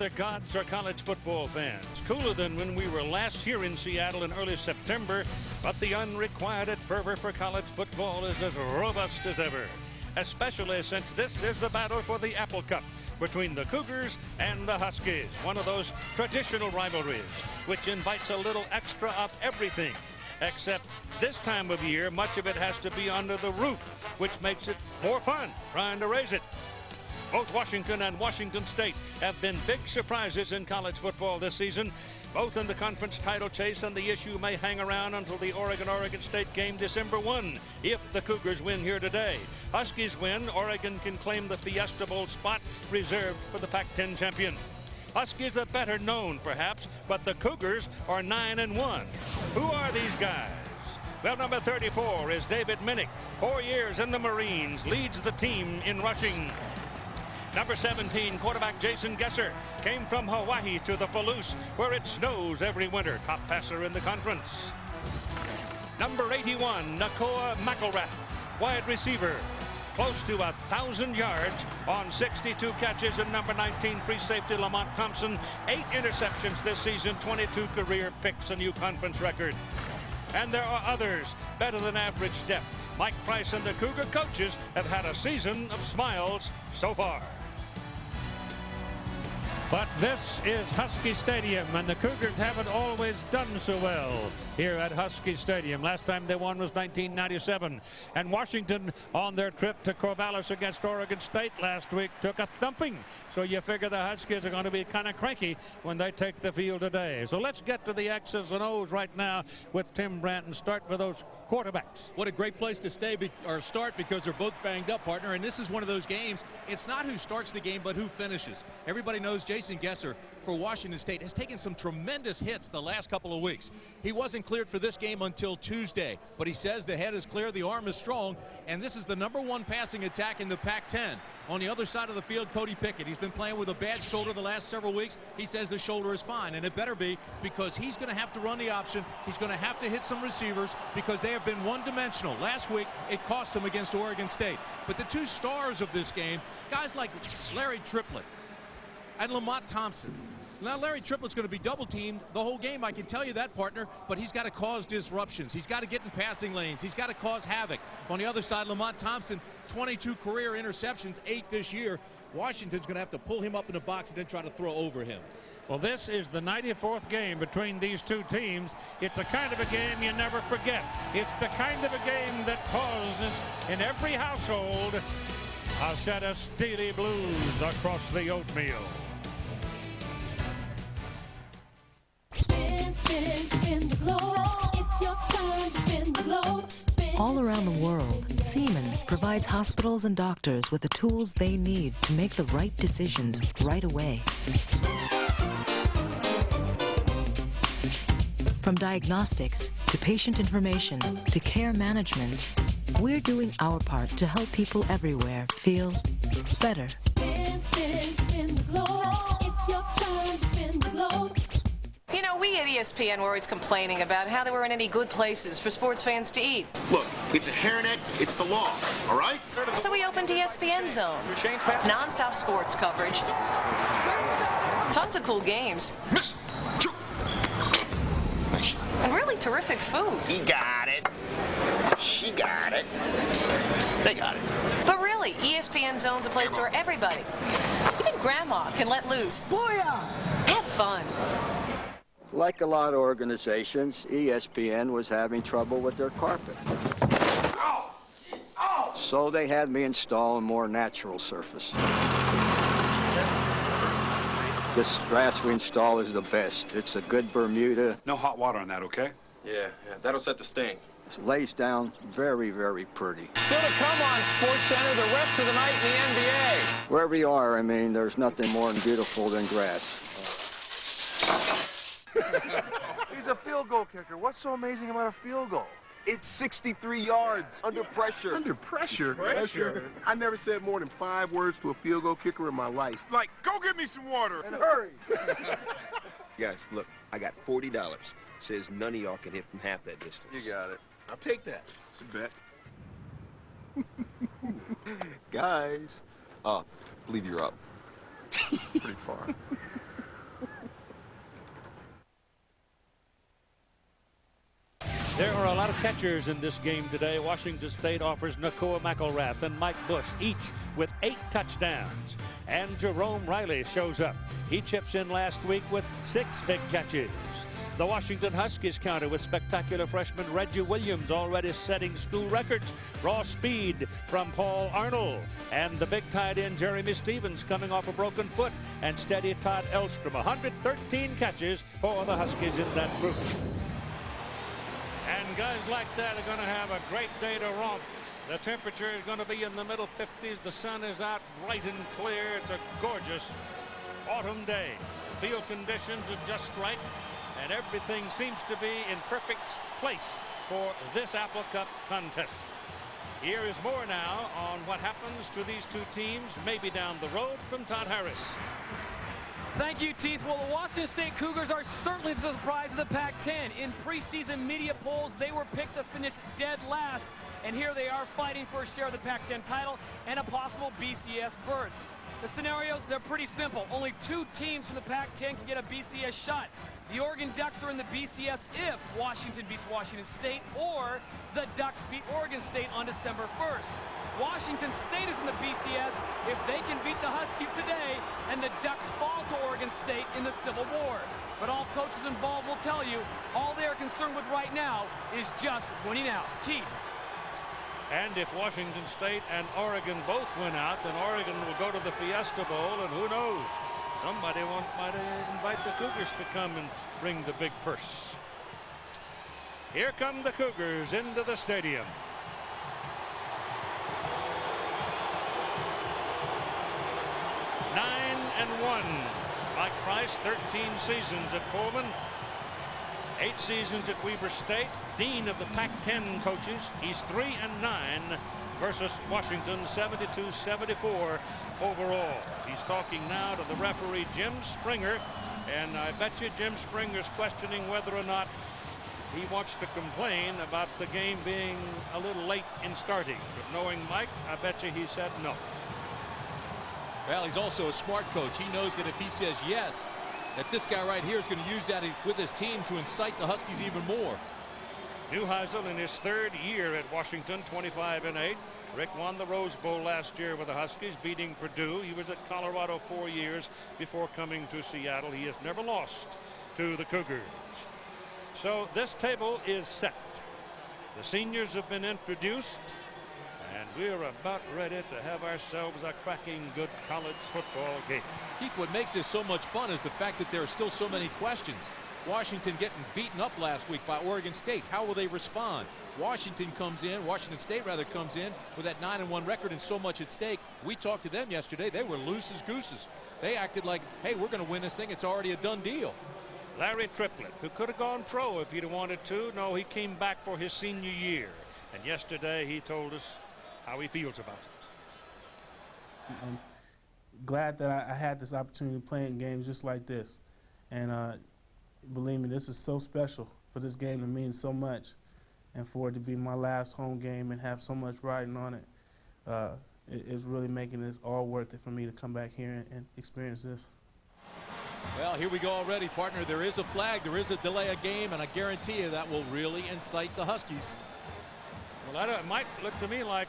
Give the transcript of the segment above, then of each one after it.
weather gods are college football fans. Cooler than when we were last here in Seattle in early September, but the unrequited fervor for college football is as robust as ever, especially since this is the battle for the Apple Cup between the Cougars and the Huskies, one of those traditional rivalries which invites a little extra of everything. Except this time of year, much of it has to be under the roof, which makes it more fun trying to raise it. Both Washington and Washington State have been big surprises in college football this season, both in the conference title chase, and the issue may hang around until the Oregon State game December 1 if the Cougars win here today. Huskies win, Oregon can claim the Fiesta Bowl spot reserved for the Pac-10 champion. Huskies are better known, perhaps, but the Cougars are 9-1. Who are these guys? Well, number 34 is David Minnick. 4 years in the Marines, leads the team in rushing. Number 17, quarterback Jason Gesser, came from Hawaii to the Palouse, where it snows every winter. Top passer in the conference. Number 81, Nakoa McElrath, wide receiver. Close to 1,000 yards on 62 catches. And number 19, free safety Lamont Thompson, 8 interceptions this season, 22 career picks, a new conference record. And there are others, better than average depth. Mike Price and the Cougar coaches have had a season of smiles so far. But this is Husky Stadium, and the Cougars haven't always done so well here at Husky Stadium. Last time they won was 1997. And Washington, on their trip to Corvallis against Oregon State last week, took a thumping. So you figure the Huskies are going to be kind of cranky when they take the field today. So let's get to the X's and O's right now with Tim Brandt and start with those quarterbacks. What a great place to start, because they're both banged up, partner. And this is one of those games. It's not who starts the game, but who finishes. Everybody knows Jason Gesser for Washington State has taken some tremendous hits the last couple of weeks. He wasn't cleared for this game until Tuesday, but he says the head is clear, the arm is strong, and this is the #1 passing attack in the Pac-10. On the other side of the field, Cody Pickett. He's been playing with a bad shoulder the last several weeks. He says the shoulder is fine, and it better be, because he's going to have to run the option. He's going to have to hit some receivers because they have been one-dimensional. Last week, it cost him against Oregon State. But the two stars of this game, guys like Larry Triplett and Lamont Thompson. Now, Larry Triplett's going to be double-teamed the whole game, I can tell you that, partner, but he's got to cause disruptions. He's got to get in passing lanes. He's got to cause havoc. On the other side, Lamont Thompson, 22 career interceptions, 8 this year. Washington's going to have to pull him up in the box and then try to throw over him. Well, this is the 94th game between these two teams. It's a kind of a game you never forget. It's the kind of a game that causes, in every household, a set of Steely Blues across the oatmeal. Spin, spin, spin the globe. It's your turn to spin the globe. Spin. All around the world, Siemens provides hospitals and doctors with the tools they need to make the right decisions right away. From diagnostics to patient information to care management, we're doing our part to help people everywhere feel better. Spin, spin, spin the globe. It's your turn to spin the globe. You know, we at ESPN were always complaining about how there weren't any good places for sports fans to eat. Look, it's a hairnet, it's the law, all right? So we opened ESPN Zone. Non-stop sports coverage. Tons of cool games. Miss. Nice. And really terrific food. He got it. She got it. They got it. But really, ESPN Zone's a place where everybody, even grandma, can let loose. Booyah! Have fun. Like a lot of organizations, ESPN was having trouble with their carpet. So they had me install a more natural surface. This grass we install is the best. It's a good Bermuda. No hot water on that, okay? Yeah, that'll set the sting. It lays down very, very pretty. Still to come on SportsCenter the rest of the night in the NBA. Wherever you are, I mean, there's nothing more beautiful than grass. He's a field goal kicker. What's so amazing about a field goal? It's 63 yards under pressure. Under pressure? Pressure? I never said more than 5 words to a field goal kicker in my life. Like, go get me some water. And hurry. Guys, look, I got $40. Says none of y'all can hit from half that distance. You got it. I'll take that. It's a bet. Guys. I believe you're up. Pretty far. There are a lot of catchers in this game today. Washington State offers Nakoa McElrath and Mike Bush, each with 8 touchdowns. And Jerome Riley shows up. He chips in last week with 6 big catches. The Washington Huskies counter with spectacular freshman Reggie Williams already setting school records. Raw speed from Paul Arnold. And the big tight end Jeremy Stevens coming off a broken foot. And steady Todd Elstrom. 113 catches for the Huskies in that group. And guys like that are going to have a great day to romp. The temperature is going to be in the middle 50s. The sun is out bright and clear. It's a gorgeous autumn day. The field conditions are just right. And everything seems to be in perfect place for this Apple Cup contest. Here is more now on what happens to these two teams, maybe down the road, from Todd Harris. Thank you, Teeth. Well, the Washington State Cougars are certainly the surprise of the Pac-10. In preseason media polls, they were picked to finish dead last. And here they are fighting for a share of the Pac-10 title and a possible BCS berth. The scenarios, they're pretty simple. Only 2 teams from the Pac-10 can get a BCS shot. The Oregon Ducks are in the BCS if Washington beats Washington State, or the Ducks beat Oregon State on December 1st. Washington State is in the BCS if they can beat the Huskies today and the Ducks fall to Oregon State in the Civil War. But all coaches involved will tell you all they are concerned with right now is just winning out. Keith. And if Washington State and Oregon both win out, then Oregon will go to the Fiesta Bowl, and who knows? Somebody might invite the Cougars to come and bring the big purse. Here come the Cougars into the stadium. Nine and 1. Mike Price, 13 seasons at Pullman, 8 seasons at Weber State, dean of the Pac-10 coaches. He's 3 and 9 versus Washington, 72-74 overall. He's talking now to the referee, Jim Springer, and I bet you Jim Springer's questioning whether or not he wants to complain about the game being a little late in starting. But knowing Mike, I bet you he said no. Well, he's also a smart coach. He knows that if he says yes, that this guy right here is going to use that with his team to incite the Huskies even more. Neuheisel in his 3rd year at Washington, 25 and 8. Rick won the Rose Bowl last year with the Huskies, beating Purdue. He was at Colorado 4 years before coming to Seattle. He has never lost to the Cougars. So this table is set. The seniors have been introduced, and we're about ready to have ourselves a cracking good college football game. Keith, what makes this so much fun is the fact that there are still so many questions. Washington getting beaten up last week by Oregon State. How will they respond? Washington State rather comes in with that 9-1 record and so much at stake. We talked to them yesterday. They were loose as gooses. They acted like, hey, we're going to win this thing. It's already a done deal. Larry Triplett, who could have gone pro if he'd wanted to. No, he came back for his senior year. And yesterday he told us how he feels about it. I'm glad that I had this opportunity to play in games just like this. And believe me, this is so special for this game to mean so much. And for it to be my last home game and have so much riding on it, it's really making this all worth it for me to come back here and experience this. Well, here we go already, partner. There is a flag, there is a delay of game, and I guarantee you that will really incite the Huskies. Well, it might look to me like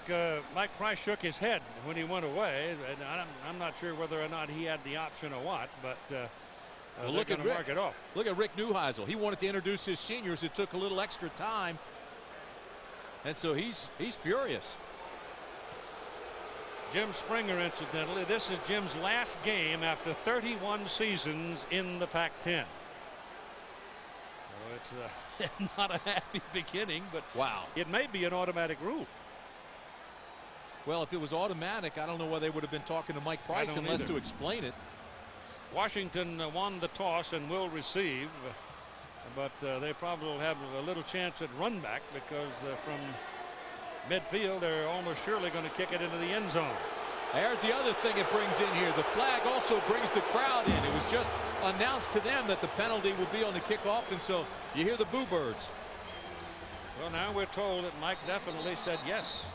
Mike Price shook his head when he went away. And I'm not sure whether or not he had the option or what, but well, look at Rick. Mark it off. Look at Rick Neuheisel. He wanted to introduce his seniors. It took a little extra time. And so he's furious. Jim Springer, incidentally, this is Jim's last game after 31 seasons in the Pac-10. Well, it's not a happy beginning, but wow, it may be an automatic rule. Well, if it was automatic, I don't know why they would have been talking to Mike Price unless to explain it. Washington won the toss and will receive. But they probably will have a little chance at run back because from midfield they're almost surely going to kick it into the end zone. There's the other thing it brings in here. The flag also brings the crowd in. It was just announced to them that the penalty will be on the kickoff, and so you hear the boo birds. Well, now we're told that Mike definitely said yes.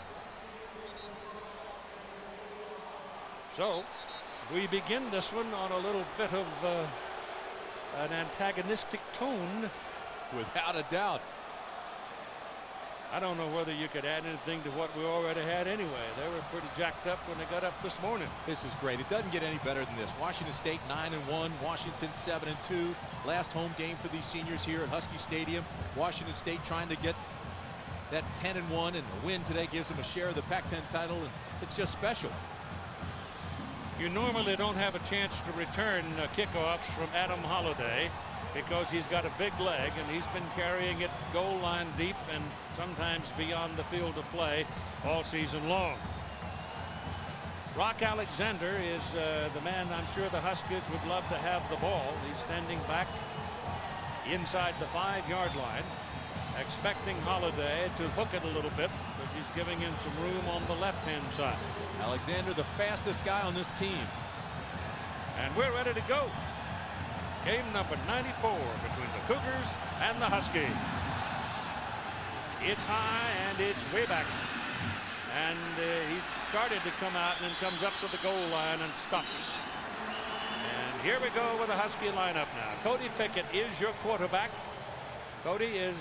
So we begin this one on a little bit of an antagonistic tone. Without a doubt. I don't know whether you could add anything to what we already had anyway. They were pretty jacked up when they got up this morning. This is great. It doesn't get any better than this. Washington State 9-1, Washington 7-2. Last home game for these seniors here at Husky Stadium. Washington State trying to get that 10-1, and a win today gives them a share of the Pac-10 title, and it's just special. You normally don't have a chance to return kickoffs from Adam Holliday because he's got a big leg and he's been carrying it goal line deep and sometimes beyond the field of play all season long. Rock Alexander is the man I'm sure the Huskies would love to have the ball. He's standing back inside the 5-yard line, expecting Holliday to hook it a little bit, but he's giving him some room on the left-hand side. Alexander, the fastest guy on this team. And we're ready to go. Game number 94 between the Cougars and the Huskies. It's high and it's way back. And he started to come out and then comes up to the goal line and stops. And here we go with the Husky lineup now. Cody Pickett is your quarterback. Cody is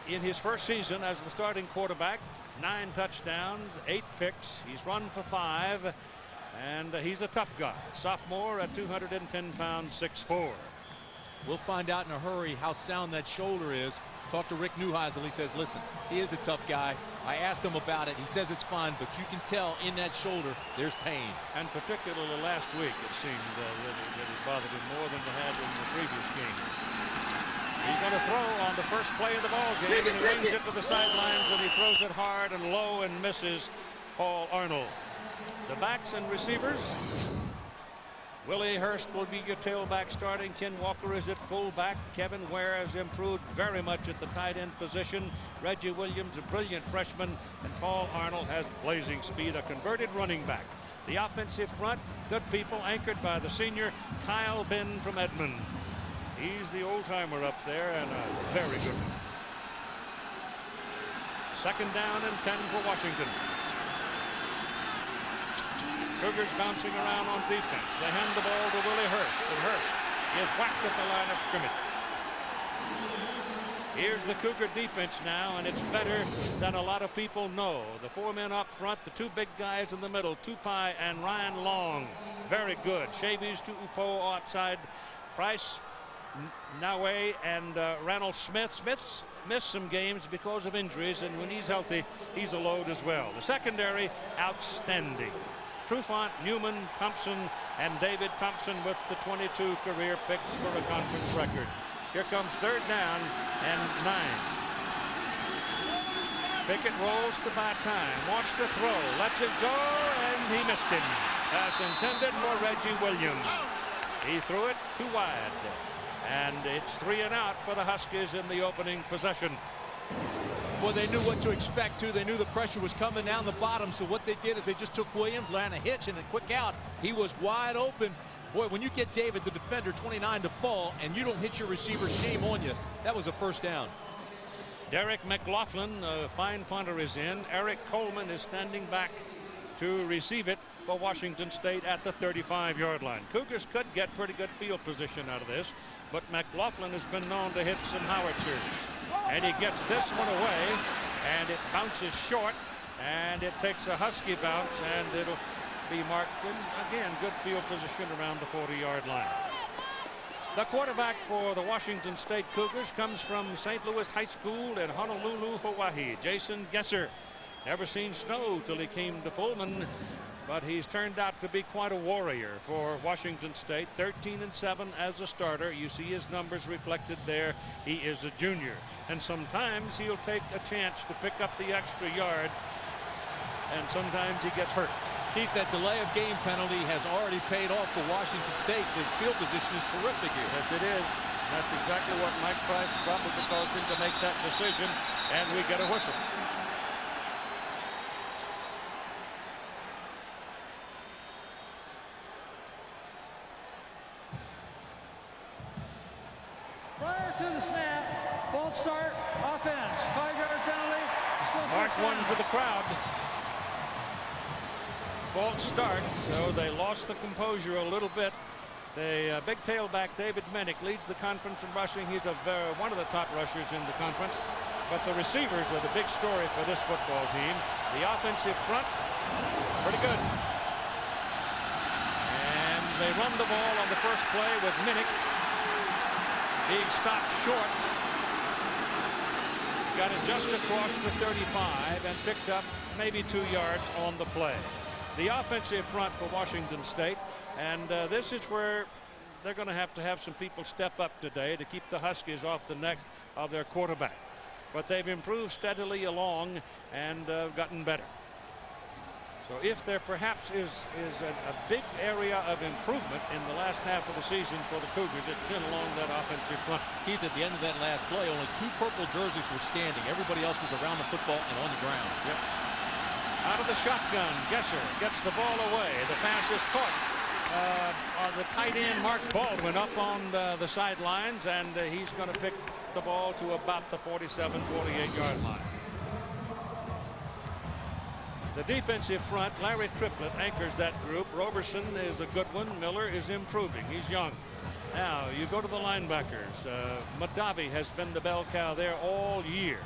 in his first season as the starting quarterback. 9 touchdowns, 8 picks. He's run for 5. And he's a tough guy. Sophomore at 210 pounds, 6'4". We'll find out in a hurry how sound that shoulder is. Talk to Rick Neuheisel. He says, listen, he is a tough guy. I asked him about it. He says it's fine, but you can tell in that shoulder there's pain. And particularly last week, it seemed that it bothered him more than it had in the previous game. He's going to throw on the first play of the ball game. And he wings it to the sidelines, and he throws it hard and low and misses Paul Arnold. The backs and receivers. Willie Hurst will be your tailback starting. Ken Walker is at fullback. Kevin Ware has improved very much at the tight end position. Reggie Williams, a brilliant freshman. And Paul Arnold has blazing speed, a converted running back. The offensive front, good people, anchored by the senior Kyle Benn from Edmonds. He's the old-timer up there and a very good one. 2nd down and 10 for Washington. Cougars bouncing around on defense. They hand the ball to Willie Hurst, and Hurst is whacked at the line of scrimmage. Here's the Cougar defense now, and it's better than a lot of people know. The 4 men up front, the 2 big guys in the middle, Tupai and Ryan Long. Very good. Chavis to Upo outside. Price, Nawe, and Ranald Smith. Smith's missed some games because of injuries, and when he's healthy, he's a load as well. The secondary, outstanding. Trufant, Newman, Thompson, and David Thompson with the 22 career picks for a conference record. Here comes 3rd down and 9. Pickett rolls to buy time, wants to throw, lets it go, and he missed him. Pass intended for Reggie Williams. He threw it too wide. And it's 3 and out for the Huskies in the opening possession. Well, they knew what to expect, too. They knew the pressure was coming down the bottom, so what they did is they just took Williams, landed a hitch, and a quick out. He was wide open. Boy, when you get David, the defender, 29 to fall, and you don't hit your receiver, shame on you. That was a 1st down. Derek McLaughlin, a fine punter, is in. Eric Coleman is standing back to receive it for Washington State at the 35-yard line. Cougars could get pretty good field position out of this, but McLaughlin has been known to hit some howitzers. And he gets this one away, and it bounces short, and it takes a Husky bounce, and it'll be marked in, again, good field position around the 40-yard line. The quarterback for the Washington State Cougars comes from St. Louis High School in Honolulu, Hawaii. Jason Gesser. Never seen snow till he came to Pullman, but he's turned out to be quite a warrior for Washington State. 13-7 as a starter. You see his numbers reflected there. He is a junior, and sometimes he'll take a chance to pick up the extra yard, and sometimes he gets hurt. Keith, that delay of game penalty has already paid off for Washington State. The field position is terrific here. Yes, it is. That's exactly what Mike Price probably caused him to make that decision, and we get a whistle. Prior to the snap, false start, offense, 5-yard penalty. Mark 1 for the crowd. False start, so they lost the composure a little bit. The big tailback David Mennick leads the conference in rushing. He's one of the top rushers in the conference, But the receivers are the big story for this football team. The offensive front, pretty good. And they run the ball on the first play with Minnick being stopped short. Got it just across the 35 and picked up maybe 2 yards on the play. The offensive front for Washington State, and this is where they're going to have some people step up today to keep the Huskies off the neck of their quarterback. But they've improved steadily along and gotten better. So if there perhaps is a big area of improvement in the last half of the season for the Cougars, it's been along that offensive front. Keith, at the end of that last play, only 2 purple jerseys were standing. Everybody else was around the football and on the ground. Yep. Out of the shotgun, Gesser gets the ball away. The pass is caught. The tight end, Mark Baldwin, up on the sidelines, and he's going to pick the ball to about the 47, 48-yard line. The defensive front, Larry Triplett anchors that group. Roberson is a good one. Miller is improving. He's young. Now you go to the linebackers. Madavi has been the bell cow there all year.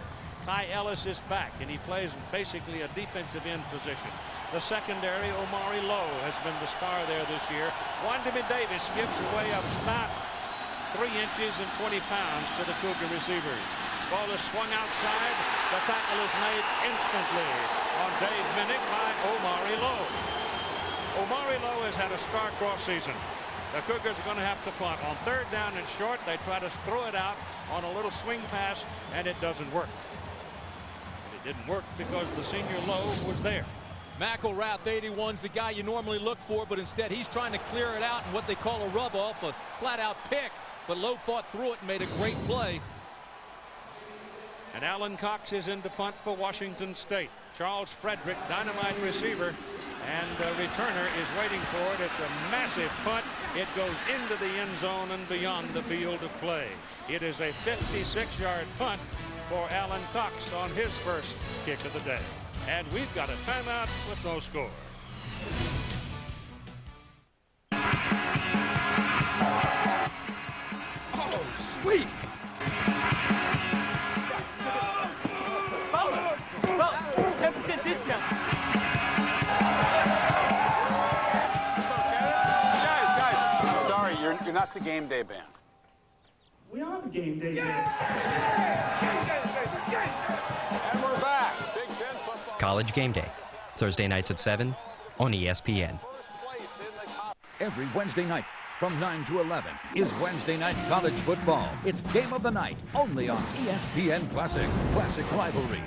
Kai Ellis is back, and he plays basically a defensive end position. The secondary, Omari Lowe, has been the star there this year. Wandemy Davis gives away about 3 inches and 20 pounds to the Cougar receivers. Ball is swung outside. The tackle is made instantly on Dave Minnick by Omari Lowe. Omari Lowe has had a star-crossed season. The Cougars are going to have to punt. On 3rd down and short, they try to throw it out on a little swing pass, and it doesn't work. It didn't work because the senior Lowe was there. McElrath, 81's the guy you normally look for, but instead he's trying to clear it out in what they call a rub-off, a flat-out pick. But Lowe fought through it and made a great play. And Alan Cox is in to punt for Washington State. Charles Frederick, dynamite receiver, and returner is waiting for it. It's a massive punt. It goes into the end zone and beyond the field of play. It is a 56-yard punt for Alan Cox on his first kick of the day. And we've got a timeout with no score. Oh, sweet. Guys, sorry, you're not the game day band. We are the game day band. And we're back. Big Ten football. College Game Day, Thursday nights at 7 on ESPN. Every Wednesday night from 9 to 11 is Wednesday Night College Football. It's Game of the Night, only on ESPN Classic. Classic rivalries.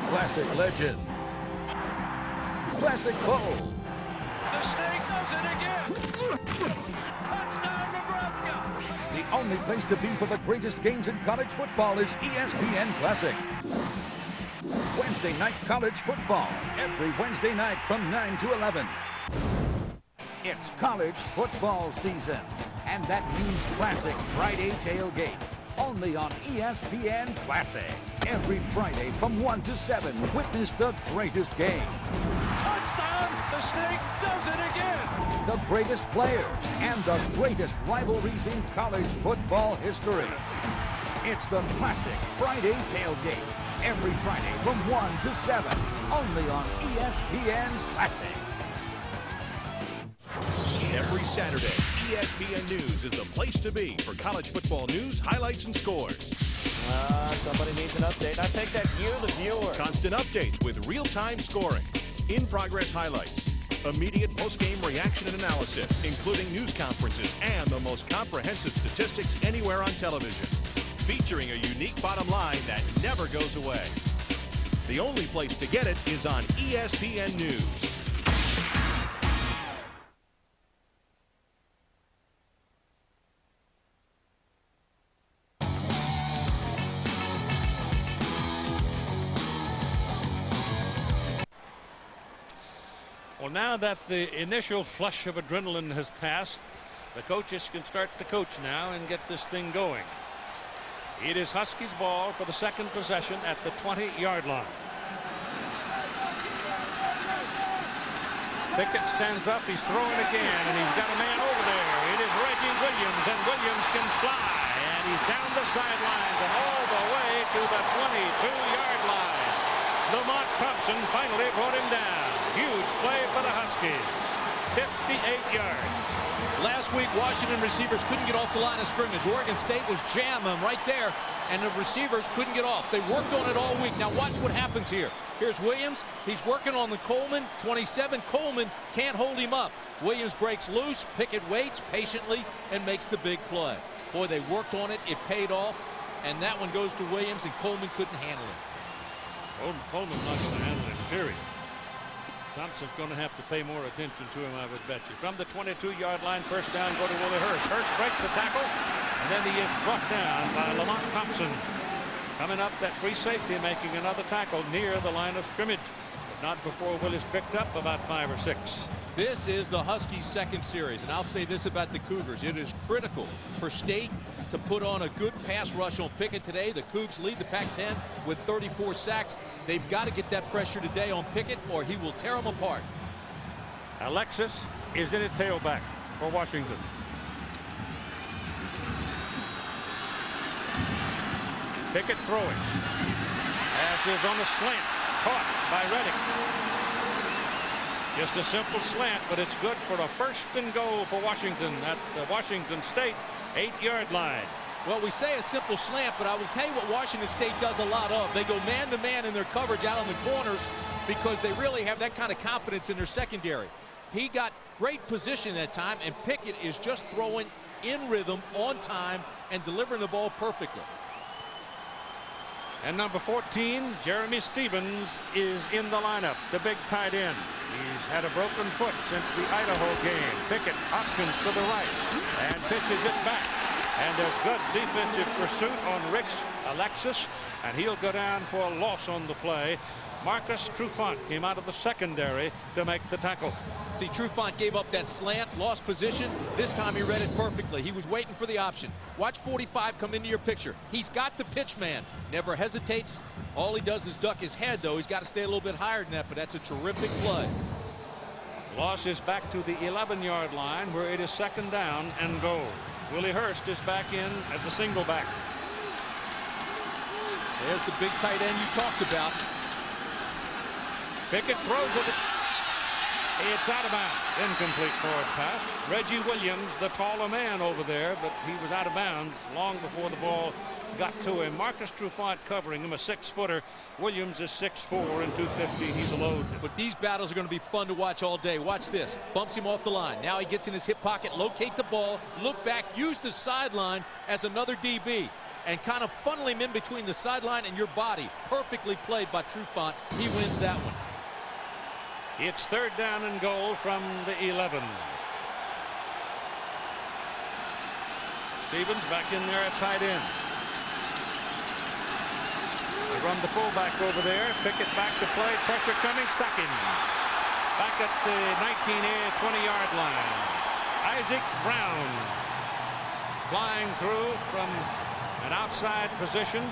Classic legend. Classic bowl. The Snake does it again. Touchdown, Nebraska. The only place to be for the greatest games in college football is ESPN Classic. Wednesday Night College Football, every Wednesday night from 9 to 11. It's college football season, and that means Classic Friday Tailgate, only on ESPN Classic. Every Friday from 1 to 7, witness the greatest game. Touchdown, the Snake does it again. The greatest players and the greatest rivalries in college football history. It's the Classic Friday Tailgate, every Friday from 1 to 7, only on ESPN Classic. Every Saturday, ESPN News is the place to be for college football news, highlights, and scores. Somebody needs an update. I think that's you, the viewer. Constant updates with real-time scoring, in-progress highlights, immediate post-game reaction and analysis, including news conferences and the most comprehensive statistics anywhere on television, featuring a unique bottom line that never goes away. The only place to get it is on ESPN News. Well, now that the initial flush of adrenaline has passed, the coaches can start to coach now and get this thing going. It is Huskies ball for the second possession at the 20-yard line. Pickett stands up. He's throwing again, and he's got a man over there. It is Reggie Williams, and Williams can fly. And he's down the sidelines, and all the way to the 22-yard line. Lamont Thompson finally brought him down. Huge play for the Huskies. 58 yards. Last week, Washington receivers couldn't get off the line of scrimmage. Oregon State was jamming them right there, and the receivers couldn't get off. They worked on it all week. Now watch what happens here. Here's Williams. He's working on the Coleman. 27. Coleman can't hold him up. Williams breaks loose. Pickett waits patiently and makes the big play. Boy, they worked on it. It paid off. And that one goes to Williams, and Coleman couldn't handle it. Coleman's not going to handle it, period. Thompson's going to have to pay more attention to him, I would bet you. From the 22-yard line, first down, go to Willie Hurst. Hurst breaks the tackle, and then he is brought down by Lamont Thompson. Coming up, that free safety making another tackle near the line of scrimmage. But not before Willie's picked up about 5 or 6. This is the Huskies' second series, and I'll say this about the Cougars. It is critical for State to put on a good pass rush on Pickett today. The Cougs lead the Pac-10 with 34 sacks. They've got to get that pressure today on Pickett, or he will tear them apart. Alexis is in at tailback for Washington. Pickett throwing. Pass is on a slant. Caught by Reddick. Just a simple slant, but it's good for a first and goal for Washington at the Washington State 8-yard line. Well, we say a simple slant, but I will tell you what Washington State does a lot of. They go man-to-man in their coverage out on the corners because they really have that kind of confidence in their secondary. He got great position that time, and Pickett is just throwing in rhythm, on time, and delivering the ball perfectly. And number 14, Jeremy Stevens, is in the lineup, the big tight end. He's had a broken foot since the Idaho game. Pickett options to the right and pitches it back. And there's good defensive pursuit on Ricks Alexis, and he'll go down for a loss on the play. Marcus Trufant came out of the secondary to make the tackle. See, Trufant gave up that slant, lost position. This time he read it perfectly. He was waiting for the option. Watch 45 come into your picture. He's got the pitch man. Never hesitates. All he does is duck his head, though. He's got to stay a little bit higher than that, but that's a terrific play. Loss is back to the 11-yard line, where it is second down and goal. Willie Hurst is back in as a single back. There's the big tight end you talked about. Pickett throws it. It's out of bounds. Incomplete forward pass. Reggie Williams, the taller man over there, but he was out of bounds long before the ball got to him. Marcus Trufant covering him, a 6-footer. Williams is 6'4" and 250. He's a load. But these battles are going to be fun to watch all day. Watch this. Bumps him off the line. Now he gets in his hip pocket, locate the ball, look back, use the sideline as another DB, and kind of funnel him in between the sideline and your body. Perfectly played by Trufant. He wins that one. It's third down and goal from the 11. Stevens back in there at tight end. They run the fullback over there. Pickett back to play. Pressure coming. Sack him. Back at the 20-yard line. Isaac Brown flying through from an outside position,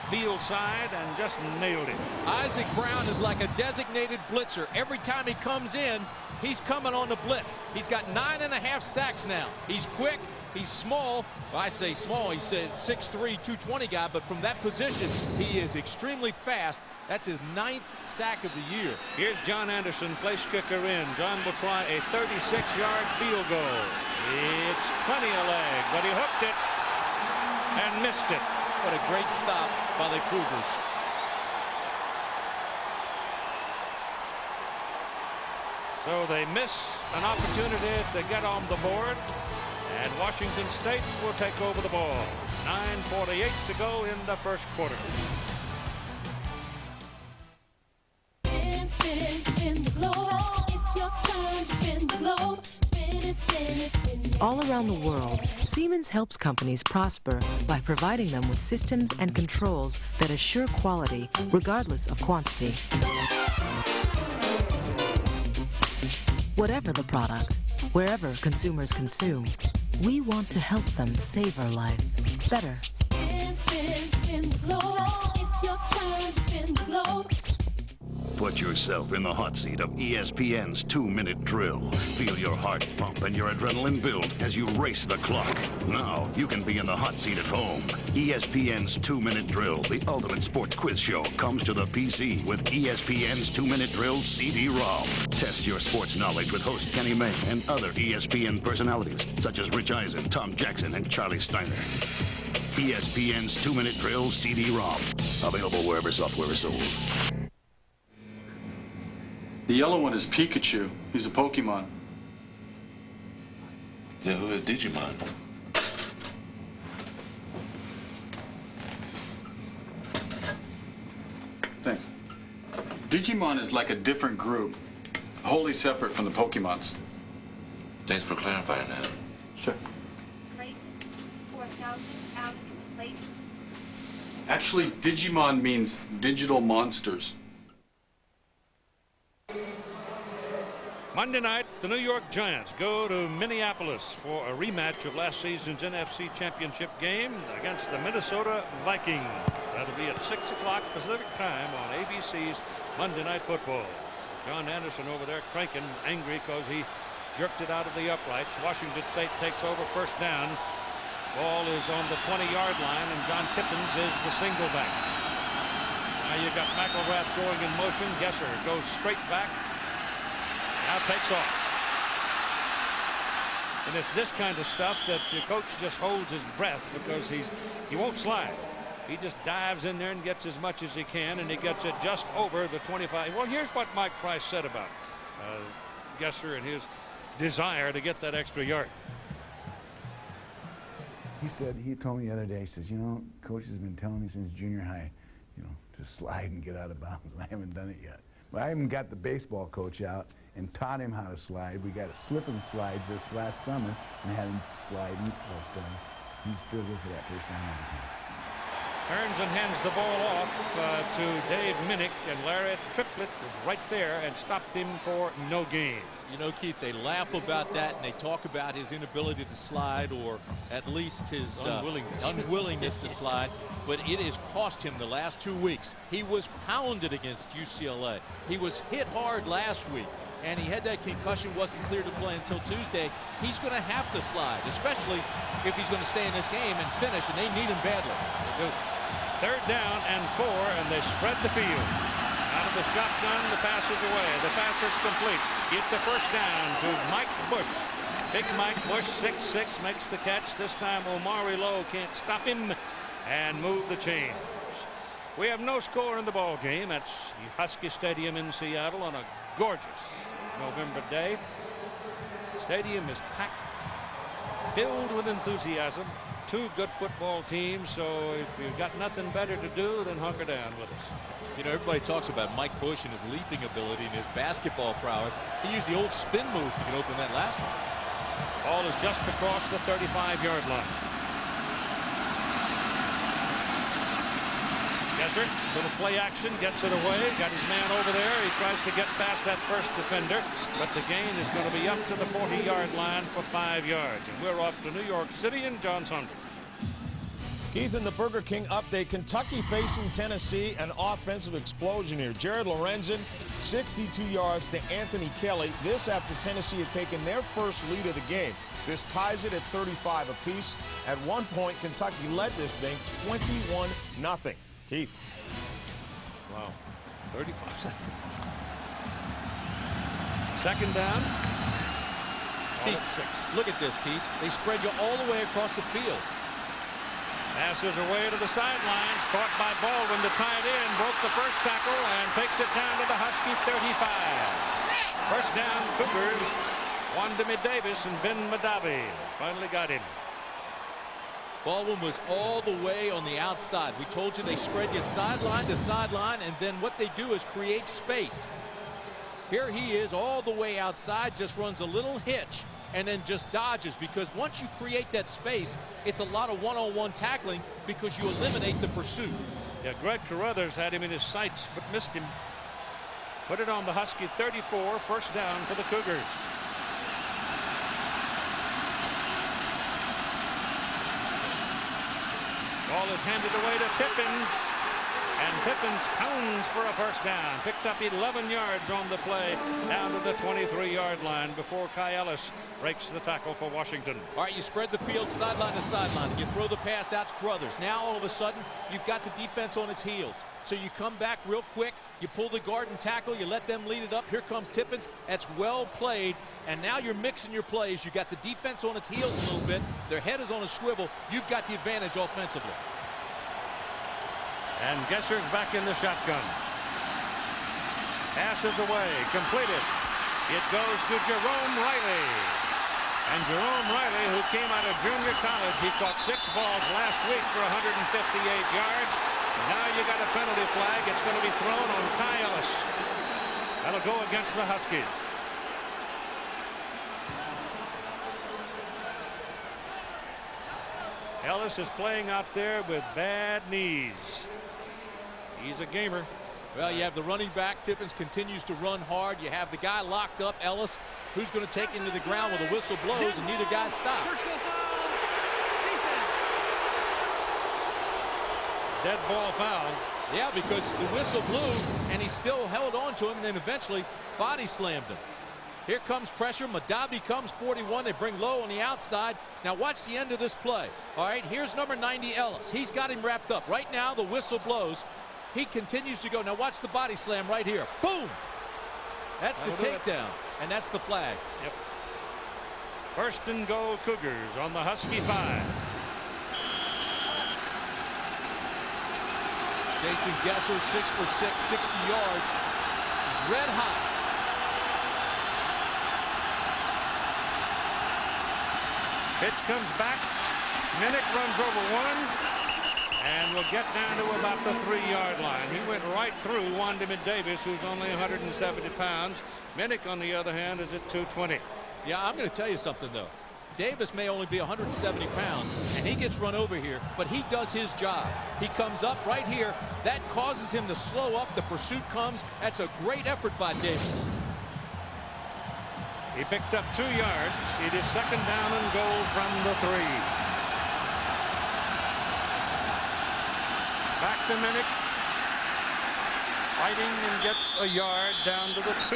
field side, and just nailed it. Isaac Brown is like a designated blitzer. Every time he comes in, he's coming on the blitz. He's got 9.5 sacks now. He's quick. He's small. Well, I say small. He's a 6'3", 220 guy, but from that position, he is extremely fast. That's his 9th sack of the year. Here's John Anderson, place kicker in. John will try a 36-yard field goal. It's plenty of leg, but he hooked it and missed it. What a great stop by the Cougars. So they miss an opportunity to get on the board, and Washington State will take over the ball. 9:48 to go in the first quarter. Spin, spin, spin the globe. It's your turn to spin the globe. Spin it, spin it, spin it. All around the world, Siemens helps companies prosper by providing them with systems and controls that assure quality regardless of quantity. Whatever the product, wherever consumers consume, we want to help them savor life better. Spin, spin, spin the globe. It's your turn to spin the globe. Put yourself in the hot seat of ESPN's 2-minute drill. Feel your heart pump and your adrenaline build as you race the clock. Now you can be in the hot seat at home. ESPN's 2-minute drill, the ultimate sports quiz show, comes to the PC with ESPN's 2-minute drill CD-ROM. Test your sports knowledge with host Kenny May and other ESPN personalities such as Rich Eisen, Tom Jackson, and Charlie Steiner. ESPN's 2-minute drill CD-ROM. Available wherever software is sold. The yellow one is Pikachu. He's a Pokemon. Then who is Digimon? Thanks. Digimon is like a different group, wholly separate from the Pokemons. Thanks for clarifying that. Sure. Actually, Digimon means digital monsters. Monday night, the New York Giants go to Minneapolis for a rematch of last season's NFC Championship game against the Minnesota Vikings. That'll be at 6 o'clock Pacific time on ABC's Monday Night Football. John Anderson over there cranking, angry because he jerked it out of the uprights. Washington State takes over, first down. Ball is on the 20-yard line, and John Tippins is the single back. Now you got McElrath going in motion. Gesser goes straight back. Now takes off. And it's this kind of stuff that your coach just holds his breath because he won't slide. He just dives in there and gets as much as he can, and he gets it just over the 25. Well, here's what Mike Price said about Gesser and his desire to get that extra yard. He told me the other day, he says, you know, coach has been telling me since junior high, you know, to slide and get out of bounds, and I haven't done it yet. But I haven't got the baseball coach out and taught him how to slide. We got a slip and slides this last summer and had him sliding, but he's still good for that first down every time. Turns and hands the ball off to Dave Minnick, and Larry Triplett was right there and stopped him for no gain. You know, Keith, they laugh about that and they talk about his inability to slide, or at least his unwillingness to slide, but it has cost him the last 2 weeks. He was pounded against UCLA. He was hit hard last week, and he had that concussion, wasn't clear to play until Tuesday. He's going to have to slide, especially if he's going to stay in this game and finish, and they need him badly. They do. Third down and 4, and they spread the field. Out of the shotgun, the pass is away. The pass is complete. It's a first down to Mike Bush. Big Mike Bush, 6'6", makes the catch. This time Omari Lowe can't stop him and move the chains. We have no score in the ball game at Husky Stadium in Seattle on a gorgeous November day. Stadium is packed, filled with enthusiasm. Two good football teams, so if you've got nothing better to do, then hunker down with us. You know, everybody talks about Mike Bush and his leaping ability and his basketball prowess. He used the old spin move to get open that last one. Ball is just across the 35-yard line. Gesser, little play action, gets it away, got his man over there. He tries to get past that first defender, but the gain is going to be up to the 40-yard line for 5 yards. And we're off to New York City and John Saunders. Keith, in the Burger King update, Kentucky facing Tennessee, an offensive explosion here. Jared Lorenzen, 62 yards to Anthony Kelly. This after Tennessee had taken their first lead of the game. This ties it at 35 apiece. At one point, Kentucky led this thing 21-0. Keith. Wow, 35. Second down. Keith, look at this, Keith. They spread you all the way across the field. Passes away to the sidelines, caught by Baldwin, the tight end, broke the first tackle and takes it down to the Husky 35. First down, Cougars. Wandemi Davis and Ben Madavi finally got him. Baldwin was all the way on the outside. We told you they spread you sideline to sideline, and then what they do is create space. Here he is all the way outside, just runs a little hitch, and then just dodges, because once you create that space, it's a lot of one-on-one tackling because you eliminate the pursuit. Yeah, Greg Carruthers had him in his sights but missed him. Put it on the Husky 34, first down for the Cougars. Ball is handed away to Tippins, And Tippins pounds for a first down. Picked up 11 yards on the play down to the 23-yard line before Kai Ellis breaks the tackle for Washington. All right, you spread the field sideline to sideline, and you throw the pass out to Crothers. Now, all of a sudden, you've got the defense on its heels. So you come back real quick, you pull the guard and tackle, you let them lead it up. Here comes Tippins. That's well played. And now you're mixing your plays. You got the defense on its heels a little bit. Their head is on a swivel. You've got the advantage offensively. And Gesser's back in the shotgun. Passes away, completed. It goes to Jerome Riley. And Jerome Riley, who came out of junior college, he caught 6 balls last week for 158 yards. Now you got a penalty flag. It's going to be thrown on Kai Ellis. That'll go against the Huskies. Ellis is playing out there with bad knees. He's a gamer. Well, you have the running back. Tippins continues to run hard. You have the guy locked up, Ellis, who's going to take him to the ground when the whistle blows, and neither guy stops. Dead ball foul. Yeah, because the whistle blew, and he still held on to him, and then eventually body slammed him. Here comes pressure. Madabi comes 41. They bring Lowe on the outside. Now watch the end of this play. All right, here's number 90, Ellis. He's got him wrapped up. Right now, the whistle blows. He continues to go. Now watch the body slam right here. Boom! That's the takedown, and that's the flag. Yep. First and goal, Cougars on the Husky 5. Jason Gesser, 6 for 6, 60 yards. He's red hot. Pitch comes back. Minnick runs over one and will get down to about the 3-yard line. He went right through Wandimid Davis, who's only 170 pounds. Minnick, on the other hand, is at 220. Yeah, I'm going to tell you something, though. Davis may only be 170 pounds, and he gets run over here, but he does his job. He comes up right here. That causes him to slow up. The pursuit comes. That's a great effort by Davis. He picked up 2 yards. It is second down and goal from the 3. Back to Minnick. Fighting and gets a yard down to the 2.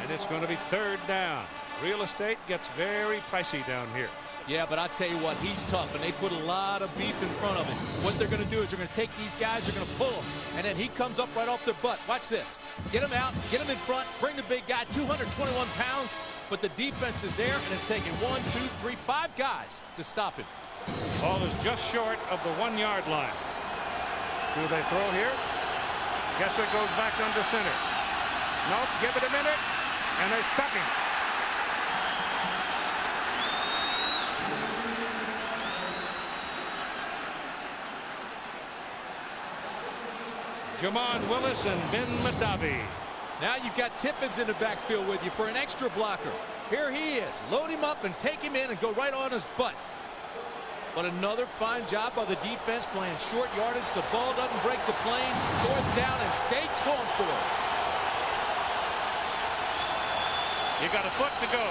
And it's going to be third down. Real estate gets very pricey down here. Yeah, but I tell you what, he's tough, and they put a lot of beef in front of him. What they're going to do is they're going to take these guys, they're going to pull them, and then he comes up right off their butt. Watch this. Get him out, get him in front, bring the big guy, 221 pounds, but the defense is there, and it's taking 1, 2, 3, 5 guys to stop him. Ball is just short of the 1-yard line. Do they throw here? Gesser goes back under center. Nope, give it a minute, and they stop him. Jamon Willis and Ben Madavi. Now you've got Tippins in the backfield with you for an extra blocker. Here he is. Load him up and take him in and go right on his butt. But another fine job by the defense playing short yardage. The ball doesn't break the plane. 4th down, and State's going for it. You got a foot to go.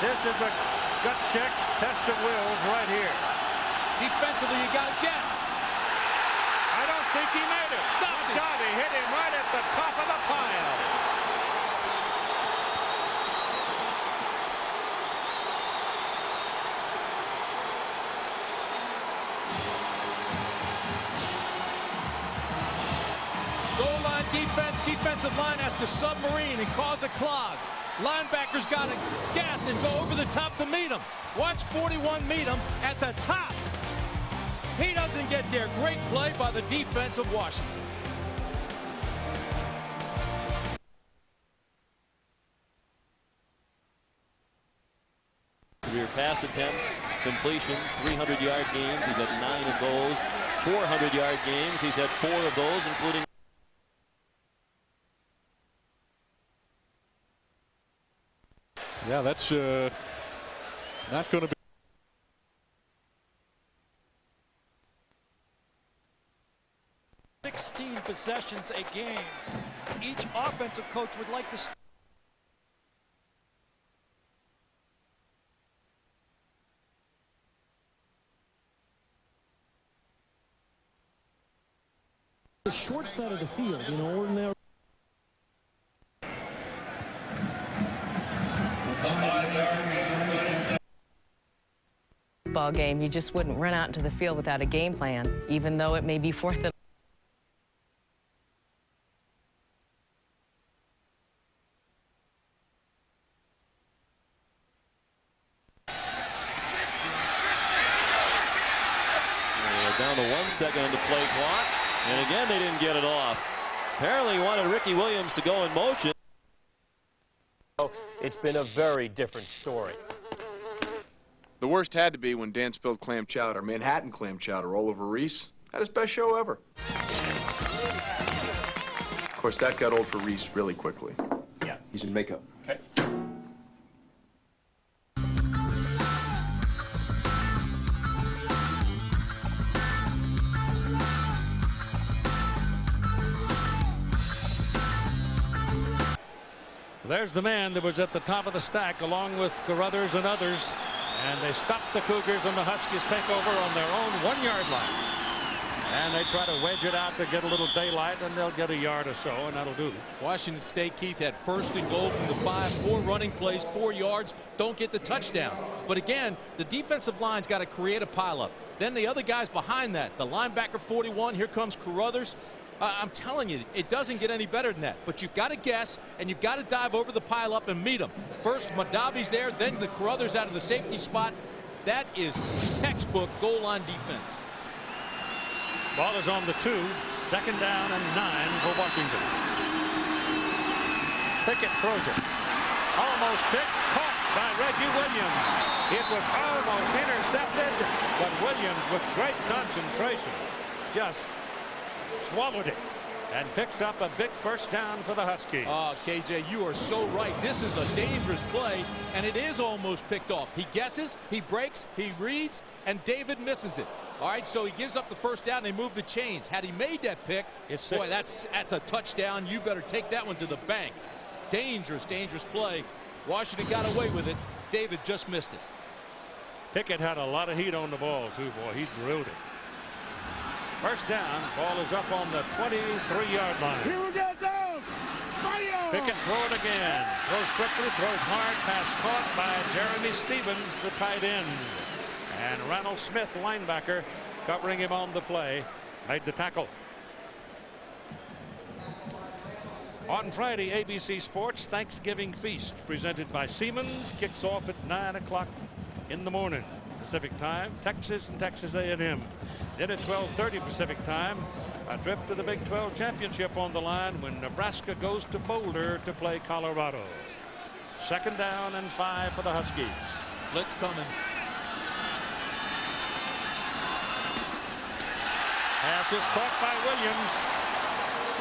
This is a gut check, test of wills right here. Defensively, you got to guess. I don't think he made it. Stop it. Madavi hit him right at the top of the pile. Goal line defense, defensive line has to submarine and cause a clog. Linebackers got to gas and go over the top to meet him. Watch 41 meet him at the top. He doesn't get there. Great play by the defense of Washington. Career pass attempts, completions, 300-yard games. He's had 9 of those. 400-yard games. He's had 4 of those, including. Yeah, that's not going to be. Possessions a game. Each offensive coach would like to short side of the field. You know, ordinarily. Ball game, you just wouldn't run out into the field without a game plan, even though it may be 4th and down to 1 second on the play clock, and again they didn't get it off. Apparently wanted Ricky Williams to go in motion. It's been a very different story. The worst had to be when Dan spilled clam chowder, Manhattan clam chowder, all over Reese. Had his best show ever. Of course, that got old for Reese really quickly. Yeah. He's in makeup. Okay. There's the man that was at the top of the stack along with Carruthers and others, and they stop the Cougars, and the Huskies take over on their own 1-yard line. And they try to wedge it out to get a little daylight, and they'll get a yard or so, and that'll do. Washington State, Keith, had 1st and goal from the 5, 4 running plays, 4 yards, don't get the touchdown. But again, the defensive line's got to create a pileup. Then the other guys behind that, the linebacker 41, here comes Carruthers. I'm telling you, it doesn't get any better than that. But you've got to guess, and you've got to dive over the pileup and meet them. First, Madavi's there, then the Carruthers out of the safety spot. That is textbook goal line defense. Ball is on the 2, 2nd down and 9 for Washington. Pickett throws it. Almost picked, caught by Reggie Williams. It was almost intercepted, but Williams, with great concentration, just swallowed it and picks up a big 1st down for the Huskies. KJ, you are so right. This is a dangerous play, and it is almost picked off. He guesses, he breaks, he reads, and David misses it. All right, so he gives up the 1st down. They move the chains. Had he made that pick, boy, that's a touchdown. You better take that one to the bank. Dangerous, dangerous play. Washington got away with it. David just missed it. Pickett had a lot of heat on the ball, too, boy. He drilled it. 1st down, ball is up on the 23-yard line. Pickett throw it again. Throws quickly, throws hard, pass caught by Jeremy Stevens, the tight end. And Ronald Smith, linebacker, covering him on the play, made the tackle. On Friday, ABC Sports Thanksgiving Feast, presented by Siemens, kicks off at 9 o'clock in the morning Pacific time, Texas and Texas A&M. Then at 12:30 Pacific time, a trip to the Big 12 championship on the line when Nebraska goes to Boulder to play Colorado. 2nd down and 5 for the Huskies. Blitz coming. Pass is caught by Williams.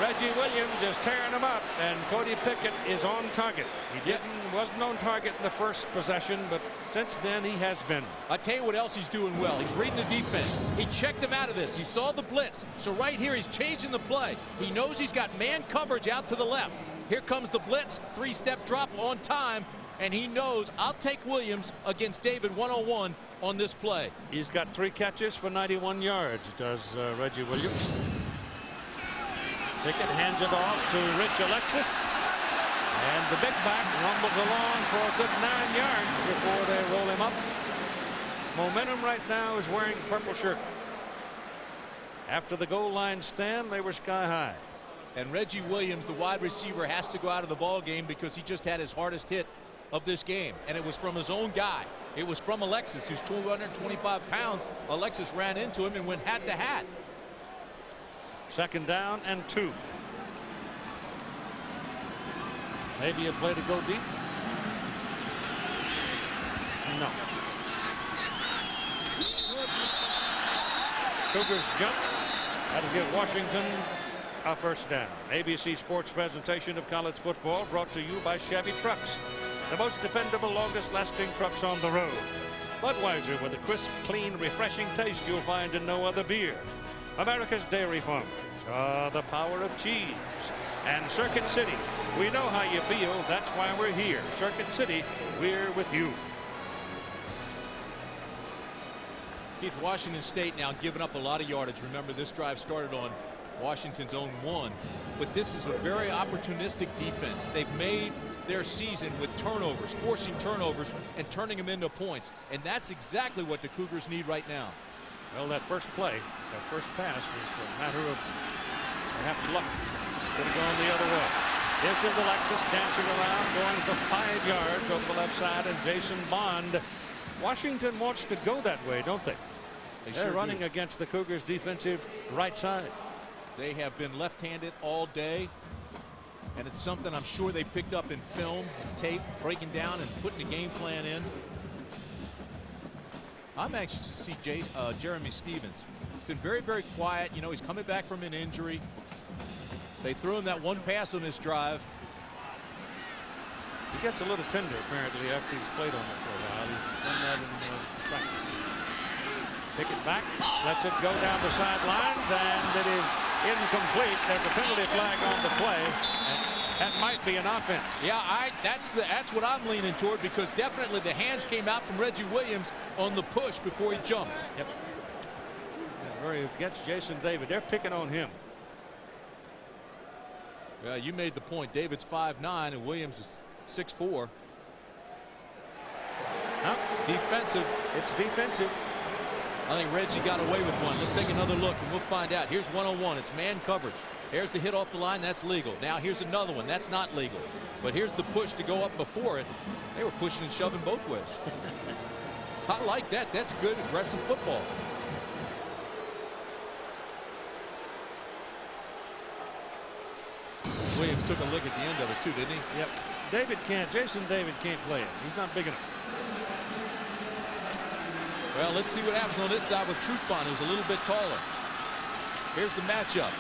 Reggie Williams is tearing him up, and Cody Pickett is on target. He wasn't on target in the first possession, but since then he has been. I tell you what else he's doing well. He's reading the defense. He checked him out of this. He saw the blitz. So right here he's changing the play. He knows he's got man coverage out to the left. Here comes the blitz, 3-step drop on time, and he knows I'll take Williams against David one-on-one on this play. He's got 3 catches for 91 yards, does Reggie Williams. Pickett hands it off to Rich Alexis, and the big back rumbles along for a good 9 yards before they roll him up. Momentum right now is wearing purple shirt. After the goal line stand, they were sky high. And Reggie Williams, the wide receiver, has to go out of the ball game because he just had his hardest hit of this game, and it was from his own guy. It was from Alexis, who's 225 pounds. Alexis ran into him and went hat to hat. 2nd down and 2. Maybe a play to go deep. No. Cougars jump. That'll give Washington a 1st down. ABC Sports presentation of college football brought to you by Chevy Trucks, the most dependable, longest lasting trucks on the road. Budweiser, with a crisp, clean, refreshing taste you'll find in no other beer. America's Dairy Farmers, the power of cheese. And Circuit City, we know how you feel, that's why we're here. Circuit City, we're with you. Keith, Washington State now giving up a lot of yardage. Remember, this drive started on Washington's own 1. But this is a very opportunistic defense. They've made their season with turnovers, forcing turnovers and turning them into points. And that's exactly what the Cougars need right now. Well, that first play, that first pass was a matter of perhaps luck. Could have gone the other way. This is Alexis dancing around, going for 5 yards over the left side, and Jason Bond. Washington wants to go that way, don't they? They're sure running do. against the Cougars' defensive right side. They have been left-handed all day, and it's something I'm sure they picked up in film and tape, breaking down and putting a game plan in. I'm anxious to see Jeremy Stevens. Been very, very quiet. You know, he's coming back from an injury. They threw him that one pass on his drive. He gets a little tender, apparently, after he's played on it for a while. He's done that in practice. Pick it back, lets it go down the sidelines, and it is incomplete. There's a penalty flag on the play. That might be an offense. Yeah, that's what I'm leaning toward, because definitely the hands came out from Reggie Williams on the push before he jumped. Yep. Where he gets Jason David. They're picking on him. Yeah, you made the point. David's 5'9" and Williams is 6'4". Huh? Defensive. It's defensive. I think Reggie got away with one. Let's take another look and we'll find out. Here's 1-on-1. It's man coverage. There's the hit off the line. That's legal. Now here's another one. That's not legal. But here's the push to go up before it. They were pushing and shoving both ways. I like that. That's good aggressive football. Williams took a look at the end of it too, didn't he? Yep. Jason David can't play it. He's not big enough. Well, let's see what happens on this side with Trufant, who's a little bit taller. Here's the matchup.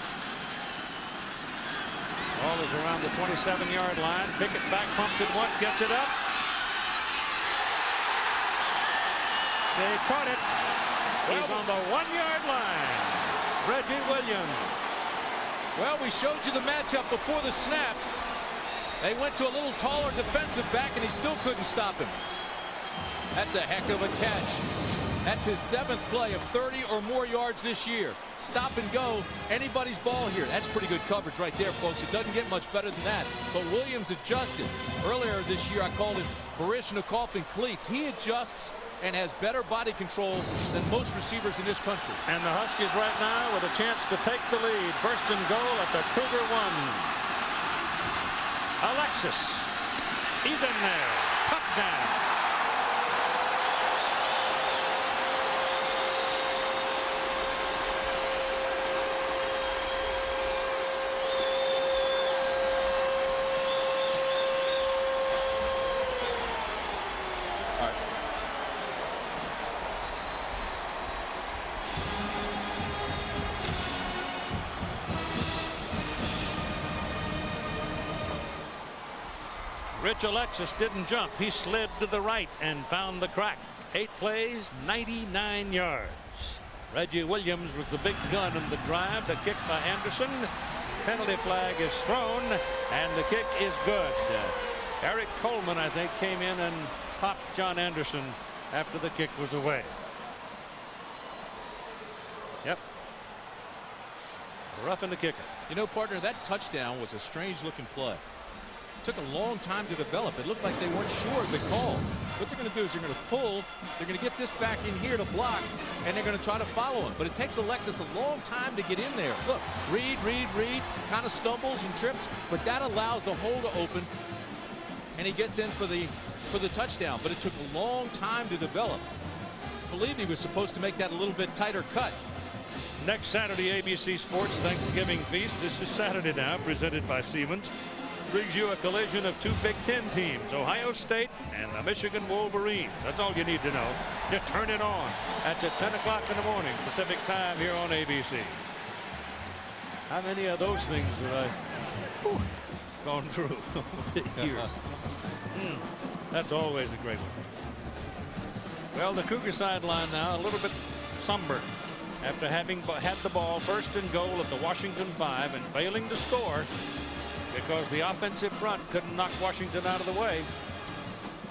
Ball is around the 27-yard line. Pickett back, pumps it once, gets it up. They caught it. He's on the 1-yard line. Reggie Williams. Well, we showed you the matchup before the snap. They went to a little taller defensive back, and he still couldn't stop him. That's a heck of a catch. That's his 7th play of 30 or more yards this year. Stop and go, anybody's ball here. That's pretty good coverage right there, folks. It doesn't get much better than that. But Williams adjusted. Earlier this year, I called him Baryshnikov in cleats. He adjusts and has better body control than most receivers in this country. And the Huskies right now with a chance to take the lead. 1st and goal at the Cougar 1. Alexis. He's in there. Touchdown. Rich Alexis didn't jump. He slid to the right and found the crack. 8 plays, 99 yards. Reggie Williams was the big gun in the drive. The kick by Anderson. Penalty flag is thrown, and the kick is good. Eric Coleman, I think, came in and popped John Anderson after the kick was away. Yep. Roughing the kicker. You know, partner, that touchdown was a strange-looking play. Took a long time to develop. It looked like they weren't sure of the call. What they're going to do is they're going to pull, they're going to get this back in here to block, and they're going to try to follow him. But it takes Alexis a long time to get in there. Look, read, kind of stumbles and trips, but that allows the hole to open, and he gets in for the touchdown. But it took a long time to develop. I believe he was supposed to make that a little bit tighter cut. Next Saturday, ABC Sports Thanksgiving Feast. This is Saturday now, presented by Siemens. Brings you a collision of 2 Big Ten teams, Ohio State and the Michigan Wolverines. That's all you need to know. Just turn it on. That's at 10 o'clock in the morning Pacific time here on ABC. How many of those things have I gone through over the years? That's always a great one. Well, the Cougar sideline now a little bit somber after having had the ball 1st and goal at the Washington 5 and failing to score because the offensive front couldn't knock Washington out of the way.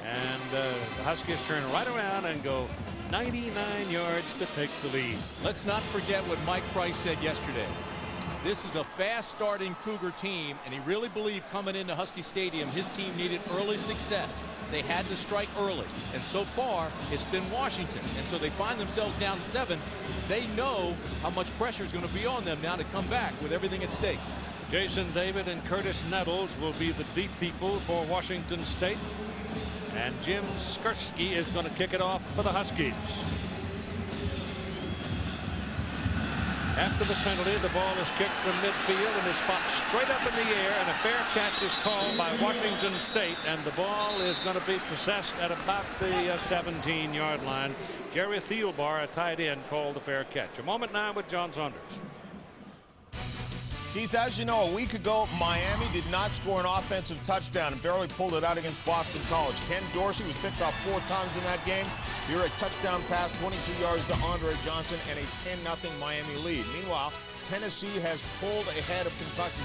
And the Huskies turn right around and go 99 yards to take the lead. Let's not forget what Mike Price said yesterday. This is a fast-starting Cougar team, and he really believed coming into Husky Stadium his team needed early success. They had to strike early, and so far it's been Washington. And so they find themselves down 7. They know how much pressure is going to be on them now to come back with everything at stake. Jason David and Curtis Nettles will be the deep people for Washington State, and Jim Skursky is going to kick it off for the Huskies. After the penalty, the ball is kicked from midfield and is popped straight up in the air, and a fair catch is called by Washington State, and the ball is going to be possessed at about the 17-yard line. Jerry Thielbar, a tight end, called the fair catch. A moment now with John Saunders. Keith, as you know, a week ago, Miami did not score an offensive touchdown and barely pulled it out against Boston College. Ken Dorsey was picked off 4 times in that game. Here a touchdown pass, 22 yards to Andre Johnson, and a 10-0 Miami lead. Meanwhile, Tennessee has pulled ahead of Kentucky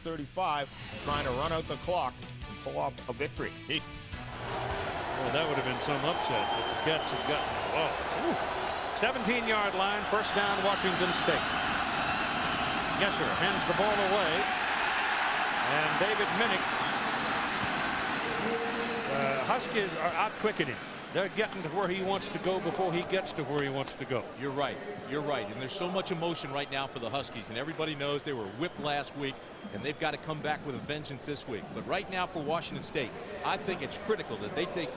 38-35, trying to run out the clock and pull off a victory. Keith. Well, that would have been some upset if the Cats had gotten the ball. 17-yard line, first down, Washington State. Gesser hands the ball away, and David Minnick. Huskies are out-quicking him. They're getting to where he wants to go before he gets to where he wants to go. You're right. You're right. And there's so much emotion right now for the Huskies, and everybody knows they were whipped last week, and they've got to come back with a vengeance this week. But right now for Washington State, I think it's critical that they take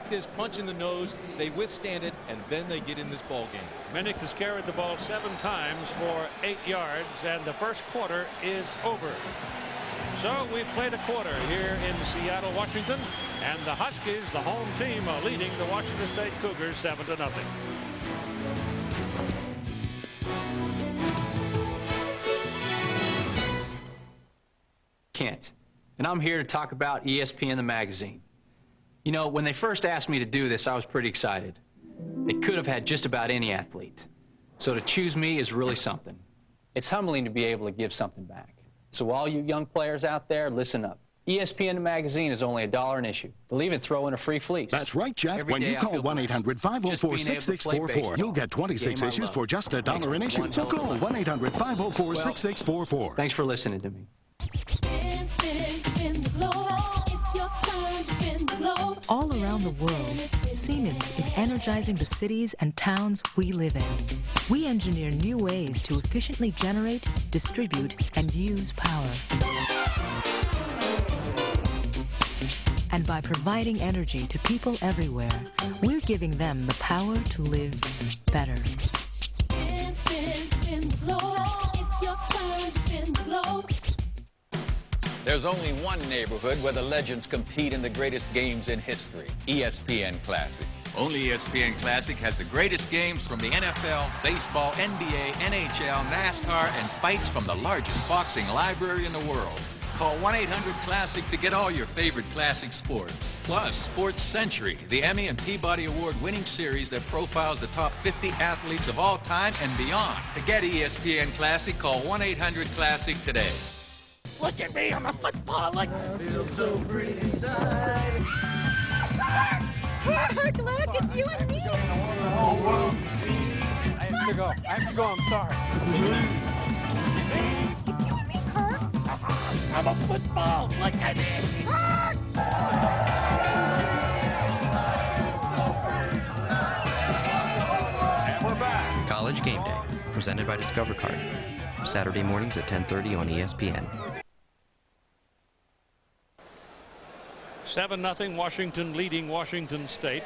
this punch in the nose, they withstand it, and then they get in this ball game. Minnick has carried the ball 7 times for 8 yards, and the first quarter is over. So we've played a quarter here in Seattle, Washington, and the Huskies, the home team, are leading the Washington State Cougars 7-0. Kent, and I'm here to talk about ESPN the magazine. You know, when they first asked me to do this, I was pretty excited. They could have had just about any athlete. So to choose me is really something. It's humbling to be able to give something back. So all you young players out there, listen up. ESPN magazine is only $1 an issue. They'll even throw in a free fleece. That's right, Jeff. When you call 1-800-504-6644, you'll get 26 issues for just $1 an issue. So call 1-800-504-6644. Thanks for listening to me. Spin, spin, spin the globe. It's your turn to spin the globe. All around the world, Siemens is energizing the cities and towns we live in. We engineer new ways to efficiently generate, distribute, and use power. And by providing energy to people everywhere, we're giving them the power to live better. Spin, spin, spin the globe. It's your turn to spin the globe. There's only one neighborhood where the legends compete in the greatest games in history, ESPN Classic. Only ESPN Classic has the greatest games from the NFL, baseball, NBA, NHL, NASCAR, and fights from the largest boxing library in the world. Call 1-800-CLASSIC to get all your favorite classic sports. Plus, Sports Century, the Emmy and Peabody Award-winning series that profiles the top 50 athletes of all time and beyond. To get ESPN Classic, call 1-800-CLASSIC today. Look at me, I'm a footballer. I feel so free inside. Kirk, look, it's you and me. I have to go. I'm sorry. It's you and me, Kirk. I'm a football. Look at me. And we're back. College Game Day, presented by Discover Card. Saturday mornings at 10:30 on ESPN. 7-0 Washington leading Washington State.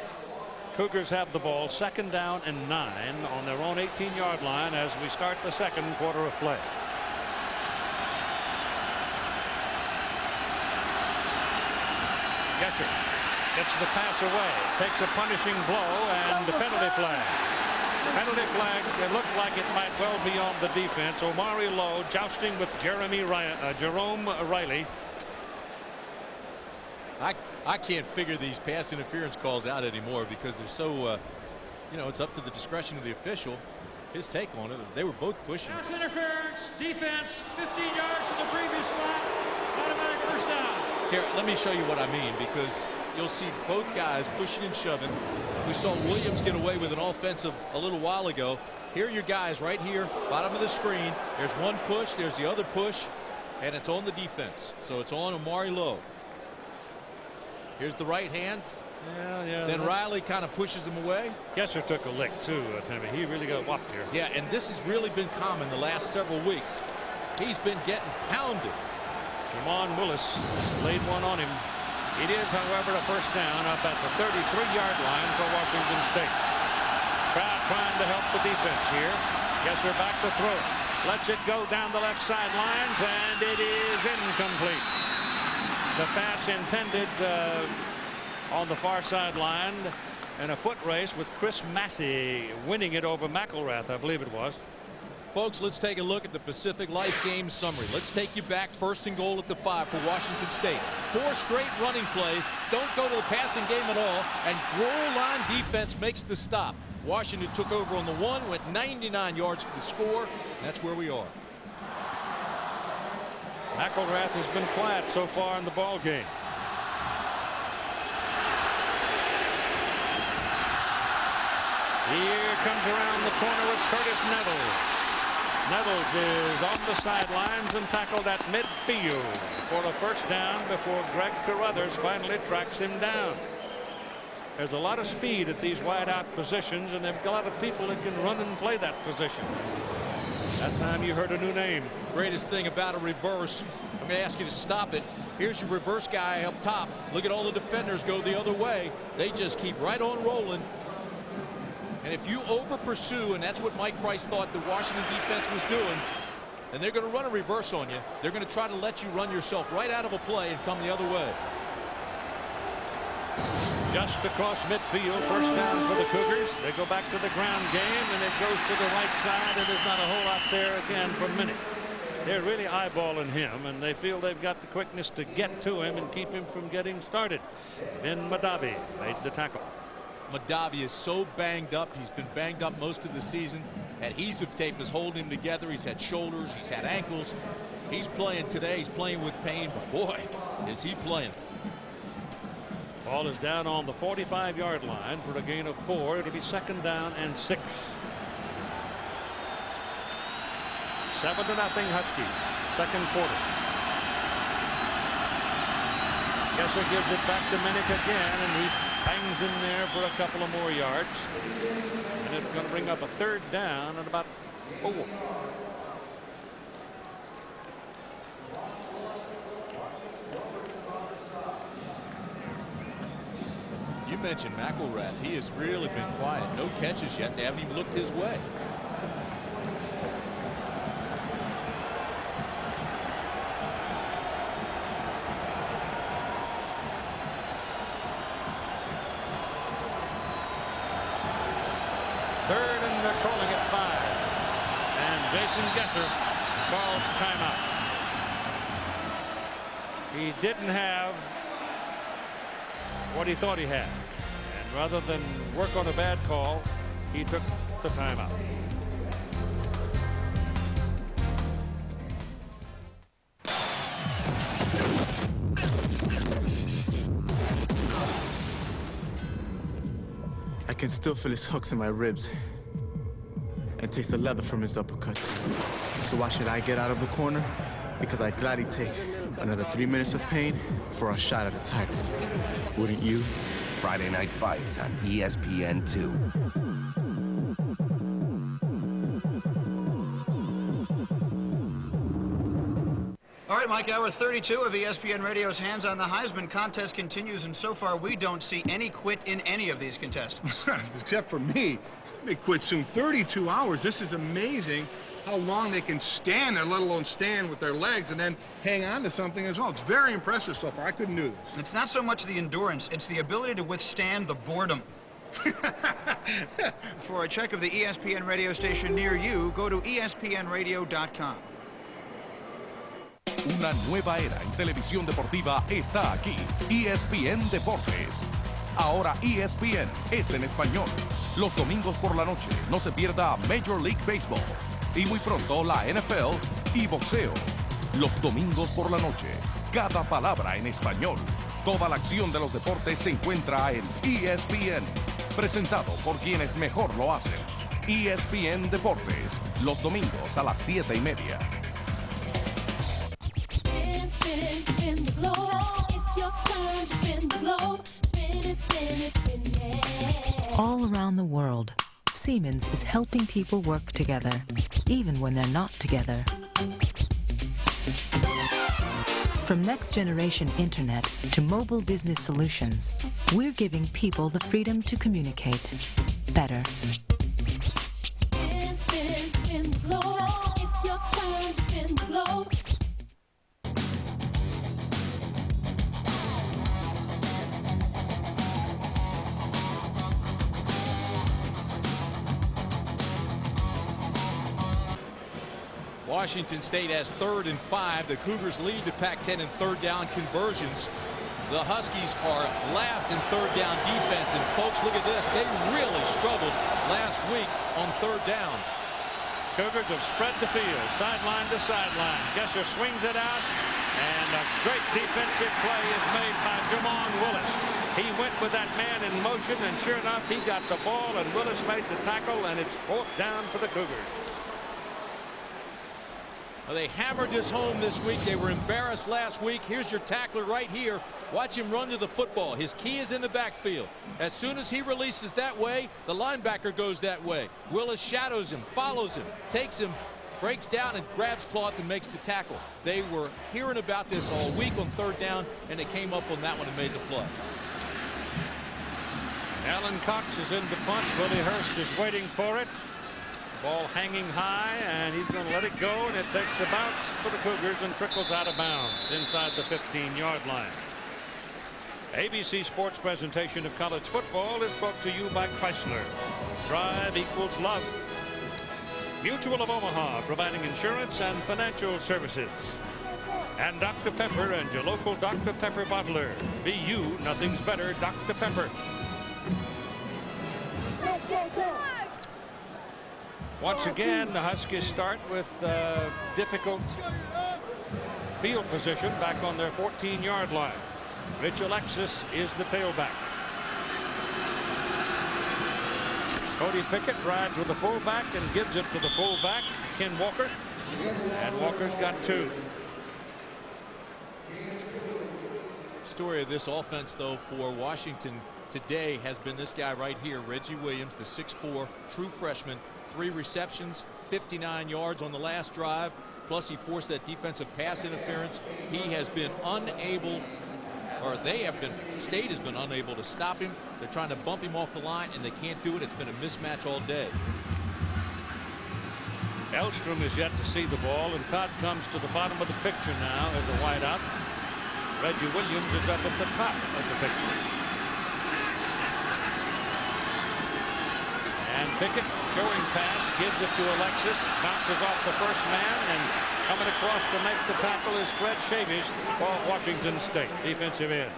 Cougars have the ball, 2nd down and 9 on their own 18-yard line as we start the second quarter of play. Gesser gets the pass away, takes a punishing blow, and the penalty flag. Penalty flag, it looked like it might well be on the defense. Omari Lowe jousting with Jerome Riley. I can't figure these pass interference calls out anymore because they're so, you know, it's up to the discretion of the official. His take on it, they were both pushing. Pass interference, defense, 15 yards from the previous flag, automatic first down. Here, let me show you what I mean, because you'll see both guys pushing and shoving. We saw Williams get away with an offensive a little while ago, Here are your guys right here, bottom of the screen. There's one push, there's the other push, and it's on the defense. So it's on Amari Lowe. Here's the right hand. Yeah. Then Riley kind of pushes him away. Gesser took a lick too, Timmy. He really got whopped here. Yeah, and this has really been common the last several weeks. He's been getting pounded. Jamon Willis laid one on him. It is, however, a first down up at the 33-yard line for Washington State. Crowd trying to help the defense here. Gesser back to throw. Lets it go down the left sidelines, and it is incomplete. The pass intended on the far sideline, and a foot race with Chris Massey winning it over McElrath, I believe it was. Folks, let's take a look at the Pacific Life game summary. Let's take you back, 1st and goal at the 5 for Washington State. 4 straight running plays, don't go to the passing game at all, and goal line defense makes the stop. Washington took over on the 1, went 99 yards for the score, and that's where we are. McElrath has been quiet so far in the ball game. Here comes around the corner with Curtis Nettles. Nettles is on the sidelines and tackled at midfield for a first down before Greg Carruthers finally tracks him down. There's a lot of speed at these wide-out positions, and they've got a lot of people that can run and play that position. That time you heard a new name. Greatest thing about a reverse, I'm going to ask you to stop it. Here's your reverse guy up top. Look at all the defenders go the other way. They just keep right on rolling. And if you over pursue, and that's what Mike Price thought the Washington defense was doing, then they're going to run a reverse on you. They're going to try to let you run yourself right out of a play and come the other way. Just across midfield, first down for the Cougars. They go back to the ground game, and it goes to the right side, and there's not a whole lot there again for a minute. They're really eyeballing him, and they feel they've got the quickness to get to him and keep him from getting started. Ben Madavi made the tackle. Madavi is so banged up. He's been banged up most of the season. Adhesive tape is holding him together. He's had shoulders. He's had ankles. He's playing today. He's playing with pain, but boy, is he playing. Ball is down on the 45-yard line for a gain of 4. It'll be 2nd down and 6. 7-0 Huskies. 2nd quarter. Gesser gives it back to Minnick again, and he hangs in there for a couple of more yards. And it's going to bring up a 3rd down at about 4. You mentioned McElrath. He has really been quiet. No catches yet. They haven't even looked his way. Third, and they're calling it 5. And Jason Gesser calls timeout. He didn't have what he thought he had. And rather than work on a bad call, he took the timeout. I can still feel his hooks in my ribs and taste the leather from his uppercuts. So why should I get out of the corner? Because I'd gladly take another 3 minutes of pain for a shot at a title. Wouldn't you? Friday Night Fights on ESPN2. All right, Mike, hour 32 of ESPN Radio's Hands on the Heisman contest continues, and so far we don't see any quit in any of these contestants. Except for me. They quit soon. 32 hours. This is amazing how long they can stand there, let alone stand with their legs and then hang on to something as well. It's very impressive so far. I couldn't do this. It's not so much the endurance, it's the ability to withstand the boredom. For a check of the ESPN radio station near you, go to espnradio.com. Una nueva era en televisión deportiva está aquí. ESPN Deportes. Ahora ESPN es en español. Los domingos por la noche no se pierda Major League Baseball. Y muy pronto la NFL y boxeo. Los domingos por la noche, cada palabra en español. Toda la acción de los deportes se encuentra en ESPN. Presentado por quienes mejor lo hacen. ESPN Deportes, los domingos a las 7:30. Spin, spin, spin the globe. It's your turn to spin the globe. Spin it, spin it, spin it. All around the world, Siemens is helping people work together, even when they're not together. From next-generation internet to mobile business solutions, we're giving people the freedom to communicate better. Spin, spin, spin the globe. It's your turn to spin the globe. Washington State has 3rd and 5. The Cougars lead the Pac-10 in third down conversions. The Huskies are last in third down defense. And folks, look at this. They really struggled last week on third downs. Cougars have spread the field, sideline to sideline. Gesser swings it out, and a great defensive play is made by Jamon Willis. He went with that man in motion, and sure enough, he got the ball, and Willis made the tackle, and it's 4th down for the Cougars. Well, they hammered this home this week. They were embarrassed last week. Here's your tackler right here. Watch him run to the football. His key is in the backfield. As soon as he releases that way, the linebacker goes that way. Willis shadows him, follows him, takes him, breaks down and grabs cloth and makes the tackle. They were hearing about this all week on third down, and they came up on that one and made the play. Alan Cox is in the punt. Willie Hurst is waiting for it. Ball hanging high, and he's going to let it go, and it takes a bounce for the Cougars and trickles out of bounds inside the 15-yard line. ABC Sports presentation of college football is brought to you by Chrysler. Drive equals love. Mutual of Omaha, providing insurance and financial services. And Dr. Pepper and your local Dr. Pepper bottler. Be you, nothing's better, Dr. Pepper. Once again, the Huskies start with difficult field position back on their 14-yard line. Rich Alexis is the tailback. Cody Pickett rides with the fullback and gives it to the fullback, Ken Walker. And Walker's got 2. Story of this offense, though, for Washington today has been this guy right here, Reggie Williams, the 6'4", true freshman. 3 receptions, 59 yards on the last drive. Plus, he forced that defensive pass interference. He has been unable, or State has been unable to stop him. They're trying to bump him off the line, and they can't do it. It's been a mismatch all day. Elstrom is yet to see the ball, and Todd comes to the bottom of the picture now as a wideout. Reggie Williams is up at the top of the picture. And Pickett, showing pass, gives it to Alexis, bounces off the first man, and coming across to make the tackle is Fred Chavis for Washington State, defensive end.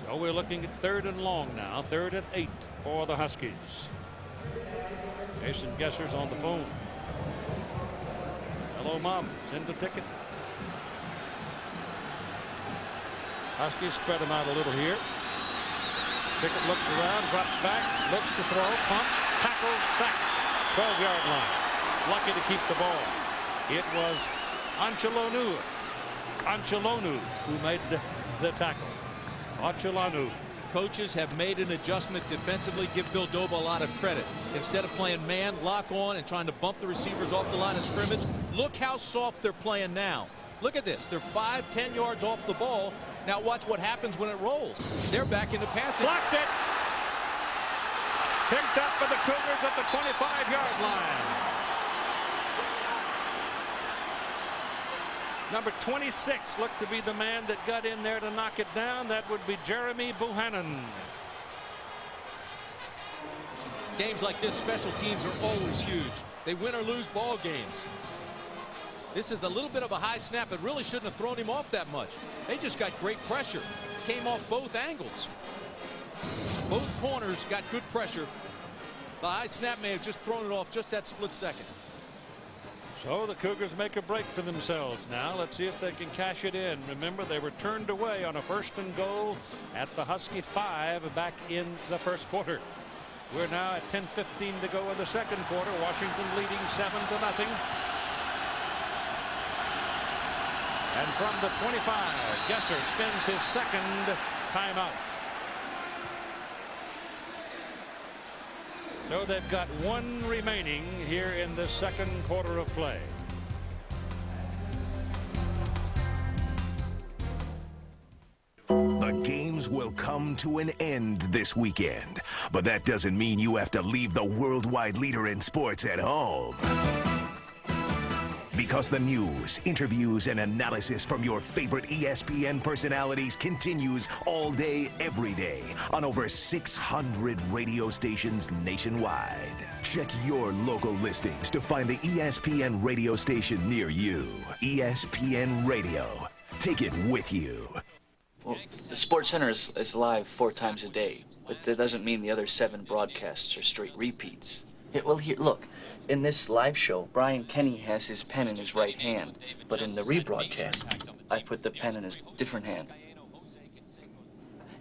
So we're looking at 3rd and long now, 3rd and 8 for the Huskies. Jason Gesser's on the phone. Hello, Mom. Send the ticket. Huskies spread them out a little here. Pickett looks around, drops back, looks to throw, pumps, tackle, sack, 12-yard line. Lucky to keep the ball. It was Anchelonu who made the tackle. Anchelonu. Coaches have made an adjustment defensively. Give Bill Doba a lot of credit. Instead of playing man, lock on, and trying to bump the receivers off the line of scrimmage, look how soft they're playing now. Look at this. They're 5-10 yards off the ball. Now watch what happens when it rolls. They're back into passing. Blocked it. Picked up for the Cougars at the 25-yard line. Number 26 looked to be the man that got in there to knock it down. That would be Jeremy Buchanan. Games like this, special teams are always huge. They win or lose ball games. This is a little bit of a high snap. It really shouldn't have thrown him off that much. They just got great pressure. Came off both angles. Both corners got good pressure. The high snap may have just thrown it off just that split second. So the Cougars make a break for themselves now. Let's see if they can cash it in. Remember, they were turned away on a 1st and goal at the Husky 5 back in the first quarter. We're now at 10:15 to go in the second quarter. Washington leading 7-0. And from the 25, Gesser spins his second timeout. So they've got one remaining here in the second quarter of play. The games will come to an end this weekend, but that doesn't mean you have to leave the worldwide leader in sports at home. Because the news, interviews, and analysis from your favorite ESPN personalities continues all day, every day, on over 600 radio stations nationwide. Check your local listings to find the ESPN radio station near you. ESPN Radio. Take it with you. Well, the Sports Center is live 4 times a day, but that doesn't mean the other 7 broadcasts are straight repeats. Well, here, look. In this live show, Brian Kenny has his pen in his right hand, but in the rebroadcast, I put the pen in his different hand.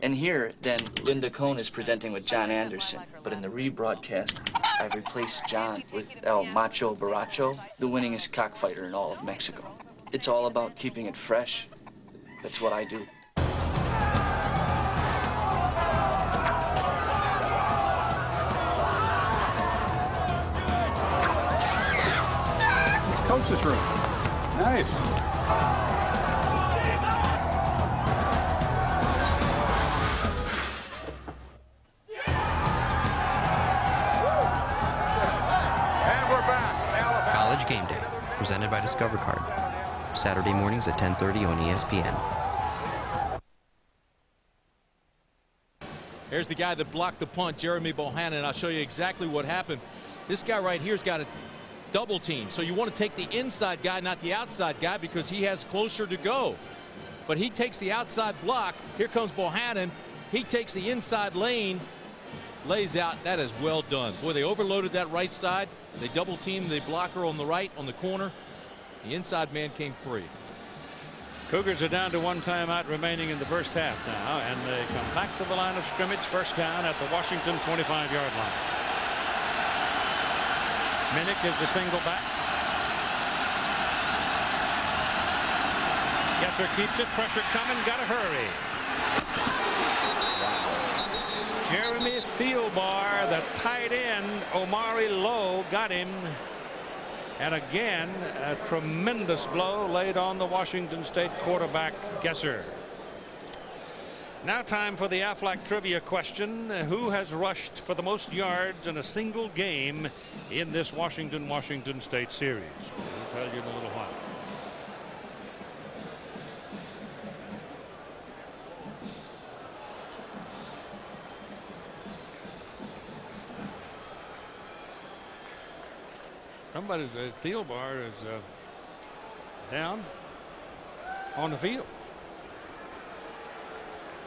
And here, then, Linda Cohn is presenting with John Anderson, but in the rebroadcast, I've replaced John with El Macho Borracho, the winningest cockfighter in all of Mexico. It's all about keeping it fresh. That's what I do. Coach's room. Nice. And we're back. College Game Day, presented by Discover Card. Saturday mornings at 10:30 on ESPN. Here's the guy that blocked the punt, Jeremy Bohannon. I'll show you exactly what happened. This guy right here's got a double team. So you want to take the inside guy, not the outside guy, because he has closer to go. But he takes the outside block. Here comes Bohannon. He takes the inside lane, lays out. That is well done. Boy, they overloaded that right side. They double teamed the blocker on the right, on the corner. The inside man came free. Cougars are down to 1 timeout remaining in the first half now, and they come back to the line of scrimmage. First down at the Washington 25-yard line. Minnick is the single back. Gesser keeps it. Pressure coming. Got to hurry. Jeremy Thielbar, the tight end, Omari Lowe, got him. And again, a tremendous blow laid on the Washington State quarterback, Gesser. Now time for the Aflac trivia question. Who has rushed for the most yards in a single game in this Washington State series? We'll tell you in a little while. Somebody's Thielbar is down on the field.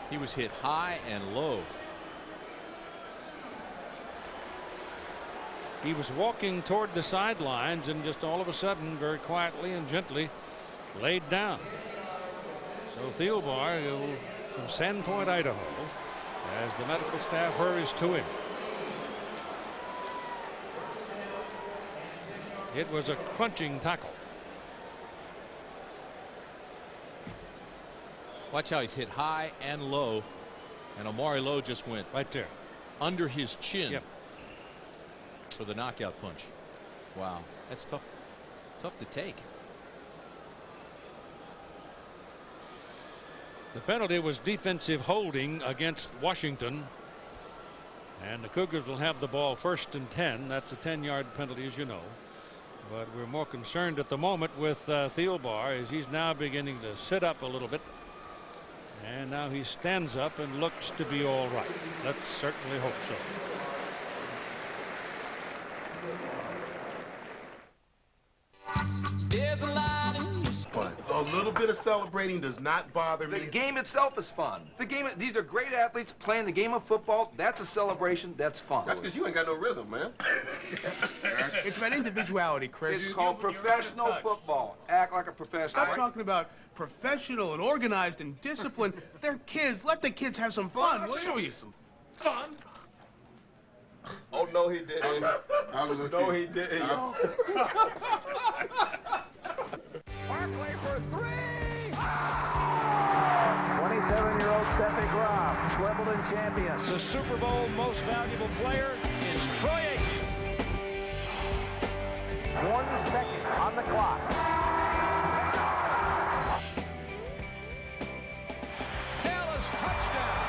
He was hit high and low. He was walking toward the sidelines and just all of a sudden, very quietly and gently, laid down. So Thielbar from Sandpoint, Idaho, as the medical staff hurries to him. It was a crunching tackle. Watch how he's hit high and low, and Omari Lowe just went right there under his chin for the knockout punch. Wow, that's tough to take. The penalty was defensive holding against Washington, and the Cougars will have the ball 1st and 10. That's a 10-yard penalty, as you know, but we're more concerned at the moment with Thielbar, as he's now beginning to sit up a little bit. And now he stands up and looks to be all right. Let's certainly hope so. A little bit of celebrating does not bother me. The game itself is fun. These are great athletes playing the game of football. That's a celebration. That's fun. That's because you ain't got no rhythm, man. It's about individuality, Chris. It's called professional football. Act like a professional. Stop talking about professional and organized and disciplined. They're kids. Let the kids have some fun. I'll show you some fun. Oh, no, he didn't. No, he didn't. Barkley for three! 27-year-old Steffi Graf, Wimbledon champion. The Super Bowl most valuable player is Troy Aikman. 1 second on the clock. Dallas touchdown.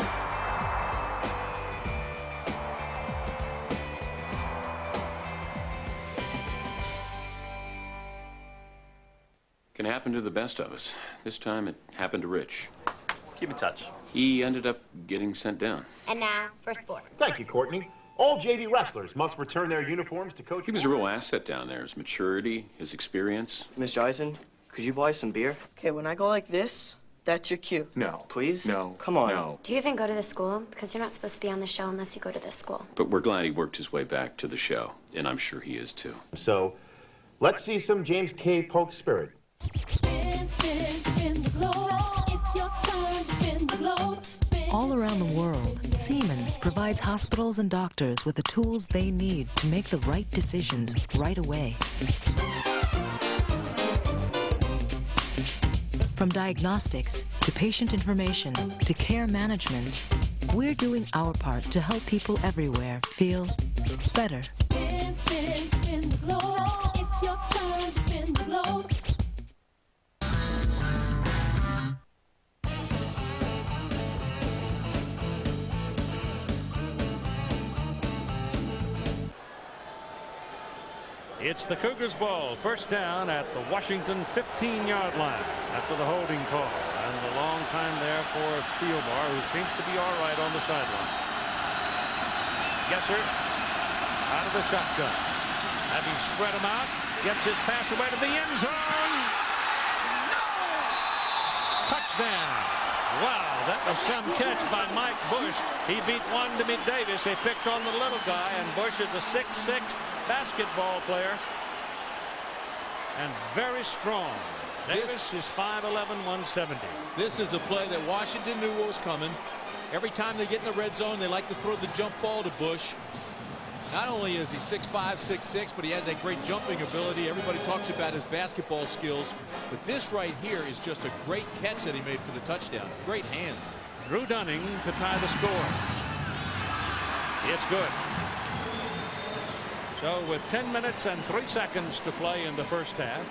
Can happen to the best of us. This time it happened to Rich. Keep in touch. He ended up getting sent down. And now for sports. Thank you, Courtney. All JV wrestlers must return their uniforms to Coach. He was a real asset down there. His maturity, his experience. Miss Jison, could you buy some beer? Okay, when I go like this, that's your cue. No. Please? No. Come on. No. Do you even go to the school? Because you're not supposed to be on the show unless you go to this school. But we're glad he worked his way back to the show, and I'm sure he is too. So, let's see some James K. Polk spirit. Spin, spin, spin the globe. It's your turn to spin the globe. All around the world, Siemens provides hospitals and doctors with the tools they need to make the right decisions right away. From diagnostics to patient information to care management, we're doing our part to help people everywhere feel better. Spin, spin, spin the globe. It's your turn to spin the globe. It's the Cougars' ball. First down at the Washington 15-yard line after the holding call. And a long time there for Thielbar, who seems to be all right on the sideline. Gesser out of the shotgun. Having spread him out, gets his pass away to the end zone. No! Touchdown. Wow, that was some catch by Mike Bush. He beat Wandemi Davis. They picked on the little guy, and Bush is a 6'6" basketball player and very strong. Davis is 5'11", 170. This is a play that Washington knew what was coming. Every time they get in the red zone, they like to throw the jump ball to Bush. Not only is he 6'5", 6'6", but he has that great jumping ability. Everybody talks about his basketball skills, but this right here is just a great catch that he made for the touchdown. Great hands. Drew Dunning to tie the score. It's good. So with 10 minutes and 3 seconds to play in the first half,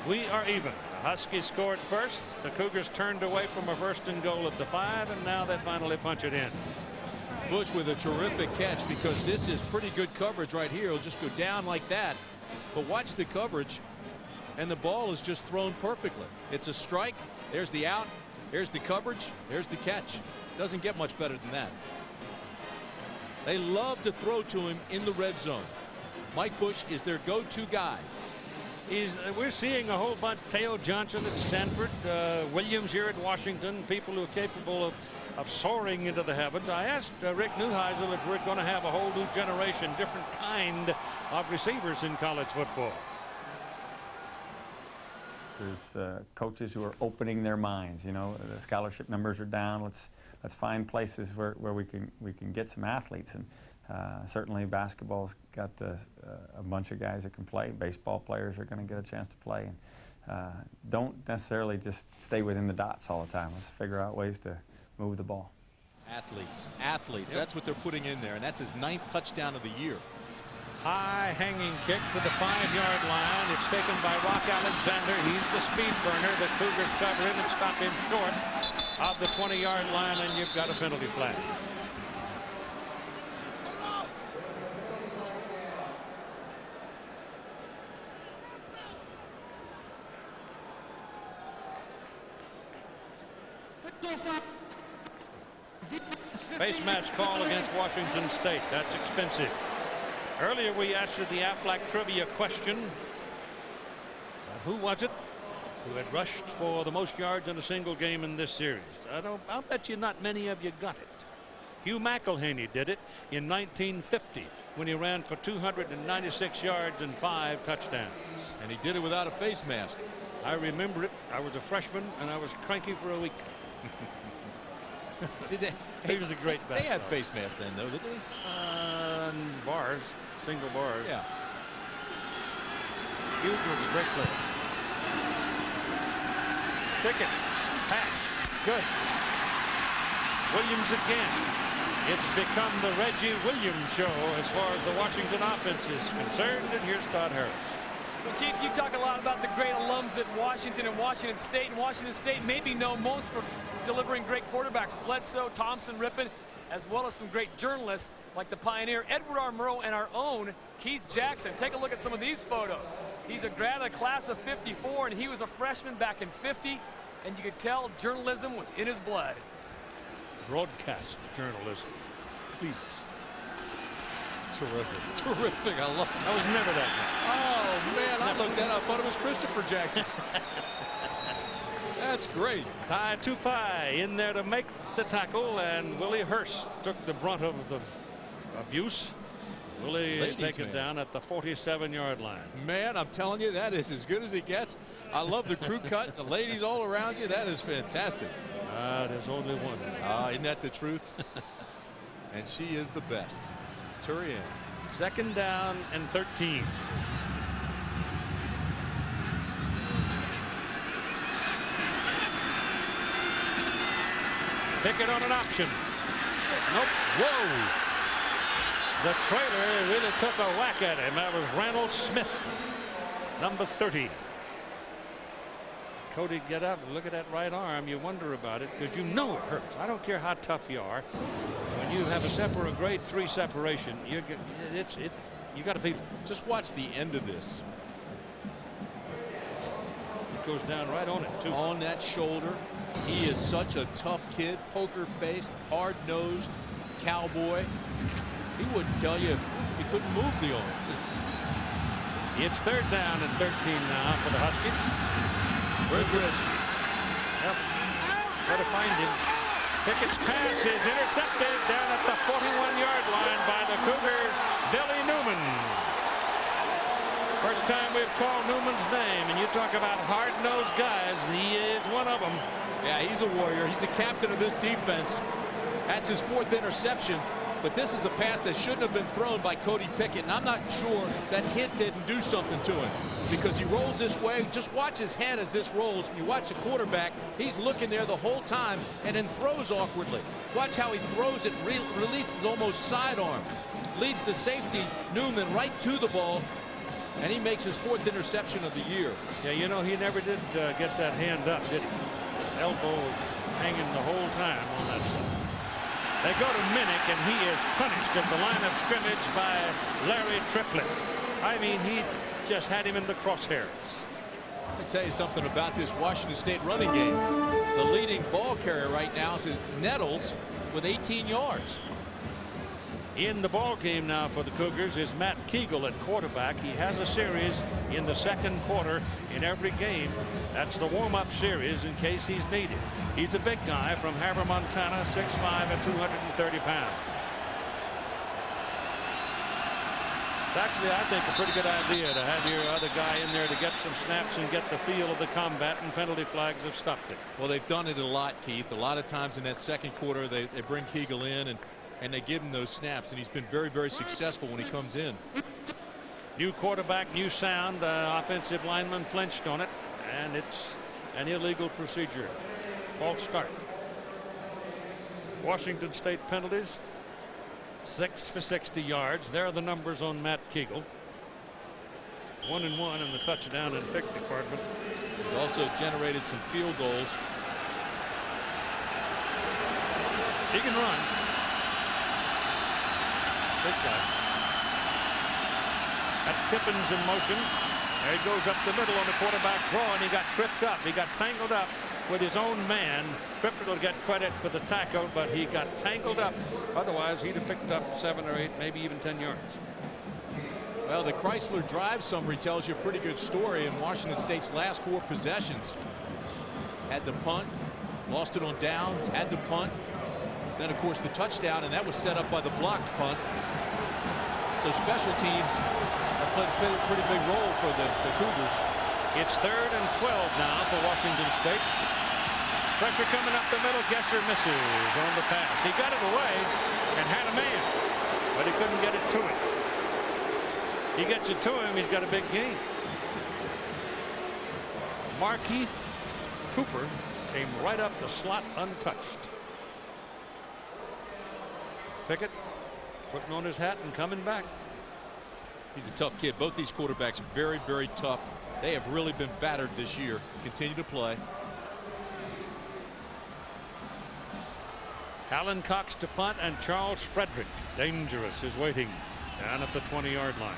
we are even. The Huskies scored first. The Cougars turned away from a first and goal at the 5, and now they finally punch it in. Bush with a terrific catch, because this is pretty good coverage right here. He'll just go down like that. But watch the coverage, and the ball is just thrown perfectly. It's a strike. There's the out. There's the coverage. There's the catch. Doesn't get much better than that. They love to throw to him in the red zone. Mike Bush is their go-to guy. We're seeing a whole bunch. Teo Johnson at Stanford, Williams here at Washington, people who are capable of soaring into the heavens. I asked Rick Neuheisel if we're going to have a whole new generation, different kind of receivers in college football. There's coaches who are opening their minds. You know, the scholarship numbers are down. Let's find places where we can get some athletes. And certainly basketball's got a bunch of guys that can play. Baseball players are going to get a chance to play. And don't necessarily just stay within the dots all the time. Let's figure out ways to move the ball. Athletes. Yep. That's what they're putting in there, and that's his 9th touchdown of the year. High hanging kick to the 5-yard line. It's taken by Rock Alexander. He's the speed burner. The Cougars cover him and stop him short of the 20-yard line, and you've got a penalty flag. Face mask call against Washington State. That's expensive. Earlier we asked you the Aflac trivia question. Who was it who had rushed for the most yards in a single game in this series. I'll bet you not many of you got it. Hugh McElhaney did it in 1950 when he ran for 296 yards and 5 touchdowns. And he did it without a face mask. I remember it. I was a freshman and I was cranky for a week. Did they? He was a great back. They had face masks then, though, didn't they? Bars, single bars. Yeah. Hughes was a great player. Pickett, pass, good. Williams again. It's become the Reggie Williams show as far as the Washington offense is concerned. And here's Todd Harris. Well, Keith, you talk a lot about the great alums at Washington and Washington State. And Washington State may be known most for delivering great quarterbacks. Bledsoe, Thompson, Rippon, as well as some great journalists like the pioneer Edward R. Murrow and our own Keith Jackson. Take a look at some of these photos. He's a grad of the class of '54, and he was a freshman back in '50. And you could tell journalism was in his blood. Broadcast journalism. Please. Terrific. Terrific. I love it. I was never that guy. Oh, man. I looked at it. I thought it was Christopher Jackson. That's great. Ty Tupai in there to make the tackle, and Willie Hurst took the brunt of the abuse. Willie taken down at the 47-yard line. Man, I'm telling you, that is as good as it gets. I love the crew cut, the ladies all around you. That is fantastic. There's only one. Isn't that the truth? And she is the best. Turian. 2nd down and 13. Pickett on an option. Nope. Whoa. The trailer really took a whack at him. That was Randall Smith, number 30. Cody, get up and look at that right arm. You wonder about it because you know it hurts. I don't care how tough you are. When you have a grade 3 separation, you got to feel it. Just watch the end of this. It goes down right on it, too. On that shoulder. He is such a tough kid, poker-faced, hard-nosed cowboy. He wouldn't tell you if he couldn't move the arm. It's 3rd down and 13 now for the Huskies. Where's Rich? Yep. Got to find him. Pickett's pass is intercepted down at the 41-yard line by the Cougars. Billy Newman. First time we've called Newman's name, and you talk about hard-nosed guys. He is one of them. Yeah, he's a warrior. He's the captain of this defense. That's his 4th interception. But this is a pass that shouldn't have been thrown by Cody Pickett. And I'm not sure that hit didn't do something to him because he rolls this way. Just watch his head as this rolls. You watch the quarterback. He's looking there the whole time and then throws awkwardly. Watch how he throws it, releases almost sidearm. Leads the safety, Newman, right to the ball. And he makes his 4th interception of the year. Yeah, you know, he never did get that hand up, did he? Elbow hanging the whole time on that side. They go to Minnick, and he is punished at the line of scrimmage by Larry Triplett. I mean, he just had him in the crosshairs. Let me tell you something about this Washington State running game. The leading ball carrier right now is Nettles with 18 yards. In the ball game now for the Cougars is Matt Kegel at quarterback. He has a series in the 2nd quarter in every game. That's the warm-up series in case he's needed. He's a big guy from Havre, Montana, 6'5" and 230 pounds. It's actually, I think, a pretty good idea to have your other guy in there to get some snaps and get the feel of the combat, and penalty flags have stopped it. Well, they've done it a lot, Keith. A lot of times in that 2nd quarter, they bring Kegel in and they give him those snaps, and he's been very, very successful when he comes in. New quarterback, new sound. Offensive lineman flinched on it, and it's an illegal procedure. False start. Washington State penalties. 6 for 60 yards. There are the numbers on Matt Kegel. 1 and 1 in the touchdown and pick department. He's also generated some field goals. He can run. Big guy. That's Tippins in motion. There he goes up the middle on the quarterback draw, and he got tripped up. He got tangled up with his own man. Trippett will get credit for the tackle, but he got tangled up. Otherwise, he'd have picked up 7 or 8, maybe even 10 yards. Well, the Chrysler Drive summary tells you a pretty good story in Washington State's last 4 possessions. Had the punt, lost it on downs, had the punt. Then, of course, the touchdown, and that was set up by the blocked punt. So special teams have played a pretty big role for the Cougars. It's 3rd and 12 now for Washington State. Pressure coming up the middle. Gesser misses on the pass. He got it away and had a man, but he couldn't get it to him. He gets it to him, he's got a big gain. Markeith Cooper came right up the slot untouched. Pickett putting on his hat and coming back. He's a tough kid. Both these quarterbacks are very, very tough. They have really been battered this year. Continue to play. Alan Cox to punt, and Charles Frederick, dangerous, is waiting down at the 20-yard line.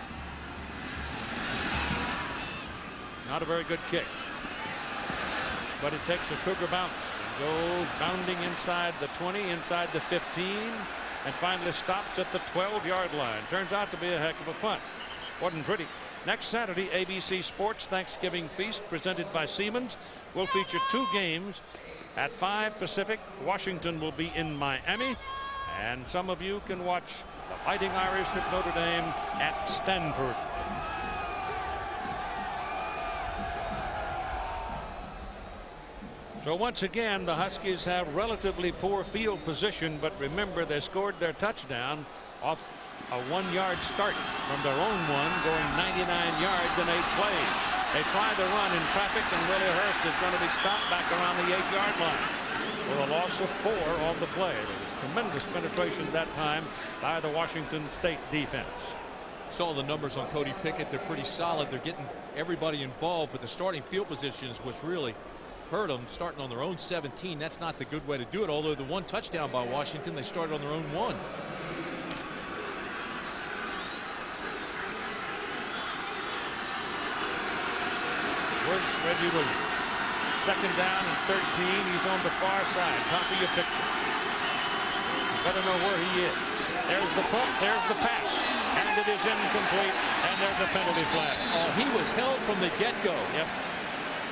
Not a very good kick, but it takes a Cougar bounce and goes bounding inside the 20, inside the 15, and finally stops at the 12-yard line. Turns out to be a heck of a punt. Wasn't pretty. Next Saturday, ABC Sports Thanksgiving Feast presented by Siemens will feature 2 games at 5 Pacific. Washington will be in Miami, and some of you can watch the Fighting Irish of Notre Dame at Stanford. So once again, the Huskies have relatively poor field position, but remember, they scored their touchdown off a 1-yard start from their own one, going 99 yards in 8 plays. They try the run in traffic, and Willie Hurst is going to be stopped back around the 8-yard line for a loss of 4 on the play. There was tremendous penetration that time by the Washington State defense. Saw the numbers on Cody Pickett. They're pretty solid. They're getting everybody involved, but the starting field position is what's really hurt them, starting on their own 17. That's not the good way to do it, although the 1 touchdown by Washington, they started on their own 1. Where's Reggie Williams? 2nd down and 13. He's on the far side, top of your picture. You better know where he is. There's the pump, there's the pass, and it is incomplete, and there's a penalty flag. Oh, he was held from the get-go. Yep.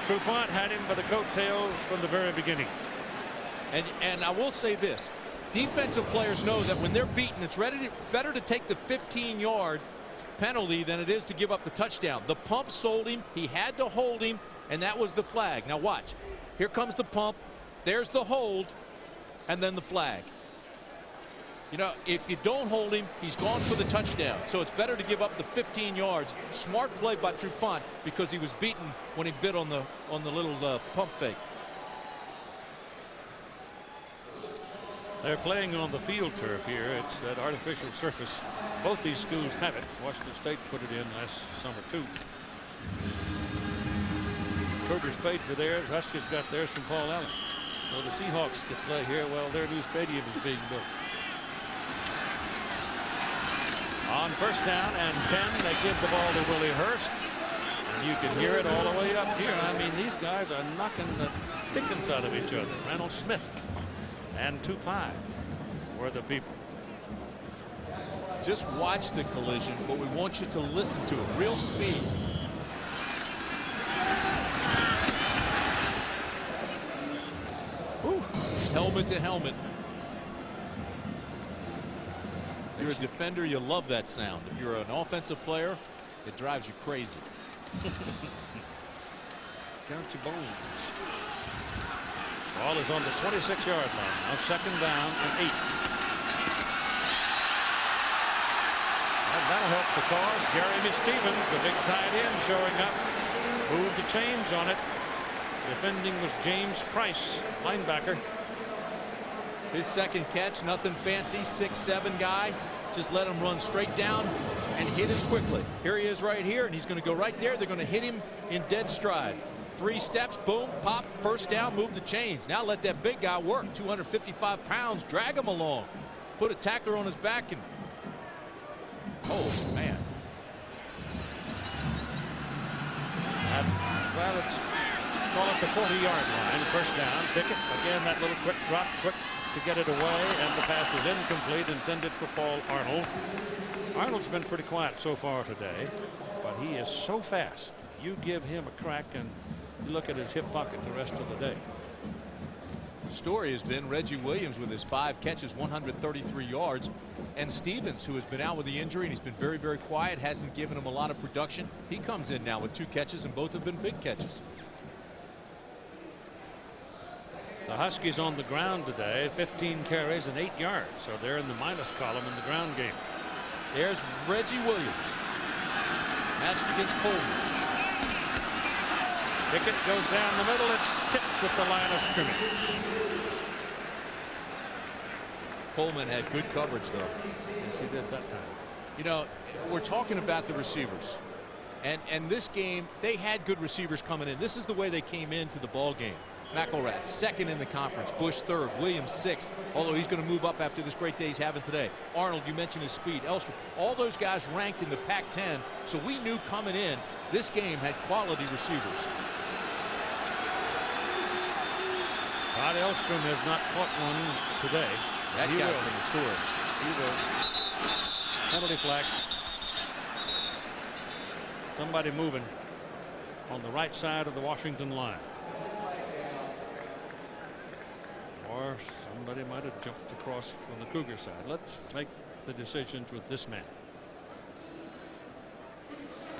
Trufant had him by the coattail from the very beginning. And I will say this. Defensive players know that when they're beaten, it's better to take the 15-yard penalty than it is to give up the touchdown. The pump sold him. He had to hold him, and that was the flag. Now watch. Here comes the pump. There's the hold, and then the flag. You know, if you don't hold him, he's gone for the touchdown. So it's better to give up the 15 yards. Smart play by Trufant because he was beaten when he bit on the little pump fake. They're playing on the field turf here. It's that artificial surface. Both these schools have it. Washington State put it in last summer too. Cougars paid for theirs. Huskies got theirs from Paul Allen. So the Seahawks could play here while their new stadium is being built. On 1st down and 10, they give the ball to Willie Hurst. And you can hear it all the way up here. I mean, these guys are knocking the dickens out of each other. Reynolds Smith and Tupai were the people. Just watch the collision, but we want you to listen to it. Real speed. Whew. Helmet to helmet. If you're a defender, you love that sound. If you're an offensive player, it drives you crazy. Count your bones. Ball is on the 26-yard line. Now 2nd down and 8. And that'll help the cause. Jeremy Stevens, the big tight end, showing up. Moved the chains on it. Defending was James Price, linebacker. His 2nd catch, nothing fancy, 6'7" guy. Just let him run straight down and hit him quickly. Here he is right here, and he's going to go right there. They're going to hit him in dead stride. 3 steps, boom, pop, 1st down, move the chains. Now let that big guy work, 255 pounds, drag him along. Put a tackler on his back and, oh, man. Well, let's call it the 40-yard line. 1st down. Pickett, again, that little quick drop, quick to get it away, and the pass is incomplete, intended for Paul Arnold. Arnold's been pretty quiet so far today, but he is so fast. You give him a crack and look at his hip pocket the rest of the day. Story has been Reggie Williams with his 5 catches, 133 yards, and Stevens, who has been out with the injury and he's been very, very quiet, hasn't given him a lot of production. He comes in now with 2 catches, and both have been big catches. The Huskies on the ground today, 15 carries and 8 yards, so they're in the minus column in the ground game. There's Reggie Williams, matched against Coleman. Pickett goes down the middle. It's tipped at the line of scrimmage. Coleman had good coverage, though. Yes, he did that time. You know, we're talking about the receivers. And this game, they had good receivers coming in. This is the way they came into the ball game. McElrath, 2nd in the conference. Bush, 3rd. Williams, 6th. Although he's going to move up after this great day he's having today. Arnold, you mentioned his speed. Elstrom, all those guys ranked in the Pac-10. So we knew coming in, this game had quality receivers. Todd Elstrom has not caught one today. That guy's been the story. He will. Penalty flag. Somebody moving on the right side of the Washington line. Or somebody might have jumped across from the Cougar side. Let's make the decisions with this man.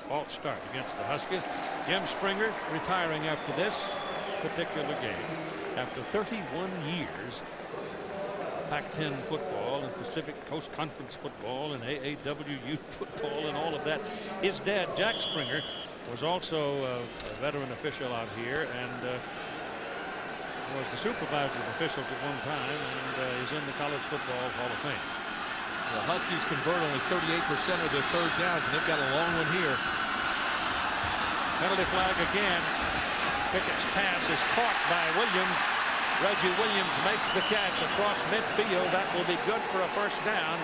False start against the Huskies. Jim Springer retiring after this particular game. After 31 years, Pac-10 football and Pacific Coast Conference football and AAWU football and all of that. His dad, Jack Springer, was also a veteran official out here and was the supervisor of officials at one time, and is in the College Football Hall of Fame. The Huskies convert only 38% of their 3rd downs, and they've got a long one here. Penalty flag again. Pickett's pass is caught by Williams. Reggie Williams makes the catch across midfield. That will be good for a 1st down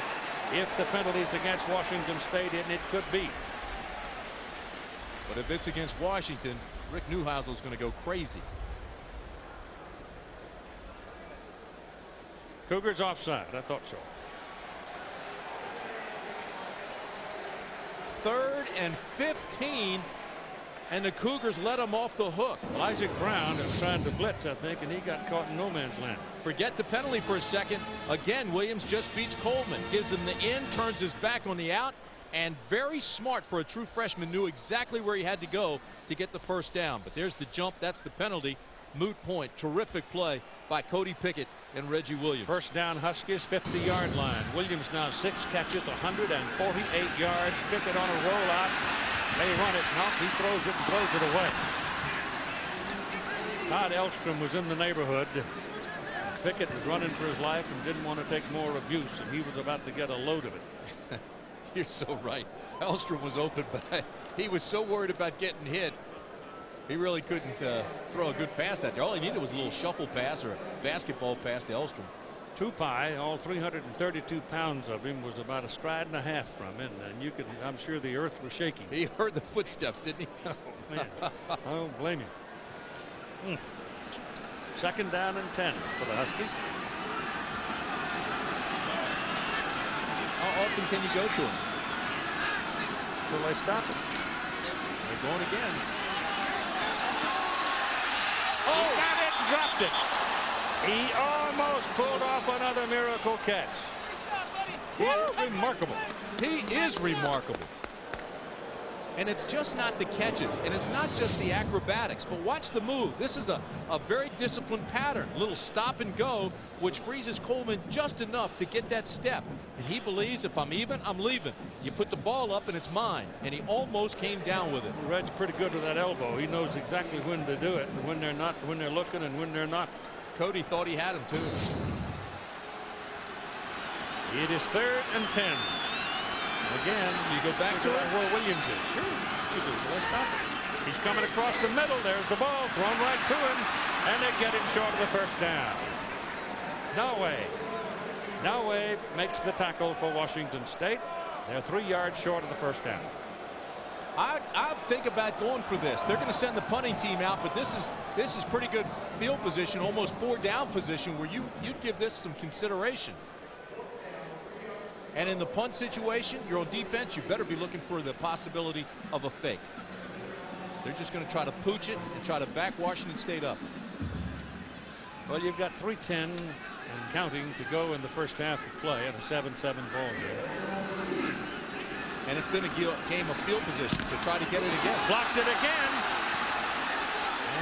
if the penalty's against Washington State, and it could be. But if it's against Washington, Rick Neuhausel's going to go crazy. Cougars offside. I thought so. 3rd and 15. And the Cougars let him off the hook. Well, Isaac Brown is trying to blitz, I think, and he got caught in no man's land. Forget the penalty for a second. Again, Williams just beats Coleman. Gives him the in, turns his back on the out, and very smart for a true freshman. Knew exactly where he had to go to get the 1st down. But there's the jump. That's the penalty. Moot point. Terrific play by Cody Pickett and Reggie Williams. 1st down Huskies, 50-yard line. Williams now 6 catches, 148 yards. Pickett on a rollout. They run it. No, he throws it and throws it away. Todd Elstrom was in the neighborhood. Pickett was running for his life and didn't want to take more abuse, and he was about to get a load of it. You're so right. Elstrom was open, but he was so worried about getting hit. He really couldn't throw a good pass out there. All he needed was a little shuffle pass or a basketball pass to Elstrom. Tupai, all 332 pounds of him, was about a stride and a half from him, and you could, I'm sure the earth was shaking. He heard the footsteps, didn't he? Oh, man. I don't blame him. 2nd down and 10 for the Huskies. How often can you go to him? Until they stop it. They're going again. Oh, he got it and dropped it. He almost pulled off another miracle catch. He's remarkable. He is remarkable. And it's just not the catches, and it's not just the acrobatics, but watch the move. This is a very disciplined pattern. A little stop and go, which freezes Coleman just enough to get that step. And he believes if I'm even, I'm leaving. You put the ball up and it's mine. And he almost came down with it. Red's pretty good with that elbow. He knows exactly when to do it and when they're not, when they're looking and when they're not. Cody thought he had him too. It is 3rd and 10. Again, you go back to where Williams is. Sure. Let's stop it. He's coming across the middle. There's the ball thrown right to him, and they get him short of the 1st down. Noway makes the tackle for Washington State. They're 3 yards short of the 1st down. I think about going for this. They're going to send the punting team out, but this is pretty good field position, almost 4-down position, where you'd give this some consideration. And in the punt situation, you're on defense, you better be looking for the possibility of a fake. They're just going to try to pooch it and try to back Washington State up. Well, you've got 3:10 and counting to go in the first half of play in a 7-7 ball game. And it's been a game of field position, so try to get it again. Blocked it again.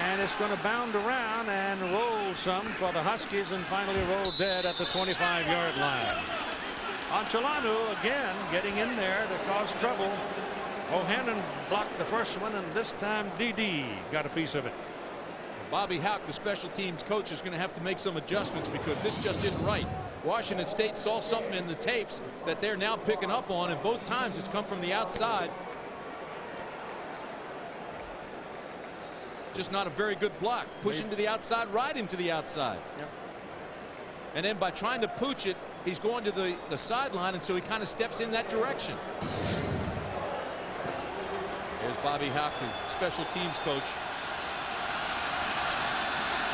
And it's going to bound around and roll some for the Huskies and finally roll dead at the 25-yard line. Anchelanu again getting in there to cause trouble. O'Hannon blocked the first one, and this time D.D. got a piece of it. Bobby Hauck, the special teams coach, is going to have to make some adjustments because this just isn't right. Washington State saw something in the tapes that they're now picking up on, and both times it's come from the outside. Just not a very good block. Push him to the outside, ride him to the outside. Yep. And then by trying to pooch it, he's going to the sideline, and so he kind of steps in that direction. There's Bobby Hauck, the special teams coach.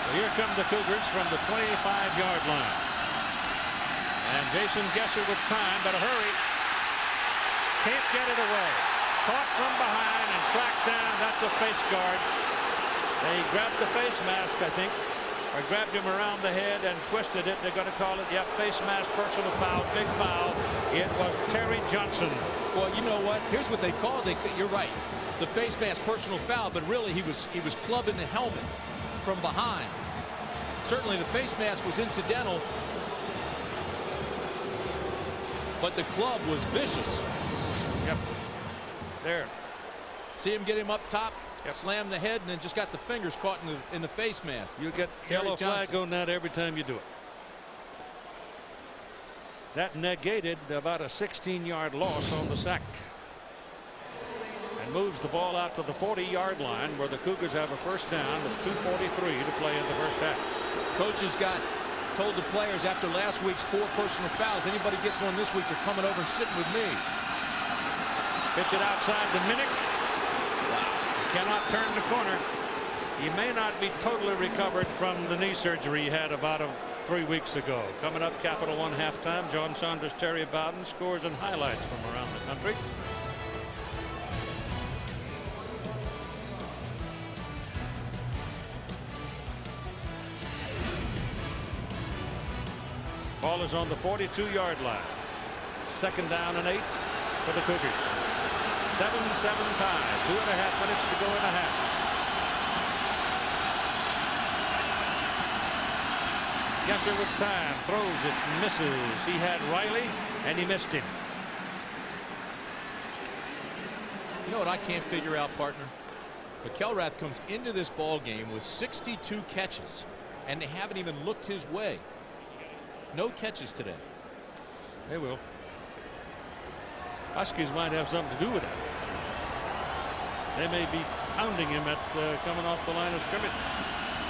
Well, here come the Cougars from the 25-yard line. And Jason Gesser with time, but a hurry. Can't get it away. Caught from behind and tracked down. That's a face guard. They grabbed the face mask, I think, or grabbed him around the head and twisted it. They're going to call it, yep, face mask, personal foul, big foul. It was Terry Johnson. Well, you know what? Here's what they called it. You're right. The face mask, personal foul, but really he was clubbing the helmet from behind. Certainly the face mask was incidental, but the club was vicious. Yep. There. See him get him up top, slam the head, and then just got the fingers caught in the face mask. You get yellow flag on that every time you do it. That negated about a 16-yard loss on the sack. And moves the ball out to the 40-yard line where the Cougars have a first down with 2:43 to play in the first half. Coach has told the players after last week's 4 personal fouls, anybody gets one this week, they're coming over and sitting with me. Pitch it outside the Minnick. He cannot turn the corner. He may not be totally recovered from the knee surgery he had about 3 weeks ago. Coming up, Capital One halftime. John Saunders, Terry Bowden, scores and highlights from around the country. Ball is on the 42-yard line. 2nd down and 8 for the Cougars. 7-7 tie. 2.5 minutes to go in a half. Gesser with time. Throws it. Misses. He had Riley and he missed him. You know what I can't figure out, partner? McElrath comes into this ball game with 62 catches, and they haven't even looked his way. No catches today. They will. Huskies might have something to do with it. They may be pounding him at coming off the line of scrimmage.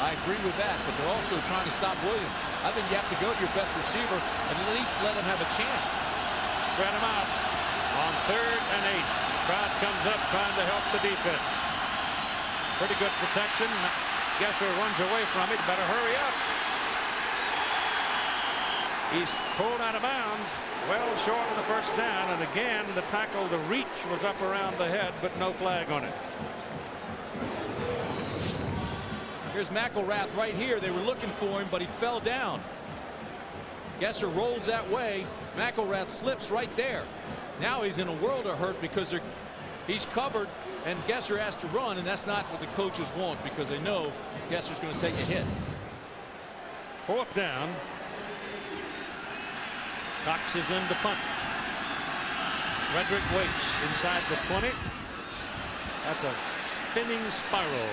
I agree with that, but they're also trying to stop Williams. I think you have to go to your best receiver and at least let him have a chance. Spread him out on 3rd and 8. Crowd comes up trying to help the defense. Pretty good protection. Gesser runs away from it. Better hurry up. He's pulled out of bounds, well short of the first down, and again the tackle, the reach was up around the head, but no flag on it. Here's McElrath right here. They were looking for him, but he fell down. Gesser rolls that way. McElrath slips right there. Now he's in a world of hurt because he's covered, and Gesser has to run, and that's not what the coaches want because they know Gesser's going to take a hit. 4th down. Cox is in to punt. Frederick waits inside the 20. That's a spinning spiral.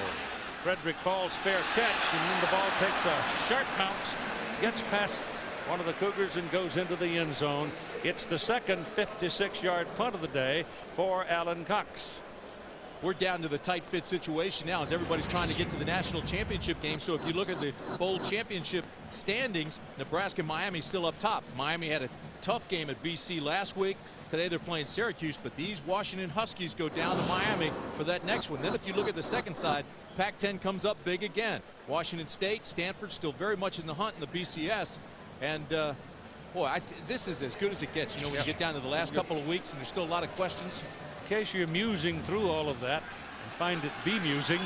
Frederick calls fair catch, and then the ball takes a sharp bounce, gets past one of the Cougars and goes into the end zone. It's the second 56-yard punt of the day for Alan Cox. We're down to the tight fit situation now as everybody's trying to get to the national championship game. So if you look at the bowl championship standings, Nebraska and Miami still up top. Miami had a tough game at BC last week. Today they're playing Syracuse, but these Washington Huskies go down to Miami for that next one. Then if you look at the second side, Pac-10 comes up big again. Washington State, Stanford still very much in the hunt in the BCS. And boy, this is as good as it gets. You know, when you get down to the last couple of weeks and there's still a lot of questions. In case you're musing through all of that and find it bemusing,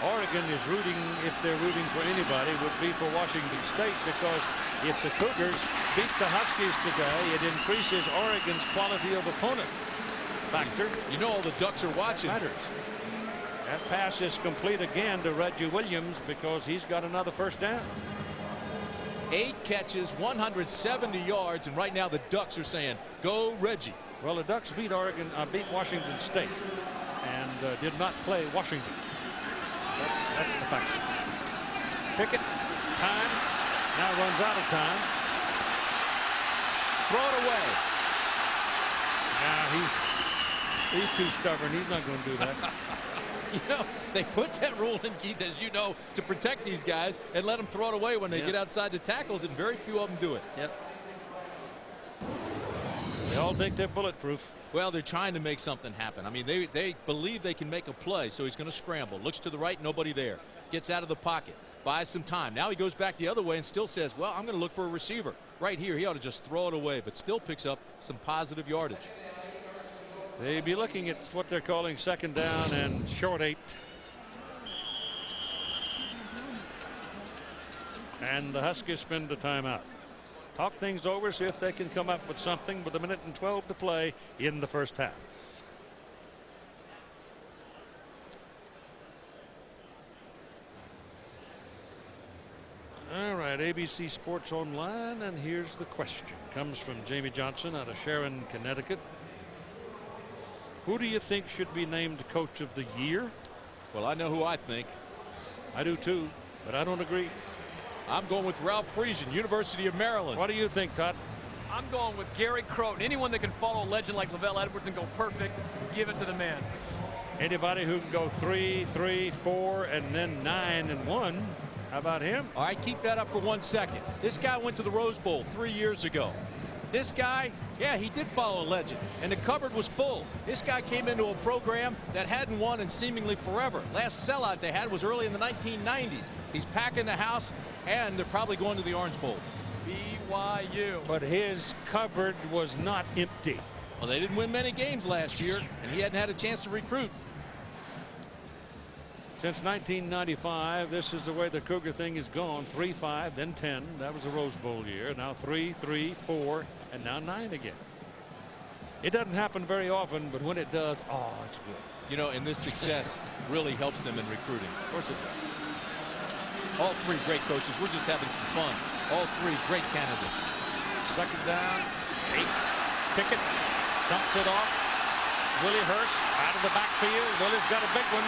Oregon is rooting, if they're rooting for anybody, would be for Washington State, because if the Cougars beat the Huskies today, it increases Oregon's quality of opponent factor. You know all the Ducks are watching. That matters. That pass is complete again to Reggie Williams because he's got another first down. 8 catches, 170 yards, and right now the Ducks are saying, go Reggie. Well, the Ducks beat Washington State and did not play Washington. That's the fact. Pickett, time, now runs out of time. Throw it away. Nah, he's too stubborn. He's not going to do that. You know, they put that rule in, Keith, as you know, to protect these guys and let them throw it away when they get outside the tackles, and very few of them do it. Yep. They all think they're bulletproof. Well, they're trying to make something happen. I mean, they believe they can make a play, so he's going to scramble. Looks to the right, nobody there. Gets out of the pocket, buys some time. Now he goes back the other way and still says, well, I'm going to look for a receiver. Right here, he ought to just throw it away, but still picks up some positive yardage. They'd be looking at what they're calling second down and short 8. And the Huskies spend the timeout. Talk things over, see if they can come up with something with 1:12 to play in the first half. All right, ABC Sports Online, and here's the question. Comes from Jamie Johnson out of Sharon, Connecticut. Who do you think should be named Coach of the Year? Well, I know who I think. I do too, but I don't agree. I'm going with Ralph Friesen, University of Maryland. What do you think, Todd? I'm going with Gary Crowton. Anyone that can follow a legend like LaVell Edwards and go perfect, give it to the man. Anybody who can go 3, 3, 4, and then 9 and 1. How about him? All right, keep that up for 1 second. This guy went to the Rose Bowl 3 years ago. This guy, yeah, he did follow a legend, and the cupboard was full. This guy came into a program that hadn't won in seemingly forever. Last sellout they had was early in the 1990s. He's packing the house, and they're probably going to the Orange Bowl. BYU. But his cupboard was not empty. Well, they didn't win many games last year, and he hadn't had a chance to recruit. Since 1995, this is the way the Cougar thing has gone. 3-5, then 10. That was a Rose Bowl year. Now 3, 3, 4, and now 9 again. It doesn't happen very often, but when it does, oh, it's good. You know, and this success really helps them in recruiting. Of course it does. All 3 great coaches. We're just having some fun. All 3 great candidates. Second down, 8. Pickett dumps it off. Willie Hurst out of the backfield. Willie's got a big one.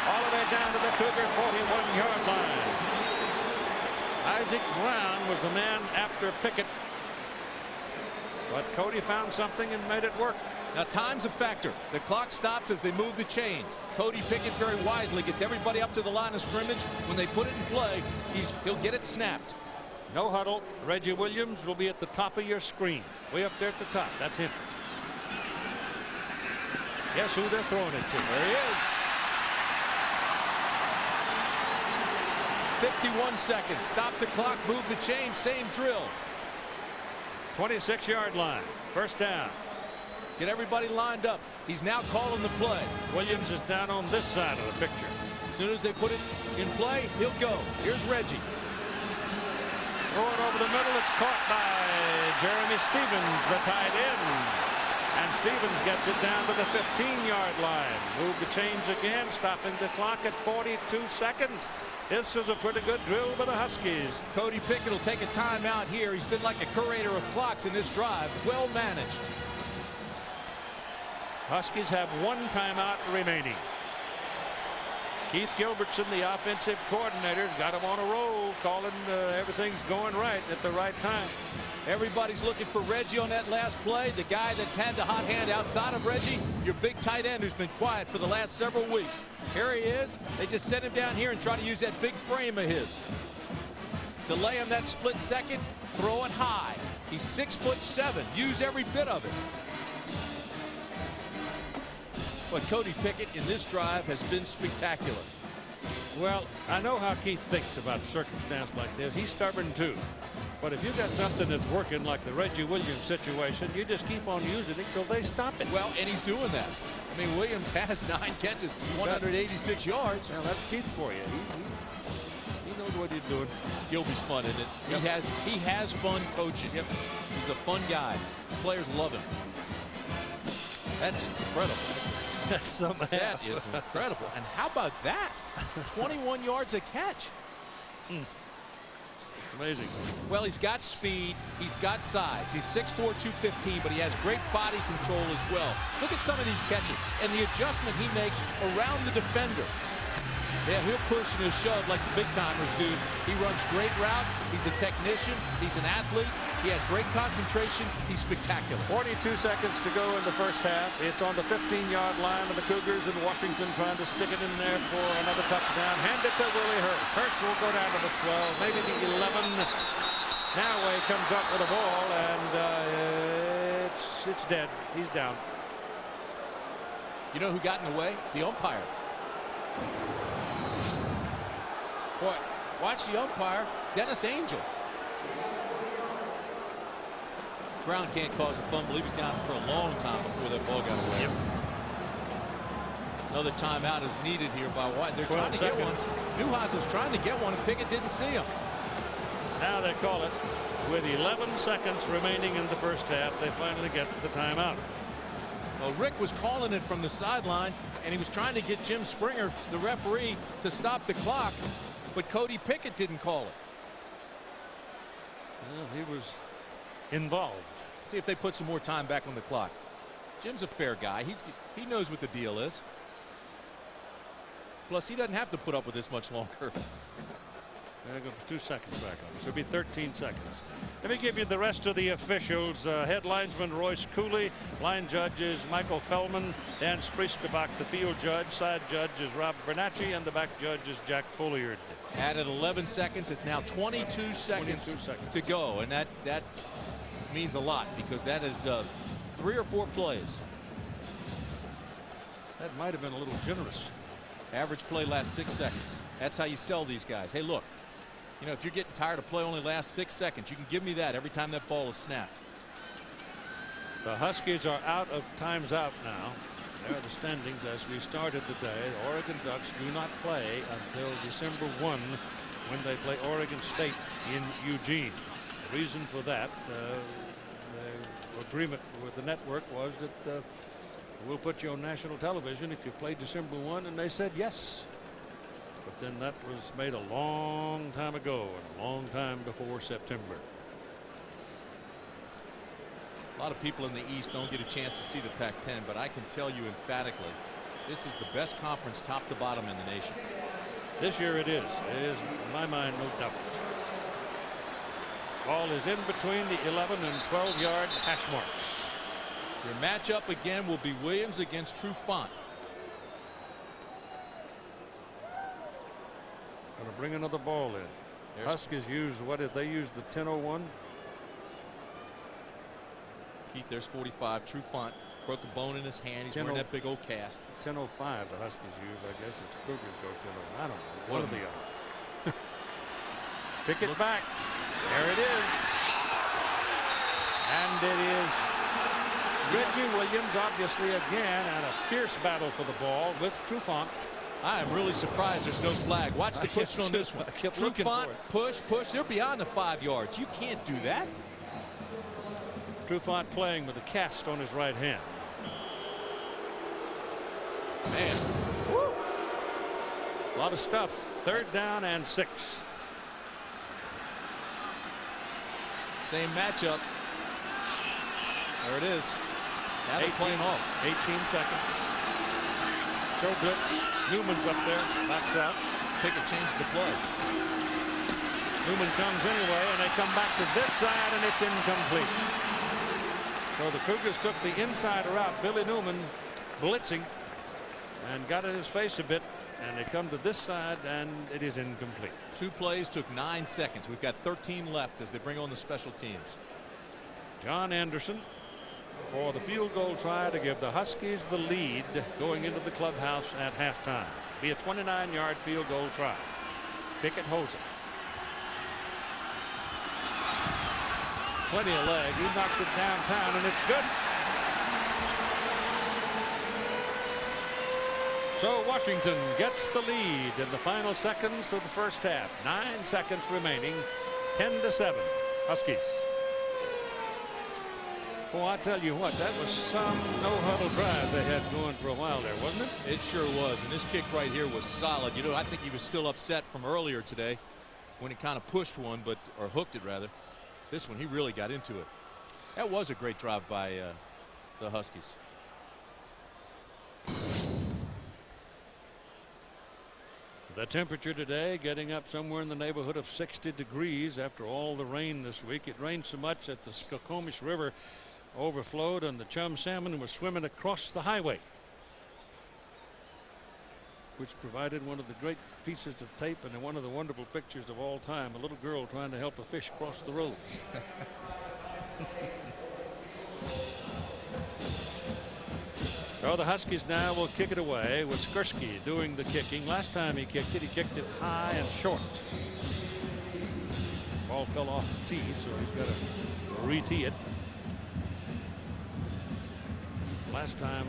All the way down to the Cougar 41-yard line. Isaac Brown was the man after Pickett. But Cody found something and made it work. Now time's a factor. The clock stops as they move the chains. Cody Pickett very wisely gets everybody up to the line of scrimmage. When they put it in play, he'll get it snapped. No huddle. Reggie Williams will be at the top of your screen. Way up there at the top. That's him. Guess who they're throwing it to? There he is. 51 seconds. Stop the clock, move the chain, same drill. 26-yard line. First down. Get everybody lined up. He's now calling the play. Williams is down on this side of the picture. As soon as they put it in play, he'll go. Here's Reggie. Throw it over the middle. It's caught by Jeremy Stevens, the tight end. And Stevens gets it down to the 15-yard line. Move the chains again, stopping the clock at 42 seconds. This is a pretty good drill by the Huskies. Cody Pickett will take a timeout here. He's been like a curator of clocks in this drive. Well managed. Huskies have 1 timeout remaining. Keith Gilbertson, the offensive coordinator, got him on a roll, calling everything's going right at the right time. Everybody's looking for Reggie on that last play. The guy that's had the hot hand outside of Reggie, your big tight end who's been quiet for the last several weeks. Here he is. They just set him down here and try to use that big frame of his. Delay him that split second, throw it high. He's 6'7". Use every bit of it. But Cody Pickett in this drive has been spectacular. Well, I know how Keith thinks about a circumstance like this. He's stubborn too. But if you've got something that's working like the Reggie Williams situation, you just keep on using it till they stop it. Well, and he's doing that. I mean, Williams has 9 catches, 186 yards. Now that's Keith for you. He knows what he's doing. Gilby's fun, isn't it? Yep. He has fun coaching. Yep. He's a fun guy. Players love him. That's incredible. That's something. That is incredible. And how about that? 21 yards a catch. Amazing. Well, he's got speed. He's got size. He's 6'4", 215, but he has great body control as well. Look at some of these catches and the adjustment he makes around the defender. Yeah, he'll push and he'll shove like the big timers do. He runs great routes. He's a technician. He's an athlete. He has great concentration. He's spectacular. 42 seconds to go in the first half. It's on the 15-yard line of the Cougars, and Washington trying to stick it in there for another touchdown. Hand it to Willie Hurst. Hurst will go down to the 12, maybe the 11. Now he comes up with a ball, and it's dead. He's down. You know who got in the way? The umpire. Boy, watch the umpire, Dennis Angel. Brown can't cause a fumble. He was down for a long time before that ball got away. Yep. Another timeout is needed here by White. They're trying to get one. Newhouse was trying to get one, and Pickett didn't see him. Now they call it with 11 seconds remaining in the first half. They finally get the timeout. Well, Rick was calling it from the sideline, and he was trying to get Jim Springer, the referee, to stop the clock. But Cody Pickett didn't call it. Well, he was involved. See if they put some more time back on the clock. Jim's a fair guy. He knows what the deal is. Plus, he doesn't have to put up with this much longer. They're going for 2 seconds back on it. So it'll be 13 seconds. Let me give you the rest of the officials. Head linesman Royce Cooley. Line judge is Michael Feldman. Dan Sprieskebach, the field judge. Side judge is Rob Bernacchi. And the back judge is Jack Folliard. Added 11 seconds. It's now 22 seconds to go. And that means a lot, because that is 3 or 4 plays. That might have been a little generous. Average play lasts 6 seconds. That's how you sell these guys. Hey, look. You know, if you're getting tired of play only lasts 6 seconds, you can give me that every time that ball is snapped. The Huskies are out of times out now. There are the standings as we started the day. The Oregon Ducks do not play until December 1 when they play Oregon State in Eugene. The reason for that, the agreement with the network was that we'll put you on national television if you play December 1, and they said yes. But then that was made a long time ago, and a long time before September. A lot of people in the East don't get a chance to see the Pac-10, but I can tell you emphatically, this is the best conference top to bottom in the nation. This year it is. It is, in my mind, no doubt. Ball is in between the 11 and 12-yard hash marks. Your matchup again will be Williams against Trufant. Going to bring another ball in. Huskies use, what did they use, the 10-01? Keith, there's 45. Trufant broke a bone in his hand. He's wearing that big old cast. 10-05 the Huskies use. I guess it's Cougars go 10-01. I don't know. One of the other. Pick it back. There it is. And it is Reggie Williams, obviously again, and a fierce battle for the ball with Trufant. I am really surprised there's no flag. Watch the catch on this one. Trufant, push. They're beyond the 5 yards. You can't do that. Trufant playing with a cast on his right hand. Man. Woo. A lot of stuff. 3rd down and 6. Same matchup. There it is. Now they're playing off. 18 seconds. Show blitz. Newman's up there. Backs out. Pickett changed the play. Newman comes anyway, and they come back to this side, and it's incomplete. So the Cougars took the inside route. Billy Newman blitzing and got in his face a bit, and they come to this side, and it is incomplete. 2 plays took 9 seconds. We've got 13 left as they bring on the special teams. John Anderson for the field goal try to give the Huskies the lead going into the clubhouse at halftime. Be a 29-yard field goal try. Pickett holds it. Plenty of leg. He knocked it downtown, and it's good. So Washington gets the lead in the final seconds of the first half. 9 seconds remaining. 10-7. Huskies. Well, I tell you what, that was some no-huddle drive they had going for a while there, wasn't it? It sure was, and this kick right here was solid. You know, I think he was still upset from earlier today when he kind of pushed one, or hooked it rather. This one, he really got into it. That was a great drive by the Huskies. The temperature today getting up somewhere in the neighborhood of 60 degrees after all the rain this week. It rained so much that the Skokomish River overflowed and the chum salmon was swimming across the highway, which provided one of the great pieces of tape and one of the wonderful pictures of all time, a little girl trying to help a fish cross the road. So the Huskies now will kick it away with Skursky doing the kicking. Last time he kicked it high and short. Ball fell off the tee, so he's got to re-tee it. Last time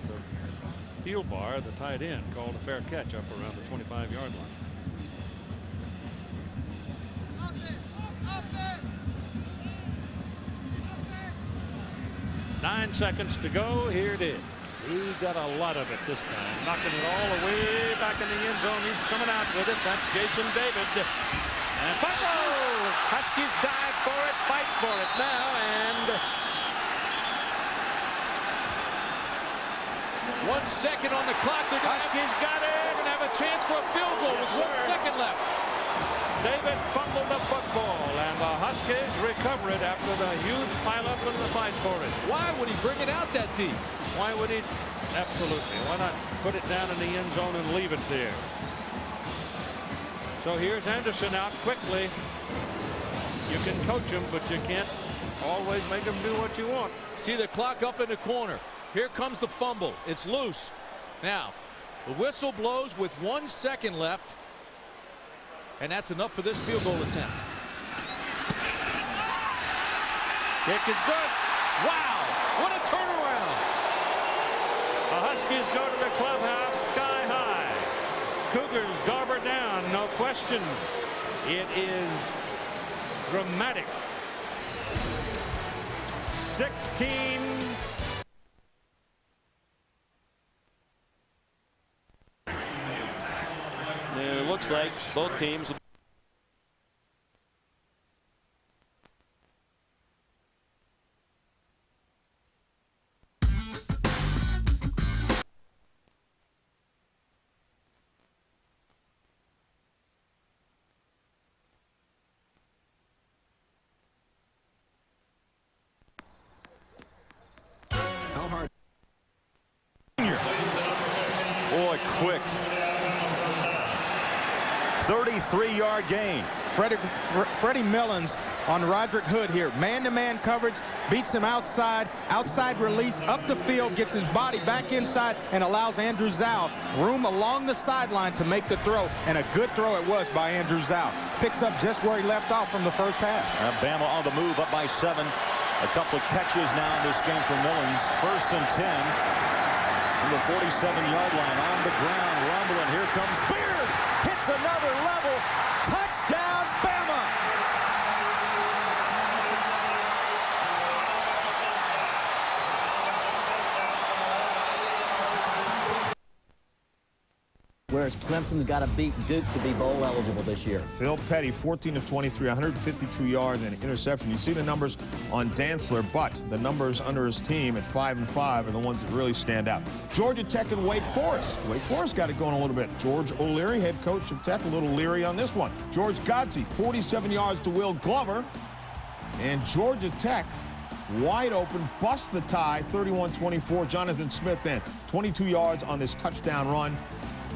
the field bar, the tight end, called a fair catch up around the 25-yard line. Nine seconds to go. Here it is. He got a lot of it this time, knocking it all the way back in the end zone. He's coming out with it. That's Jason David. And fumble! Huskies dive for it, fight for it now, and 1 second on the clock. The Huskies got it and have a chance for a field goal with 1 second left. David fumbled the football, and the Huskies recover it after the huge pileup and the fight for it. Why would he bring it out that deep? Why would he? Absolutely. Why not put it down in the end zone and leave it there? So here's Anderson out quickly. You can coach him, but you can't always make him do what you want. See the clock up in the corner. Here comes the fumble. It's loose. Now, the whistle blows with 1 second left. And that's enough for this field goal attempt. Kick is good. Wow, what a turnaround. The Huskies go to the clubhouse sky high. Cougars dauber down, no question. It is dramatic. 16. It looks like both teams. How hard? Boy, quick. 33-yard gain. Freddie Millens on Roderick Hood here. Man-to-man coverage, beats him outside, outside release, up the field, gets his body back inside, and allows Andrew Zhao room along the sideline to make the throw. And a good throw it was by Andrew Zhao. Picks up just where he left off from the first half. Bama on the move, up by 7. A couple of catches now in this game for Millens. 1st and 10. From the 47-yard line, on the ground, rumbling. Here comes Beard. Hits another level. Touchdown, Bama. Whereas Clemson's got to beat Duke to be bowl eligible this year. Phil Petty, 14 of 23, 152 yards and an interception. You see the numbers on Dantzler, but the numbers under his team at 5-5 are the ones that really stand out. Georgia Tech and Wake Forest. Wake Forest got it going a little bit. George O'Leary, head coach of Tech, a little leery on this one. George Godsey, 47 yards to Will Glover. And Georgia Tech, wide open, busts the tie, 31-24. Jonathan Smith then, 22 yards on this touchdown run.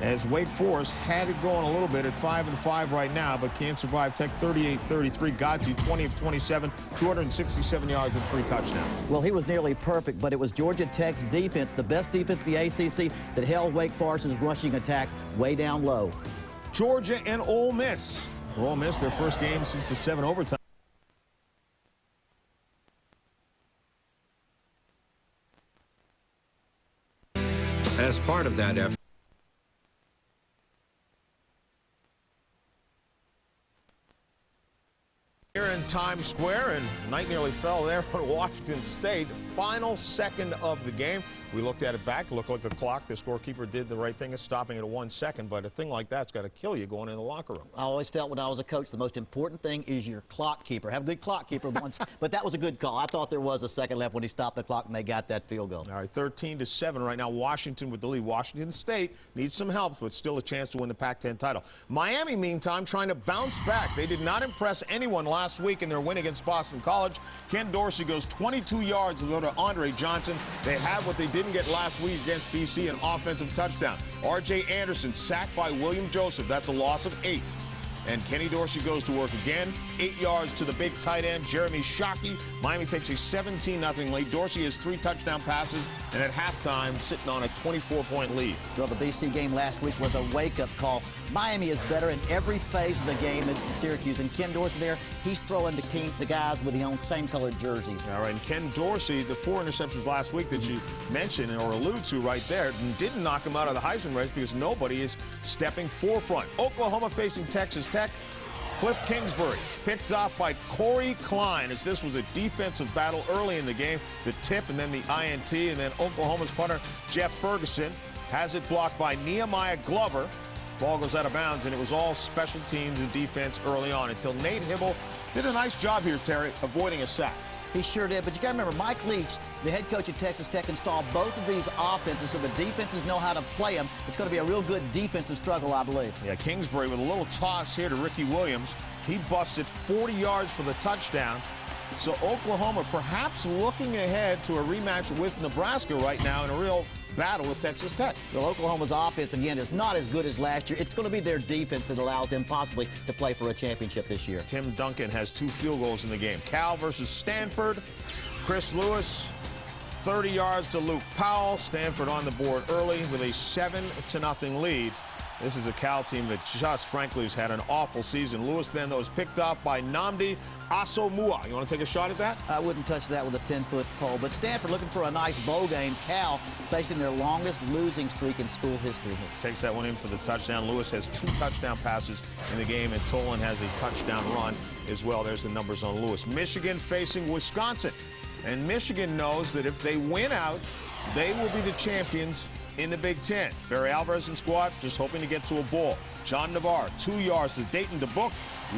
as Wake Forest had it going a little bit at 5-5 right now, but can't survive. Tech 38-33. Godsey 20 of 27, 267 yards and 3 touchdowns. Well, he was nearly perfect, but it was Georgia Tech's defense, the best defense in the ACC, that held Wake Forest's rushing attack way down low. Georgia and Ole Miss. Ole Miss, their first game since the 7 overtime. As part of that effort, here in Times Square, and night nearly fell there on Washington State. Final second of the game. We looked at it back, looked like the clock. The scorekeeper did the right thing of stopping it at 1 second, but a thing like that's got to kill you going in the locker room. I always felt when I was a coach, the most important thing is your clock keeper. Have a good clock keeper once, but that was a good call. I thought there was a second left when he stopped the clock and they got that field goal. All right, 13-7 right now. Washington with the lead. Washington State needs some help, but still a chance to win the Pac-10 title. Miami, meantime, trying to bounce back. They did not impress anyone last week in their win against Boston College. Ken Dorsey goes 22 yards to go to Andre Johnson. They have what they didn't get last week against BC, an offensive touchdown. R.J. Anderson sacked by William Joseph. That's a loss of 8. And Kenny Dorsey goes to work again. 8 yards to the big tight end, Jeremy Shockey. Miami takes a 17-0 lead. Dorsey has 3 touchdown passes, and at halftime, sitting on a 24-point lead. Well, the BC game last week was a wake-up call. Miami is better in every phase of the game at Syracuse. And Ken Dorsey there, he's throwing the guys with the same-colored jerseys. All right, and Ken Dorsey, the 4 interceptions last week that you mentioned or allude to right there, didn't knock him out of the Heisman race because nobody is stepping forefront. Oklahoma facing Texas Tech. Cliff Kingsbury picked off by Corey Klein as this was a defensive battle early in the game. The tip and then the INT, and then Oklahoma's punter Jeff Ferguson has it blocked by Nehemiah Glover. Ball goes out of bounds, and it was all special teams and defense early on until Nate Hibble did a nice job here, Terry, avoiding a sack. He sure did, but you got to remember, Mike Leach, the head coach at Texas Tech, installed both of these offenses so the defenses know how to play them. It's going to be a real good defensive struggle, I believe. Yeah, Kingsbury with a little toss here to Ricky Williams. He busted 40 yards for the touchdown. So Oklahoma perhaps looking ahead to a rematch with Nebraska right now in a real battle with Texas Tech. Well, Oklahoma's offense, again, is not as good as last year. It's going to be their defense that allows them possibly to play for a championship this year. Tim Duncan has 2 field goals in the game. Cal versus Stanford. Chris Lewis, 30 yards to Luke Powell. Stanford on the board early with a 7-0 lead. This is a Cal team that just, frankly, has had an awful season. Lewis then, though, is picked off by Nnamdi Asomugha. You want to take a shot at that? I wouldn't touch that with a 10-foot pole. But Stanford looking for a nice bowl game. Cal facing their longest losing streak in school history. Takes that one in for the touchdown. Lewis has 2 touchdown passes in the game, and Tolan has a touchdown run as well. There's the numbers on Lewis. Michigan facing Wisconsin. And Michigan knows that if they win out, they will be the champions in the Big Ten. Barry Alvarez and squad just hoping to get to a bowl. John Navarre, 2 yards to Dayton DeBook,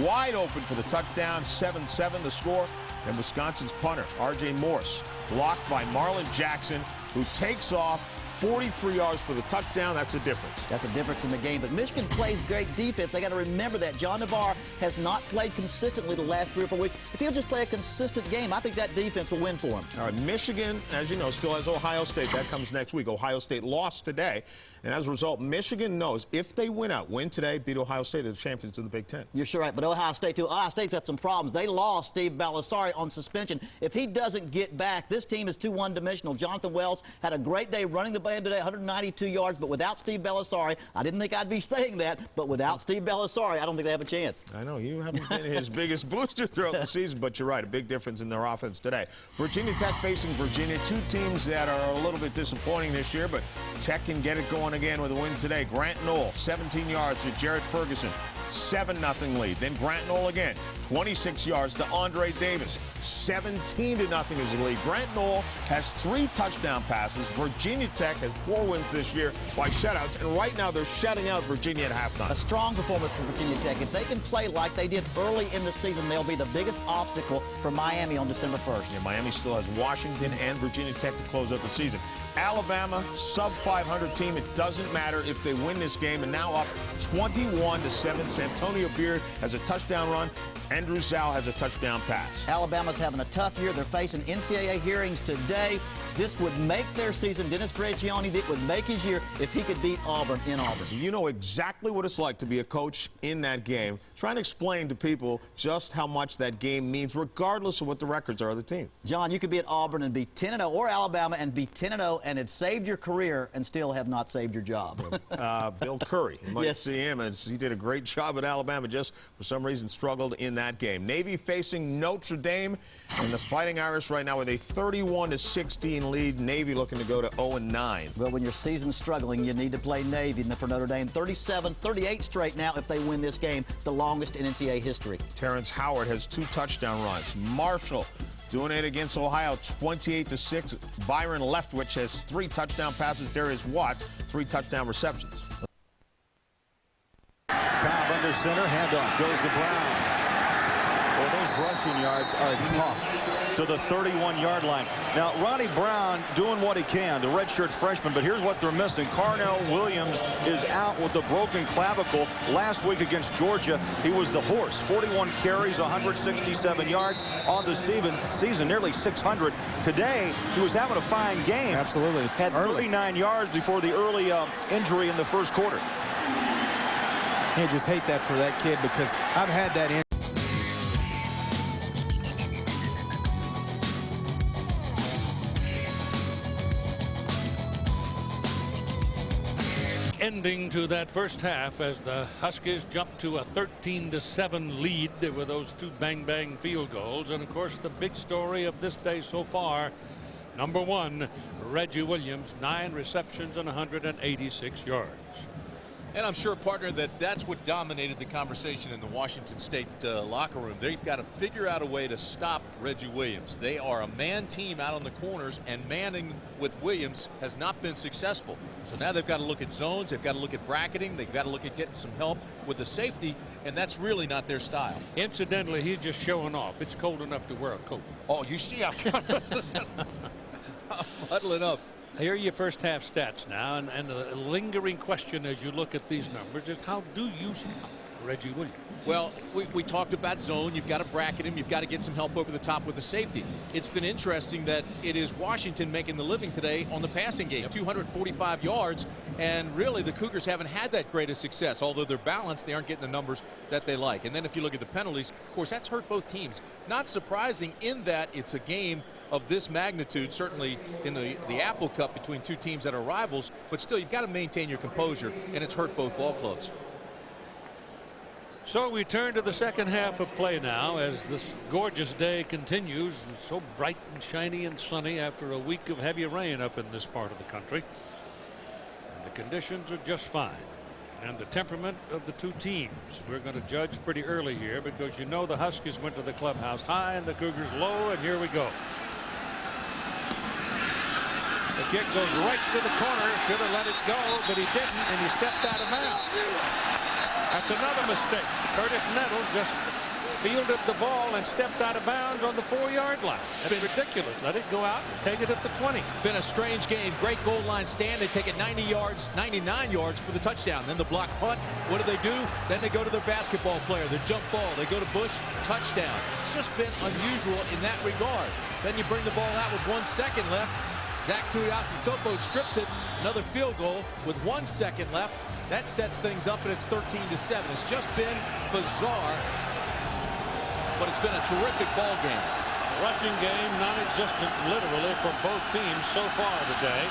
wide open for the touchdown, 7-7 the score. And Wisconsin's punter, R.J. Morse, blocked by Marlon Jackson, who takes off 43 yards for the touchdown. That's a difference. That's a difference in the game. But Michigan plays great defense. They got to remember that. John Navarre has not played consistently the last 3 or 4 weeks. If he'll just play a consistent game, I think that defense will win for him. All right, Michigan, as you know, still has Ohio State. That comes next week. Ohio State lost today. And as a result, Michigan knows if they win today, beat Ohio State, they're the champions of the Big Ten. You're sure right, but Ohio State, too. Ohio State's got some problems. They lost Steve Balisari on suspension. If he doesn't get back, this team is too one-dimensional. Jonathan Wells had a great day running the band today, 192 yards, but without Steve Balisari, I didn't think I'd be saying that, but without Steve Balisari, I don't think they have a chance. I know, you haven't been his biggest booster throughout the season, but you're right, a big difference in their offense today. Virginia Tech facing Virginia, 2 teams that are a little bit disappointing this year, but Tech can get it going again with a win today. Grant Knoll, 17 yards to Jarrett Ferguson, 7-0 lead. Then Grant Knoll again, 26 yards to Andre Davis, 17-0 is the lead. Grant Knoll has 3 touchdown passes. Virginia Tech has 4 wins this year by shutouts, and right now they're shutting out Virginia at halftime. A strong performance for Virginia Tech. If they can play like they did early in the season, they'll be the biggest obstacle for Miami on December 1st. Yeah, Miami still has Washington and Virginia Tech to close out the season. Alabama, sub-500 team. It doesn't matter if they win this game, and now up 21-7. Santonio Beard has a touchdown run. Andrew Zhao has a touchdown pass. Alabama's having a tough year. They're facing NCAA hearings today. This would make their season. Dennis Bresciani, it would make his year if he could beat Auburn in Auburn. You know exactly what it's like to be a coach in that game, trying to explain to people just how much that game means, regardless of what the records are of the team. John, you could be at Auburn and be 10-0, or Alabama and be 10-0, and it saved your career and still have not saved your job. Bill Curry, you might Yes. see him, as he did a great job at Alabama, just for some reason struggled in that game. Navy facing Notre Dame, and the Fighting Irish right now with a 31-16 lead. Navy looking to go to 0-9. Well, when your season's struggling, you need to play Navy. And for Notre Dame, 38 straight now if they win this game, the longest in NCAA history. Terrence Howard has 2 touchdown runs. Marshall doing it against Ohio, 28-6. Byron Leftwich has 3 touchdown passes. Darius Watts, 3 touchdown receptions. Cobb under center, handoff goes to Brown. Well, those rushing yards are tough to the 31-yard line. Now, Ronnie Brown doing what he can, the redshirt freshman, but here's what they're missing. Carnell Williams is out with the broken clavicle. Last week against Georgia, he was the horse. 41 carries, 167 yards on the season, nearly 600. Today, he was having a fine game. Absolutely. Had 39 yards before the early injury in the first quarter. I just hate that for that kid, because I've had that in. Ending to that first half as the Huskies jumped to a 13-7 lead with those 2 bang-bang field goals. And, of course, the big story of this day so far, number 1, Reggie Williams, 9 receptions and 186 yards. And I'm sure, partner, that's what dominated the conversation in the Washington State locker room. They've got to figure out a way to stop Reggie Williams. They are a man team out on the corners, and manning with Williams has not been successful. So now they've got to look at zones. They've got to look at bracketing. They've got to look at getting some help with the safety, and that's really not their style. Incidentally, he's just showing off. It's cold enough to wear a coat. Oh, you see how I'm huddling up. Here are your first half stats now, and the lingering question as you look at these numbers is, how do you stop Reggie Williams? Well, we talked about zone. You've got to bracket him. You've got to get some help over the top with the safety. It's been interesting that it is Washington making the living today on the passing game. 245 yards, and really the Cougars haven't had that great of success. Although they're balanced, they aren't getting the numbers that they like. And then if you look at the penalties, of course, that's hurt both teams. Not surprising in that it's a game of this magnitude, certainly in the Apple Cup between 2 teams that are rivals, but still you've got to maintain your composure, and it's hurt both ball clubs. So we turn to the second half of play now as this gorgeous day continues. It's so bright and shiny and sunny after a week of heavy rain up in this part of the country. And the conditions are just fine. And the temperament of the 2 teams, we're going to judge pretty early here, because you know the Huskies went to the clubhouse high and the Cougars low, and here we go. The kick goes right to the corner. Should have let it go, but he didn't, and he stepped out of bounds. That's another mistake. Curtis Nettles just fielded the ball and stepped out of bounds on the 4-yard line. That's ridiculous. Let it go out and take it at the 20. Been a strange game. Great goal line stand. They take it 99 yards for the touchdown. Then the block punt. What do? Then they go to their basketball player, the jump ball. They go to Bush, touchdown. It's just been unusual in that regard. Then you bring the ball out with 1 second left. Zach Tuiasosopo strips it. Another field goal with 1 second left. That sets things up, and it's 13-7. It's just been bizarre, but it's been a terrific ball game. Rushing game non-existent literally for both teams so far today.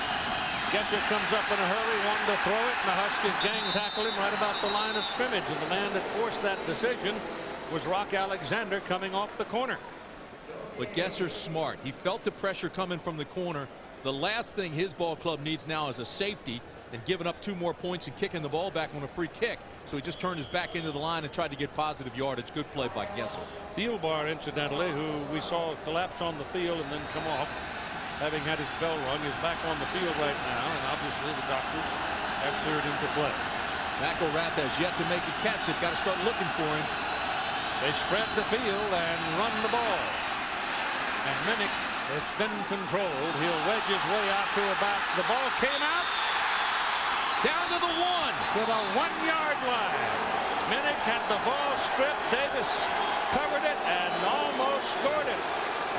Gesser comes up in a hurry, wanting to throw it, and the Huskies gang tackle him right about the line of scrimmage. And the man that forced that decision was Rock Alexander coming off the corner. But Gesser's smart. He felt the pressure coming from the corner. The last thing his ball club needs now is a safety, and giving up 2 more points and kicking the ball back on a free kick. So he just turned his back into the line and tried to get positive yardage. Good play by Gesser. Thielbar, incidentally, who we saw collapse on the field and then come off, having had his bell rung, is back on the field right now, and obviously the doctors have cleared him to play. McElrath has yet to make a catch. They've got to start looking for him. They spread the field and run the ball. And Minnick, it's been controlled. He'll wedge his way out to about. The ball came out. Down to the 1. To the 1-yard line. Minnick had the ball stripped. Davis covered it and almost scored it.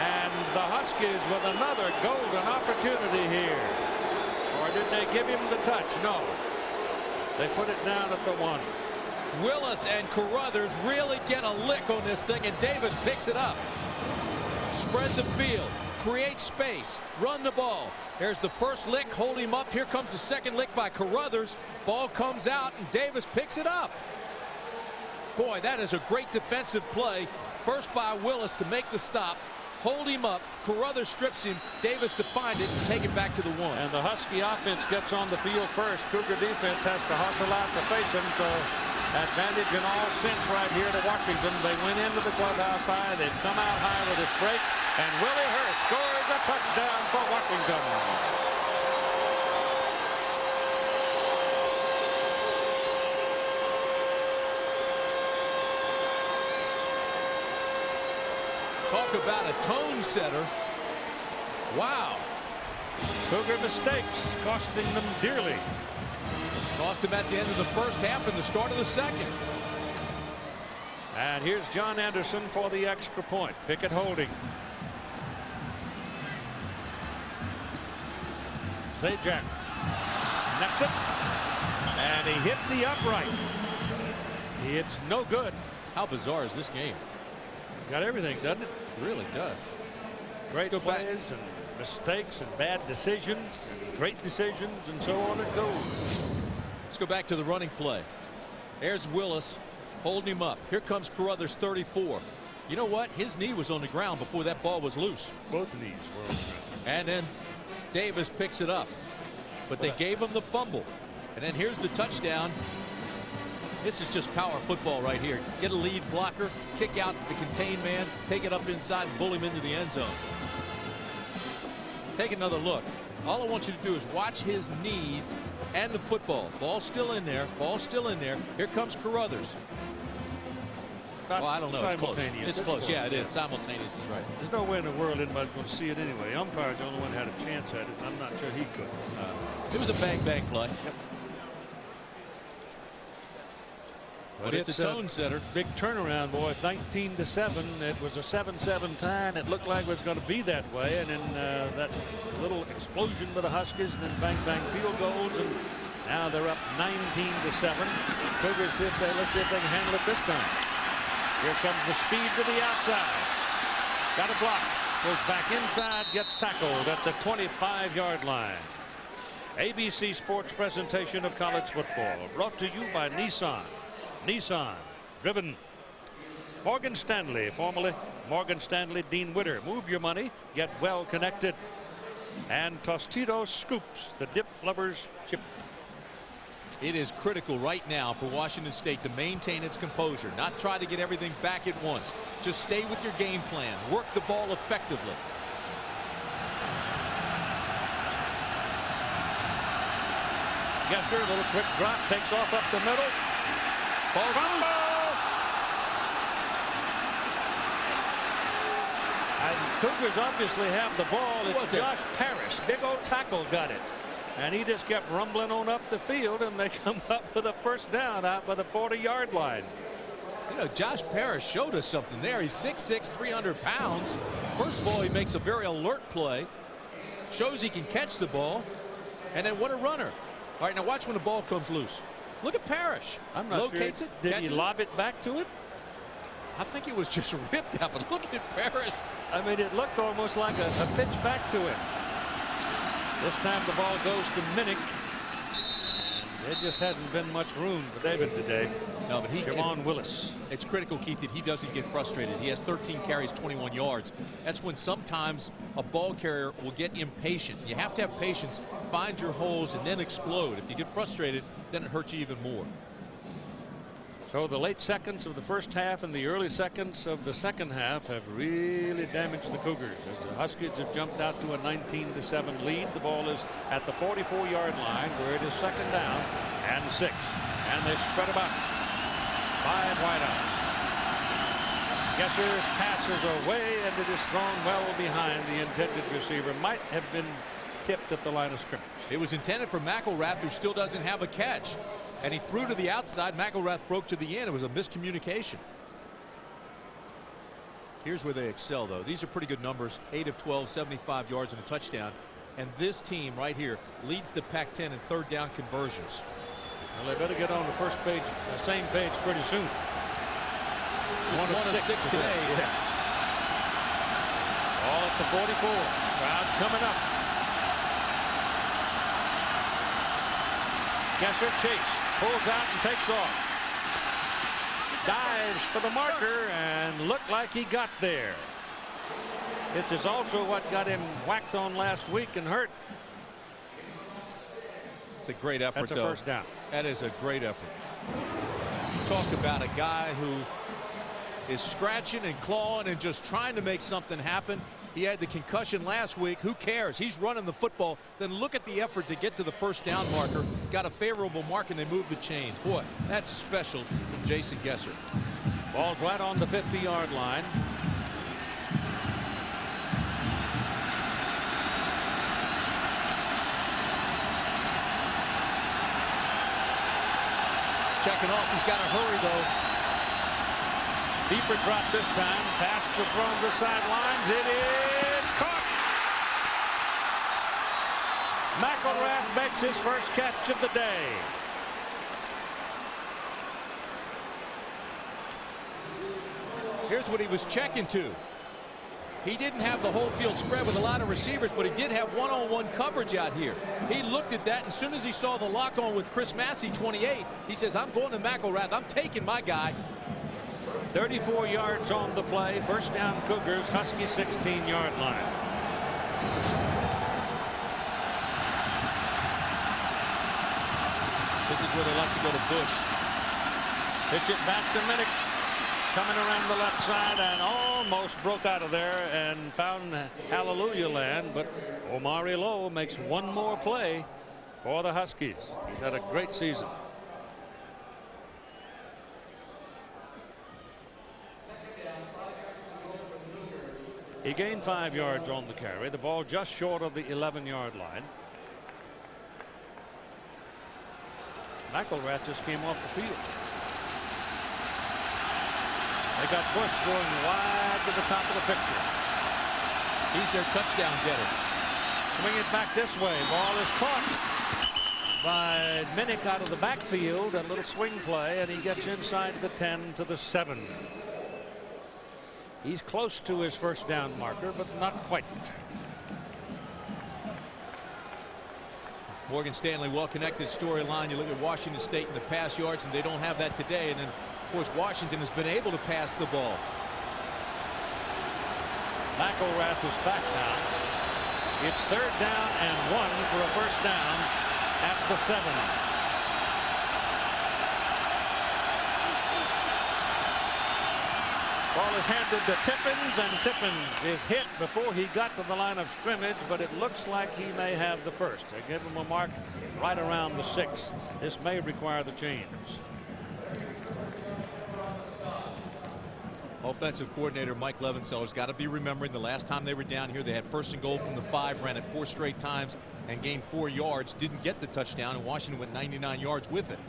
And the Huskies with another golden opportunity here. Or did they give him the touch? No. They put it down at the 1. Willis and Carruthers really get a lick on this thing, and Davis picks it up. Spread the field, create space, run the ball. There's the first lick, hold him up. Here comes the second lick by Carruthers. Ball comes out, and Davis picks it up. Boy, that is a great defensive play. First by Willis to make the stop. Hold him up. Carruthers strips him. Davis to find it and take it back to the 1. And the Husky offense gets on the field first. Cougar defense has to hustle out to face him. So advantage in all sense right here to Washington. They went into the clubhouse high. They've come out high with this break. And Willie Hurst scores a touchdown for Washington. Talk about a tone setter. Wow. Cougar mistakes costing them dearly. Cost them at the end of the first half and the start of the second. And here's John Anderson for the extra point. Pickett holding. Sajak snaps it. And he hit the upright. It's no good. How bizarre is this game? Got everything, doesn't it? It really does. Great plays and mistakes and bad decisions and great decisions, and so on it goes. Let's go back to the running play. There's Willis holding him up. Here comes Carruthers, 34. You know what? His knee was on the ground before that ball was loose. Both knees were on the ground. And then Davis picks it up. But they gave him the fumble. And then here's the touchdown. This is just power football right here. Get a lead blocker, kick out the contained man, take it up inside and bull him into the end zone. Take another look. All I want you to do is watch his knees and the football. Ball's still in there. Ball's still in there. Here comes Carruthers. Well, I don't know. It's close. It's close. Yeah, it is. Simultaneous is right. There's no way in the world anybody's going to see it anyway. Umpire's the only one who had a chance at it. I'm not sure he could. It was a bang-bang play. Yep. But it's a tone setter. Big turnaround, boy. 19-7. It was a 7-7 tie, and it looked like it was going to be that way. And then that little explosion with the Huskies, and then bang field goals, and now they're up 19-7. Cougars, let's see if they can handle it this time. Here comes the speed to the outside. Got a block. Goes back inside, gets tackled at the 25-yard line. ABC Sports presentation of college football brought to you by Nissan. Nissan, driven. Morgan Stanley, formerly Morgan Stanley Dean Witter. Move your money, get well connected. And Tostitos Scoops, the dip lovers chip. It is critical right now for Washington State to maintain its composure, not try to get everything back at once. Just stay with your game plan, work the ball effectively. Gesser, a little quick drop, takes off up the middle. Fumble! And Cougars obviously have the ball. It's Josh Parrish. Big old tackle got it. And he just kept rumbling on up the field, and they come up with a first down out by the 40-yard line. You know, Josh Parrish showed us something there. He's 6'6", 300 pounds. First of all, he makes a very alert play. Shows he can catch the ball. And then what a runner. All right, now watch when the ball comes loose. Look at Parrish. I'm not Locates sure. it. Did he lob it back to it? I think it was just ripped out, but look at Parrish. I mean, it looked almost like a pitch back to him. This time the ball goes to Minnick. There just hasn't been much room for David today. No, but Javon Willis. It's critical, Keith, that he doesn't get frustrated. He has 13 carries, 21 yards. That's when sometimes a ball carrier will get impatient. You have to have patience, find your holes, and then explode. If you get frustrated, then it hurts you even more. So the late seconds of the first half and the early seconds of the second half have really damaged the Cougars as the Huskies have jumped out to a 19-7 lead. The ball is at the 44-yard line where it is second down and 6. And they spread about 5 wideouts. Gesser's passes are way, and it is thrown well behind the intended receiver. Might have been tipped at the line of scrimmage. It was intended for McElrath, who still doesn't have a catch. And he threw to the outside. McElrath broke to the end. It was a miscommunication. Here's where they excel, though. These are pretty good numbers. 8 of 12, 75 yards and a touchdown. And this team right here leads the Pac-10 in third down conversions. Well, they better get on the first page, the same page pretty soon. Just one of six today. Yeah. All at the 44. Crowd coming up. Gesser Chase pulls out and takes off. Dives for the marker and looked like he got there. This is also what got him whacked on last week and hurt. It's a great effort. That's a though. first down. That is a great effort. Talk about a guy who is scratching and clawing and just trying to make something happen. He had the concussion last week. Who cares? He's running the football. Then look at the effort to get to the first down marker. Got a favorable mark and they moved the chains. Boy, that's special from Jason Gesser. Ball's right on the 50-yard line. Checking off. He's got to hurry, though. Deeper drop this time. Pass to throw to the sidelines. It is caught. McElrath makes his first catch of the day. Here's what he was checking to. He didn't have the whole field spread with a lot of receivers, but he did have one-on-one coverage out here. He looked at that, and as soon as he saw the lock on with Chris Massey, 28, he says, I'm going to McElrath. I'm taking my guy. 34 yards on the play. First down Cougars, Husky 16-yard line. This is where they like to go to Bush. Pitch it back to Minnick. Coming around the left side and almost broke out of there and found hallelujah land, but Omari Lowe makes one more play for the Huskies. He's had a great season. He gained 5 yards on the carry. The ball just short of the 11-yard line. McElrath just came off the field. They got Bush going wide to the top of the picture. He's their touchdown getter. Swing it back this way. Ball is caught by Minnick out of the backfield. A little swing play, and he gets inside the 10 to the 7. He's close to his first down marker, but not quite. Morgan Stanley, well-connected storyline. You look at Washington State in the pass yards, and they don't have that today. And then, of course, Washington has been able to pass the ball. McElrath is back now. It's third down and 1 for a first down at the 7. Ball is handed to Tippins, and Tippins is hit before he got to the line of scrimmage, but it looks like he may have the first. They give him a mark right around the 6. This may require the change. Offensive coordinator Mike Levenseller's got to be remembering the last time they were down here, they had first and goal from the 5, ran it 4 straight times and gained 4 yards, didn't get the touchdown, and Washington went 99 yards with it.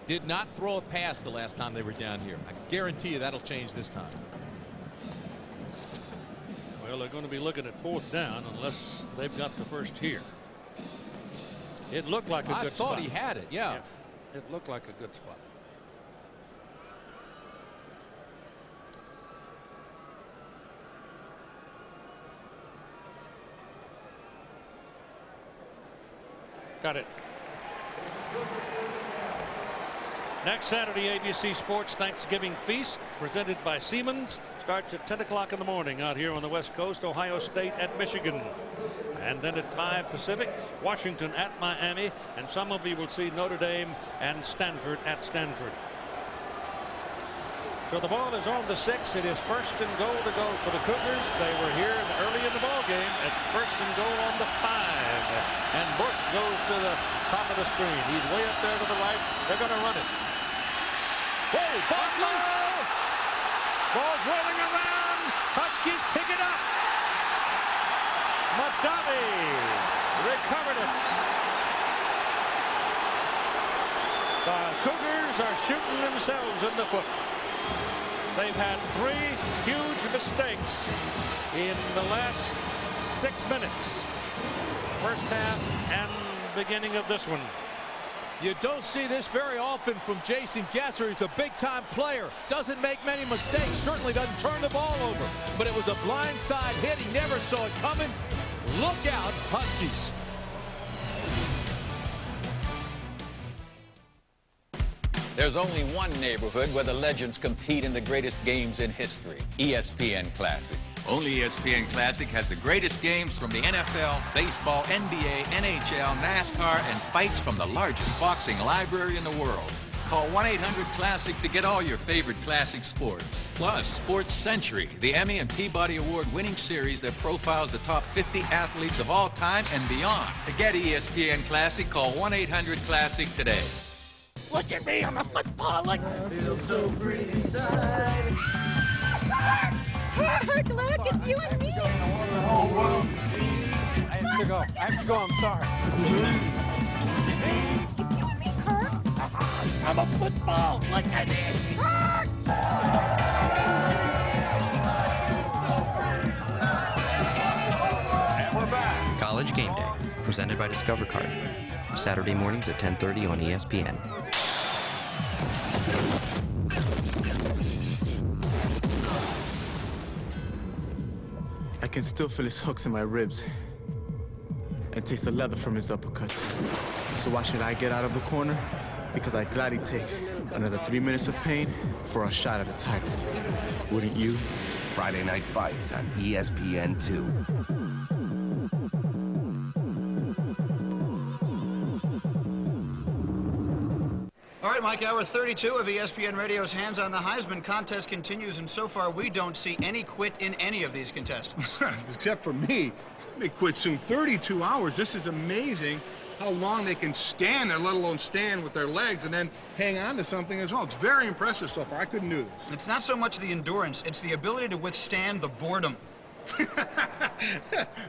Did not throw a pass the last time they were down here. I guarantee you that'll change this time. Well, they're going to be looking at fourth down unless they've got the first here. It looked like a good spot. I thought he had it, yeah. It looked like a good spot. Got it. Next Saturday, ABC Sports Thanksgiving Feast presented by Siemens starts at 10 o'clock in the morning out here on the West Coast. Ohio State at Michigan. And then at 5 Pacific, Washington at Miami. And some of you will see Notre Dame and Stanford at Stanford. So the ball is on the 6. It is first and goal to go for the Cougars. They were here early in the ball game at first and goal on the 5. And Bush goes to the top of the screen. He's way up there to the right. They're going to run it. Whoa, Buffalo! Ball's rolling around. Huskies pick it up. Madavi recovered it. The Cougars are shooting themselves in the foot. They've had 3 huge mistakes in the last 6 minutes. First half and beginning of this one. You don't see this very often from Jason Gesser. He's a big-time player. Doesn't make many mistakes. Certainly doesn't turn the ball over. But it was a blindside hit. He never saw it coming. Look out, Huskies. There's only one neighborhood where the legends compete in the greatest games in history, ESPN Classic. Only ESPN Classic has the greatest games from the NFL, baseball, NBA, NHL, NASCAR, and fights from the largest boxing library in the world. Call 1-800-CLASSIC to get all your favorite classic sports. Plus, Sports Century, the Emmy and Peabody Award-winning series that profiles the top 50 athletes of all time and beyond. To get ESPN Classic, call 1-800-CLASSIC today. Look at me, I'm a football. Like, I feel so free inside. Kirk, look, it's you and me. I have to go. I'm sorry. It's you and me, Kirk. I'm a football. Like I did. And we're back. College Game Day, presented by Discover Card. Saturday mornings at 10:30 on ESPN. I can still feel his hooks in my ribs and taste the leather from his uppercuts. So why should I get out of the corner? Because I'd gladly take another 3 minutes of pain for a shot at a title. Wouldn't you? Friday Night Fights on ESPN2. All right, Mike, hour 32 of ESPN Radio's Hands on the Heisman contest continues, and so far we don't see any quit in any of these contestants. Except for me. They quit soon. 32 hours. This is amazing how long they can stand there, let alone stand with their legs and then hang on to something as well. It's very impressive so far. I couldn't do this. It's not so much the endurance, it's the ability to withstand the boredom.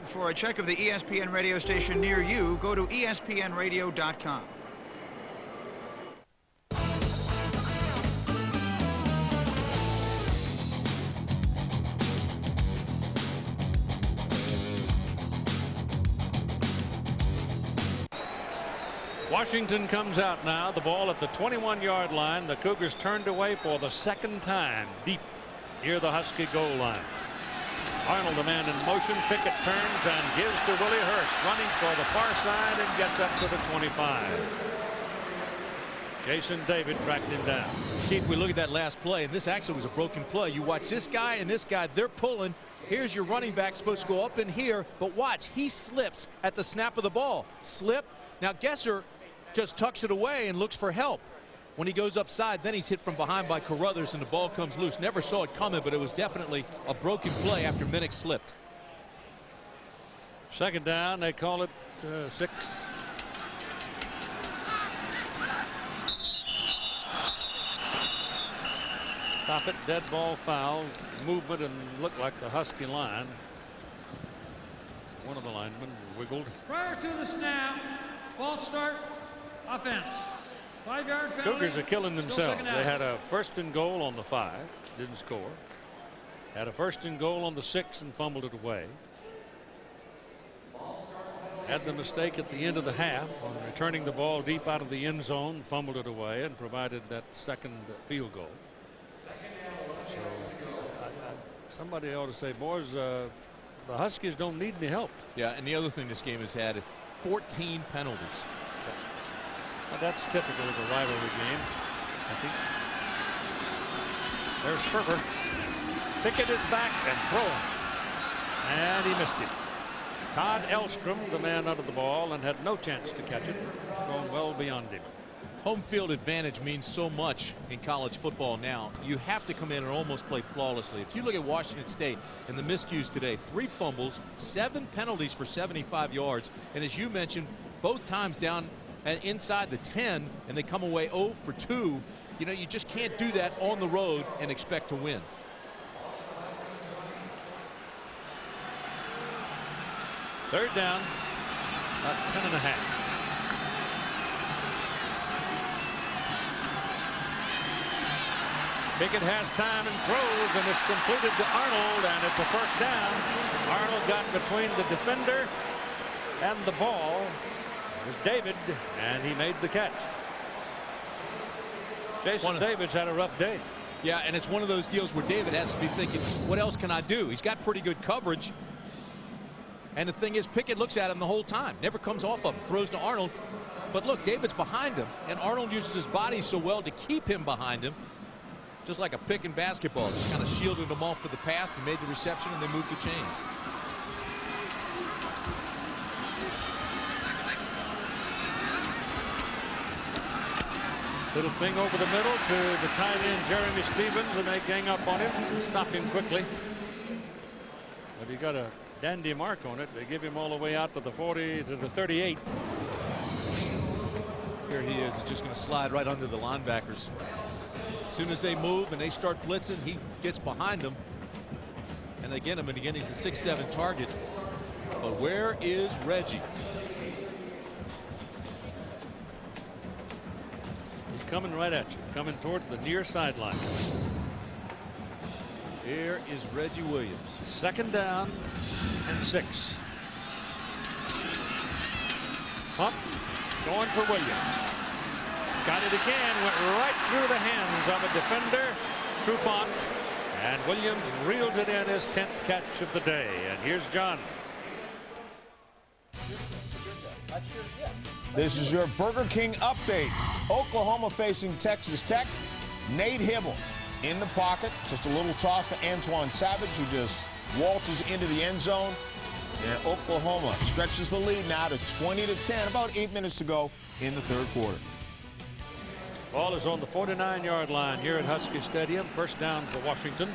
For a check of the ESPN radio station near you, go to espnradio.com. Washington comes out now. The ball at the 21-yard line. The Cougars turned away for the second time deep near the Husky goal line. Arnold, the man in motion. Pickett turns and gives to Willie Hurst, running for the far side and gets up to the 25. Jason David tracked him down. Keith, we look at that last play, and this actually was a broken play. You watch this guy and this guy, they're pulling. Here's your running back supposed to go up in here, but watch, he slips at the snap of the ball. Slip. Now Gesser just tucks it away and looks for help. When he goes upside, then he's hit from behind by Carruthers and the ball comes loose. Never saw it coming, but it was definitely a broken play after Minnick slipped. Second down, they call it 6. Stop it, dead ball foul, movement, and looked like the Husky line. One of the linemen wiggled. Prior to the snap, false start, offense. 5-yard penalty. Cougars are killing themselves. They had a 1st and goal on the 5, didn't score. Had a 1st and goal on the 6 and fumbled it away. Had the mistake at the end of the half on returning the ball deep out of the end zone, fumbled it away, and provided that second field goal. So somebody ought to say, boys, the Huskies don't need any help. Yeah, and the other thing this game has had, 14 penalties. Well, that's typical of a rivalry game, I think. There's Ferber. Pickett is back and throwing. And he missed it. Todd Elstrom, the man under the ball, and had no chance to catch it. Thrown well beyond him. Home field advantage means so much in college football now. You have to come in and almost play flawlessly. If you look at Washington State and the miscues today, 3 fumbles, 7 penalties for 75 yards. And as you mentioned, both times down and inside the 10, and they come away 0 for 2. You know, you just can't do that on the road and expect to win. Third down, about 10.5. Pickett has time and throws, and it's completed to Arnold, and it's a first down. Arnold got between the defender and the ball. It was David, and he made the catch. Jason David's had a rough day. Yeah, and it's one of those deals where David has to be thinking, what else can I do? He's got pretty good coverage. And the thing is, Pickett looks at him the whole time. Never comes off of him. Throws to Arnold. But look, David's behind him, and Arnold uses his body so well to keep him behind him. Just like a pick in basketball. Just kind of shielded him off for the pass and made the reception, and they moved the chains. Little thing over the middle to the tight end, Jeremy Stevens, and they gang up on him and stop him quickly. But he got a dandy mark on it. They give him all the way out to the 40 to the 38. Here he is, just going to slide right under the linebackers. As soon as they move and they start blitzing, he gets behind them. And they get him, and again, he's a 6'7" target. But where is Reggie? He's coming right at you, coming toward the near sideline. Here is Reggie Williams. 2nd down and 6. Hunt going for Williams. Got it again, went right through the hands of a defender, Trufant, and Williams reels it in his 10th catch of the day. And here's John. This is your Burger King update. Oklahoma facing Texas Tech. Nate Hibble in the pocket. Just a little toss to Antoine Savage, who just waltzes into the end zone. And Oklahoma stretches the lead now to 20-10. About 8 minutes to go in the 3rd quarter. Ball is on the 49-yard line here at Husky Stadium. First down for Washington.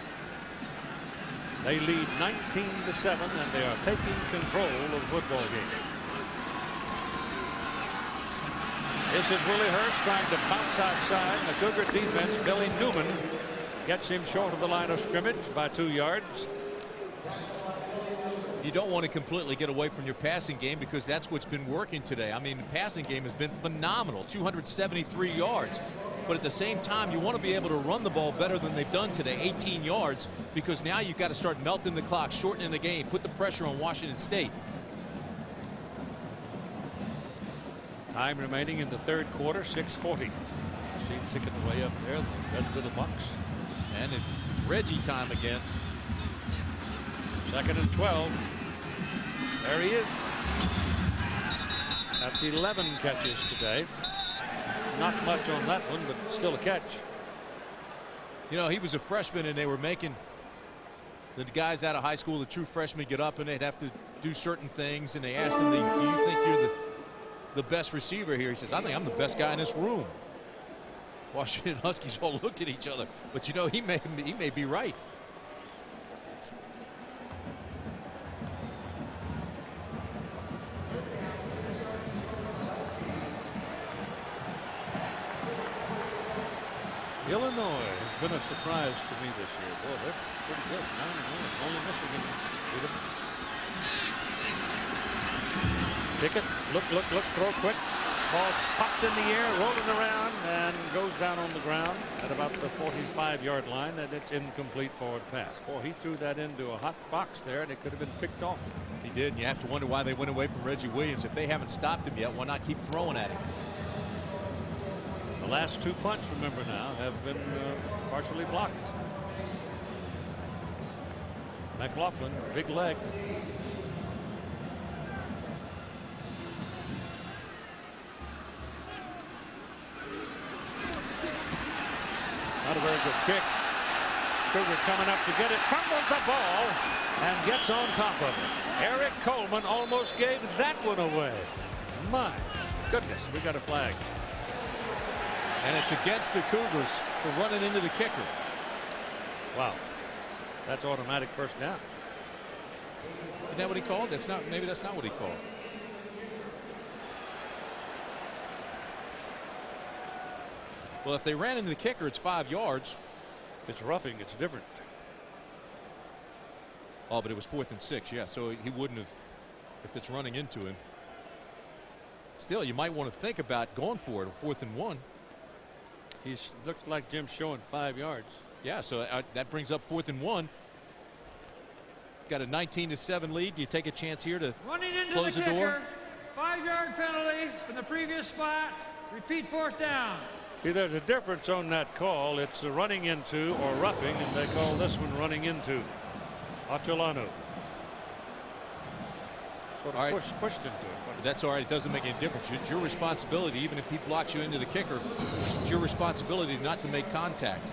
They lead 19-7, and they are taking control of the football game. This is Willie Hurst trying to bounce outside. The Cougar defense, Billy Newman, gets him short of the line of scrimmage by 2 yards. You don't want to completely get away from your passing game, because that's what's been working today. I mean, the passing game has been phenomenal, 273 yards. But at the same time, you want to be able to run the ball better than they've done today, 18 yards, because now you've got to start melting the clock, shortening the game, put the pressure on Washington State. Time remaining in the 3rd quarter, 6:40. See him ticking away up there, the red little box. And it's Reggie time again. 2nd and 12. There he is. That's 11 catches today. Not much on that one, but still a catch. You know, he was a freshman, and they were making the guys out of high school, the true freshmen, get up and they'd have to do certain things, and they asked him, do you think you're the best receiver here? He says, I think I'm the best guy in this room. Washington Huskies all looked at each other, but you know, he may be right. Illinois has been a surprise to me this year. Boy, they're pretty good. 9-1. Only Michigan beat them. Pickett, look, throw quick. Ball popped in the air, rolling around, and goes down on the ground at about the 45-yard line, and it's incomplete forward pass. Boy, he threw that into a hot box there, and it could have been picked off. He did, and you have to wonder why they went away from Reggie Williams. If they haven't stopped him yet, why not keep throwing at him? The last 2 punts, remember now, have been partially blocked. McLaughlin, big leg. Not a very good kick. Cougar coming up to get it, fumbles the ball, and gets on top of it. Eric Coleman almost gave that one away. My goodness, we got a flag. And it's against the Cougars for running into the kicker. Wow. That's automatic first down. Isn't that what he called? Maybe that's not what he called. Well, if they ran into the kicker, it's 5 yards. If it's roughing, it's different. Oh, but it was 4th and 6, yeah. So he wouldn't have, if it's running into him. Still, you might want to think about going for it, a 4th and 1. Looks like Jim's showing 5 yards. Yeah, so that brings up 4th and 1. Got a 19-7 lead. You take a chance here to Running into close the the door. kicker. 5-yard penalty from the previous spot. Repeat 4th down. See, there's a difference on that call. It's a running into or roughing, and they call this one running into. Ocholanu. Sort of pushed into it. But that's all right. It doesn't make any difference. It's your responsibility, even if he blocks you into the kicker, it's your responsibility not to make contact.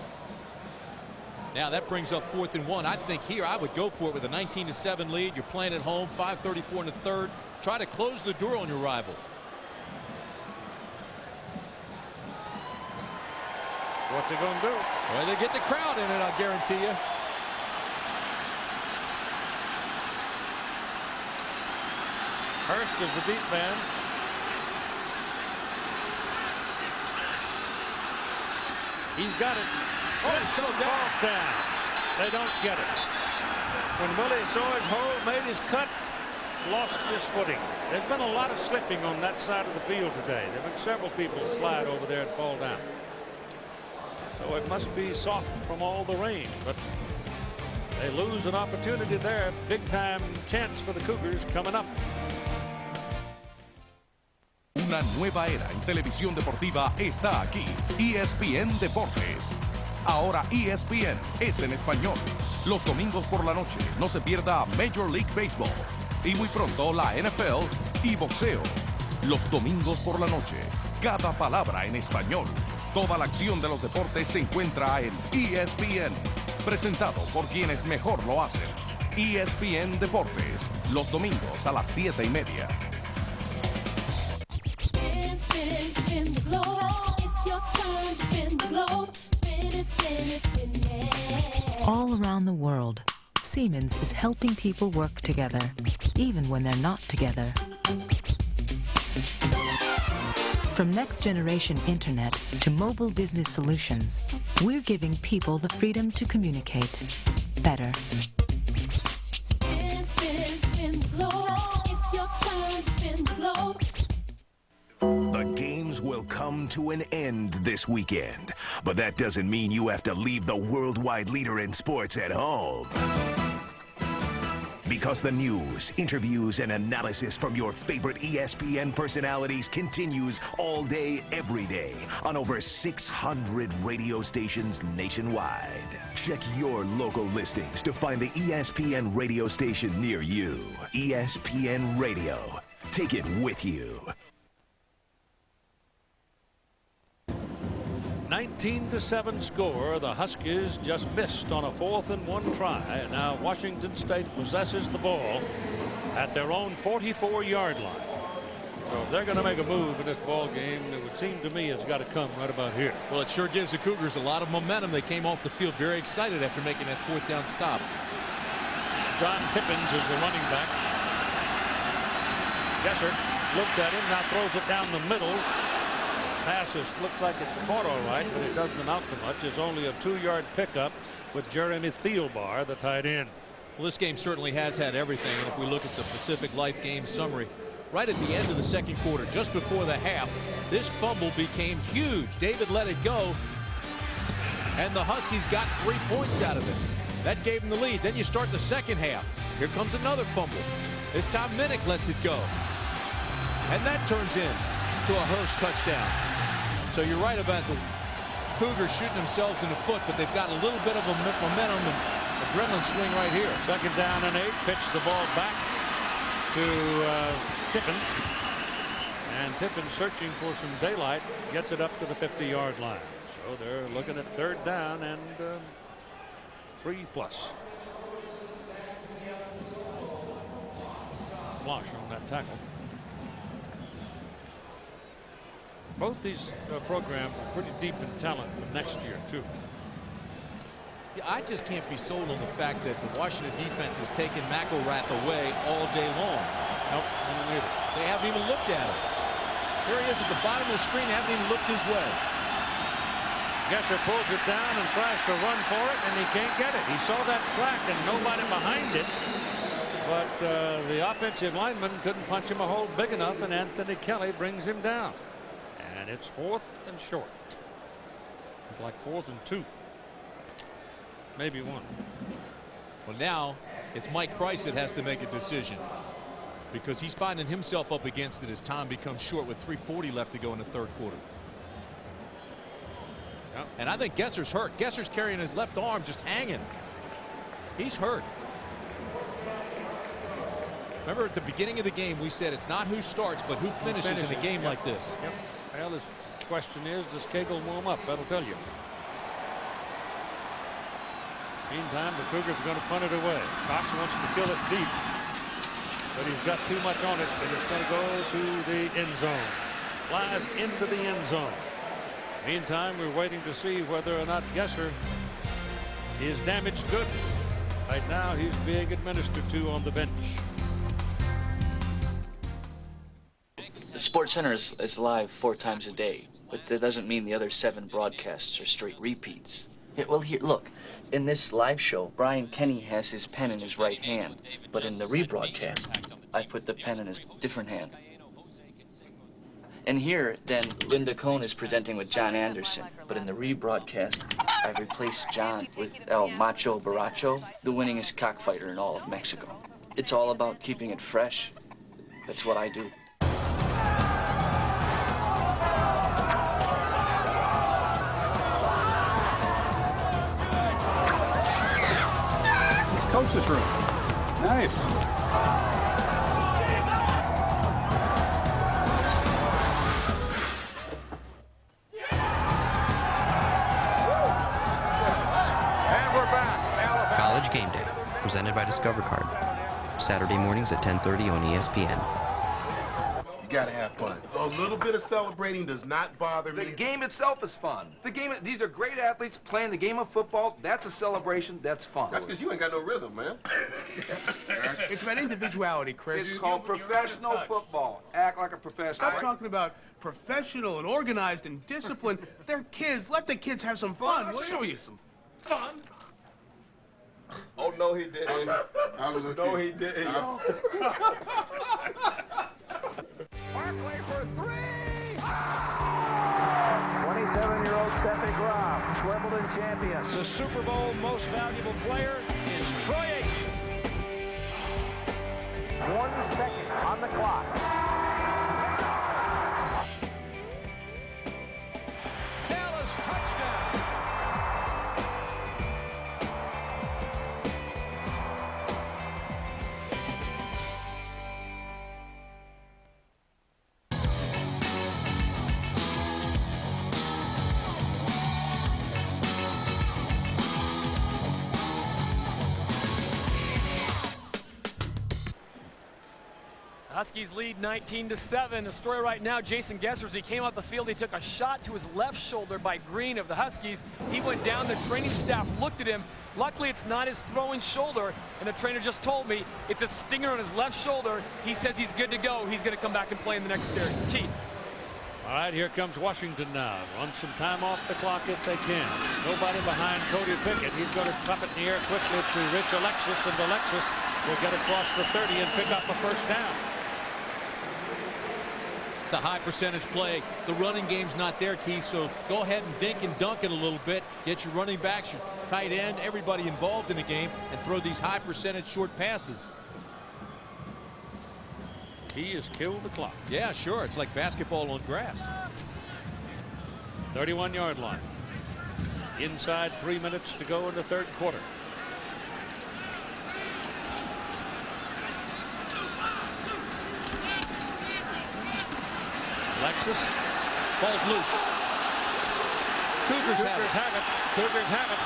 Now that brings up 4th and 1. I think here I would go for it with a 19-7 lead. You're playing at home, 5:34 in the third. Try to close the door on your rival. What they gonna do? Well, they get the crowd in it, I guarantee you. Hurst is the deep man. He's got it. Slips and falls down. They don't get it. When Willie Sawyer's hole made his cut, lost his footing. There's been a lot of slipping on that side of the field today. There have been several people slide over there and fall down. So it must be soft from all the rain, but they lose an opportunity there. Big time chance for the Cougars coming up. Una nueva era en televisión deportiva está aquí. ESPN Deportes. Ahora ESPN es en español. Los domingos por la noche no se pierda Major League Baseball. Y muy pronto la NFL y boxeo. Los domingos por la noche, cada palabra en español. Toda la acción de los deportes se encuentra en ESPN. Presentado por quienes mejor lo hacen. ESPN Deportes. Los domingos a las 7:30. Spin, spin, spin the globe. It's your turn to spin the globe. Spin it, spin it, spin it. All around the world, Siemens is helping people work together, even when they're not together. From next-generation internet to mobile business solutions, we're giving people the freedom to communicate better. Spin, spin, spin the globe. It's your turn to spin the globe. The games will come to an end this weekend, but that doesn't mean you have to leave the worldwide leader in sports at home. Because the news, interviews, and analysis from your favorite ESPN personalities continues all day, every day on over 600 radio stations nationwide. Check your local listings to find the ESPN radio station near you. ESPN Radio. Take it with you. 19-7 score. The Huskies just missed on a 4th and 1 try. And now Washington State possesses the ball at their own 44-yard line. So if they're going to make a move in this ball game, it would seem to me it's got to come right about here. Well, it sure gives the Cougars a lot of momentum. They came off the field very excited after making that 4th down stop. John Tippins is the running back. Gesser looked at him, now throws it down the middle. Passes looks like it caught all right, but it doesn't amount to much. It's only a 2-yard pickup with Jeremy Thielbar, the tight end. Well, this game certainly has had everything, and if we look at the Pacific Life game summary, right at the end of the second quarter, just before the half, this fumble became huge. David let it go, and the Huskies got 3 points out of it. That gave them the lead. Then you start the second half. Here comes another fumble. This time Minnick lets it go, and that turns in to a Hurst touchdown. So you're right about the Cougars shooting themselves in the foot, but they've got a little bit of a momentum and adrenaline swing right here. 2nd down and 8. Pitch the ball back to Tippins. And Tippins searching for some daylight. Gets it up to the 50-yard line. So they're looking at 3rd down and 3+. Blanche on that tackle. Both these programs are pretty deep in talent for next year, too. Yeah, I just can't be sold on the fact that the Washington defense has taken McElrath away all day long. Nope, I don't either. They haven't even looked at him. There he is at the bottom of the screen, haven't even looked his way. Gesser pulls it down and tries to run for it, and he can't get it. He saw that crack and nobody behind it. But the offensive lineman couldn't punch him a hole big enough, and Anthony Kelly brings him down. And it's 4th and short. It's like 4th and 2. maybe one. Well, now it's Mike Price that has to make a decision, because he's finding himself up against it as time becomes short with 3:40 left to go in the third quarter. Yep. And I think Gesser's hurt. Gesser's carrying his left arm just hanging. He's hurt. Remember at the beginning of the game we said it's not who starts but who finishes in a game like this. Yep. Well, the question is, does Cagle warm up? That'll tell you. Meantime, the Cougars are going to punt it away. Cox wants to kill it deep, but he's got too much on it, and it's going to go to the end zone. Flies into the end zone. Meantime, we're waiting to see whether or not Gesser is damaged goods. Right now, he's being administered to on the bench. The Sports Center is live 4 times a day, but that doesn't mean the other 7 broadcasts are straight repeats. Yeah, well, here, look. In this live show, Brian Kenny has his pen in his right hand, but in the rebroadcast, I put the pen in his different hand. And here, then, Linda Cohn is presenting with John Anderson, but in the rebroadcast, I've replaced John with El Macho Borracho, the winningest cockfighter in all of Mexico. It's all about keeping it fresh. That's what I do. Coach's room. Nice. And we're back. College Game Day, presented by Discover Card. Saturday mornings at 10:30 on ESPN. You gotta have fun. A little bit of celebrating does not bother me. The game itself is fun. These are great athletes playing the game of football. That's a celebration. That's fun. That's because you ain't got no rhythm, man. It's about individuality, Chris. It's called professional football. Act like a professional. Stop talking about professional and organized and disciplined. They're kids. Let the kids have some fun. I'll show you some fun. Oh, no, he didn't. No, he didn't. Barkley for 3! 27-year-old Steffi Graf, Wimbledon champion. The Super Bowl most valuable player is Troy Aikman. 1 second on the clock. Dallas touchdown. Huskies lead 19-7. The story right now, Jason Gesser, as he came up the field, he took a shot to his left shoulder by Green of the Huskies. He went down, the training staff looked at him. Luckily, it's not his throwing shoulder, and the trainer just told me it's a stinger on his left shoulder. He says he's good to go. He's going to come back and play in the next series. Keith. All right, here comes Washington now. Want some time off the clock if they can. Nobody behind Cody Pickett. He's going to drop it in the air quickly to Rich Alexis, and Alexis will get across the 30 and pick up a first down. It's a high percentage play. The running game's not there, Keith, so go ahead and dink and dunk it a little bit. Get your running backs, your tight end, everybody involved in the game, and throw these high percentage short passes. Key is kill the clock. Yeah, sure. It's like basketball on grass. 31-yard line. Inside 3 minutes to go in the third quarter. Alexis. Ball's loose. Cougars have it. Cougars have it.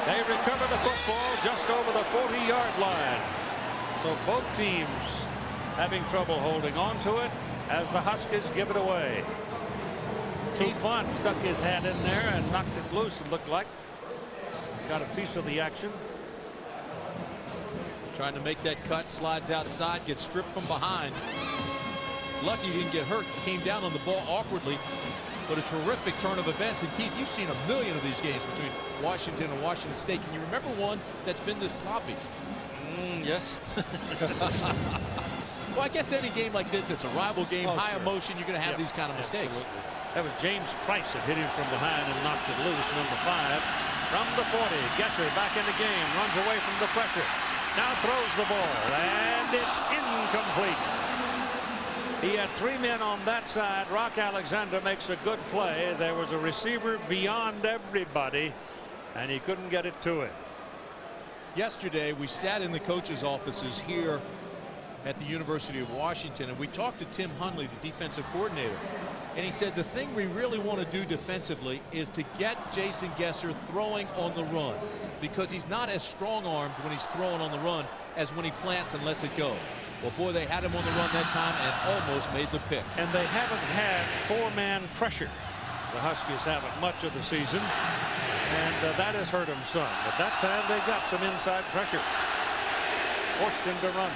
They recover the football just over the 40-yard line. So both teams having trouble holding on to it as the Huskies give it away. Keith Font stuck his hand in there and knocked it loose, it looked like. Got a piece of the action. Trying to make that cut, slides outside, gets stripped from behind. Lucky he didn't get hurt, came down on the ball awkwardly, but a terrific turn of events. And Keith, you've seen a million of these games between Washington and Washington State. Can you remember one that's been this sloppy? Yes. Well, I guess any game like this, it's a rival game, high emotion, you're going to have these kind of mistakes. Absolutely. That was James Price that hit him from behind and knocked it loose, number 5. from the 40. Gesser back in the game, runs away from the pressure. Now throws the ball, and it's incomplete. He had 3 men on that side. Rock Alexander makes a good play. There was a receiver beyond everybody, and he couldn't get it to him. Yesterday, we sat in the coaches' offices here at the University of Washington, and we talked to Tim Hundley, the defensive coordinator. And he said the thing we really want to do defensively is to get Jason Gesser throwing on the run, because he's not as strong-armed when he's throwing on the run as when he plants and lets it go. Well, boy, they had him on the run that time and almost made the pick. And they haven't had 4-man pressure. The Huskies haven't much of the season, and that has hurt them some. But that time they got some inside pressure. Forced him to run.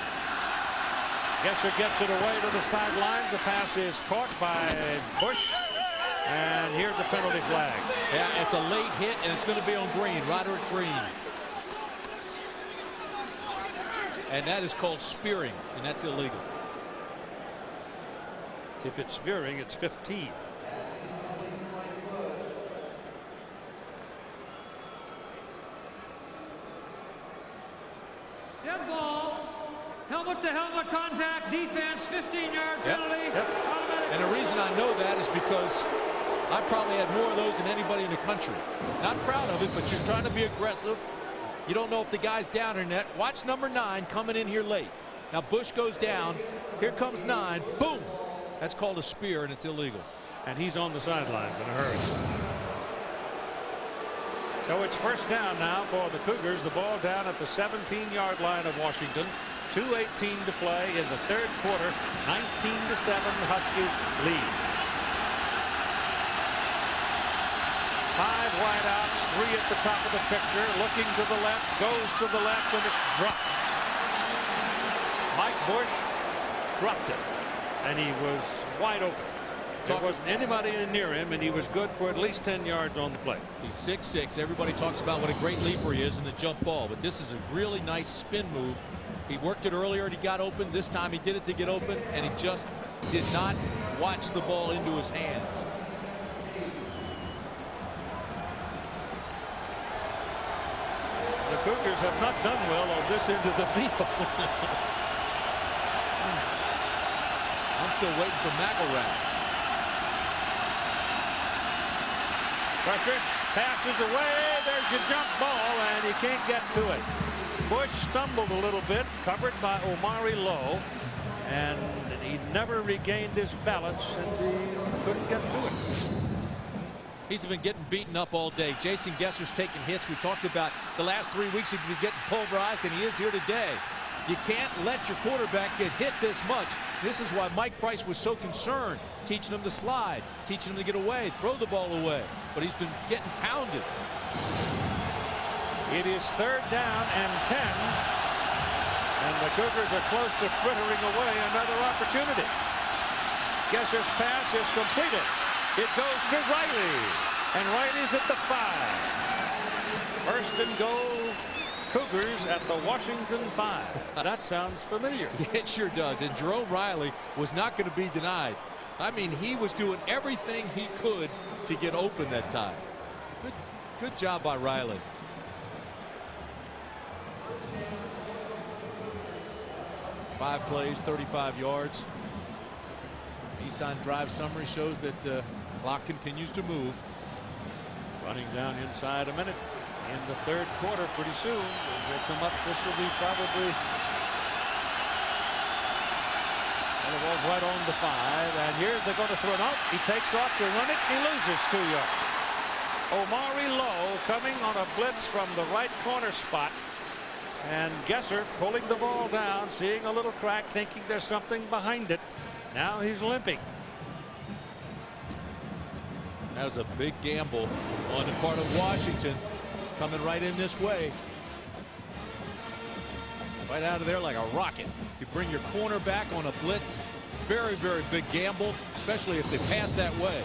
Gesser gets it away to the sidelines. The pass is caught by Bush, and here's a penalty flag. Yeah, it's a late hit, and it's going to be on Green, Roderick Green. And that is called spearing, and that's illegal. If it's spearing, it's 15. Dead ball. Helmet to helmet contact. Defense. 15-yard penalty. Yep. And the reason I know that is because I probably had more of those than anybody in the country. Not proud of it, but you're trying to be aggressive. You don't know if the guy's down or not. Watch number 9 coming in here late. Now Bush goes down. Here comes 9. Boom. That's called a spear, and it's illegal. And he's on the sidelines in a hurry. So it's first down now for the Cougars. The ball down at the 17-yard line of Washington. 2:18 to play in the third quarter. 19-7, Huskies lead. 5 wideouts, 3 at the top of the picture, looking to the left, goes to the left, and it's dropped. Mike Bush dropped it, and he was wide open. There wasn't anybody near him, and he was good for at least 10 yards on the play. He's 6'6". Everybody talks about what a great leaper he is in the jump ball, but this is a really nice spin move. He worked it earlier and he got open. This time he did it to get open, and he just did not watch the ball into his hands. The Cougars have not done well on this end of the field. I'm still waiting for McElrath. Pressure, passes away. There's your jump ball, and you can't get to it. Bush stumbled a little bit, covered by Omari Lowe, and he never regained his balance, and he couldn't get to it. He's been getting beaten up all day. Jason Gesser's taking hits. We talked about the last 3 weeks he'd been getting pulverized, and he is here today. You can't let your quarterback get hit this much. This is why Mike Price was so concerned, teaching him to slide, teaching him to get away, throw the ball away. But he's been getting pounded. It is third down and 10. And the Cougars are close to frittering away another opportunity. Gesser's pass is completed. It goes to Riley. And Riley's at the 5. First and goal, Cougars at the Washington 5. That sounds familiar. It sure does. And Jerome Riley was not going to be denied. I mean, he was doing everything he could to get open that time. Good job by Riley. Five plays, 35 yards. Nissan drive summary shows that the clock continues to move. Running down inside a minute in the third quarter pretty soon. As they come up, this will be probably... Well, the ball's right on the 5. And here they're going to throw it out. He takes off to run it. He loses 2 yards. Omari Lowe coming on a blitz from the right corner spot. And Gesser pulling the ball down, seeing a little crack, thinking there's something behind it. Now he's limping. That was a big gamble on the part of Washington, coming right in this way. Right out of there like a rocket. You bring your cornerback on a blitz. Very, very big gamble, especially if they pass that way.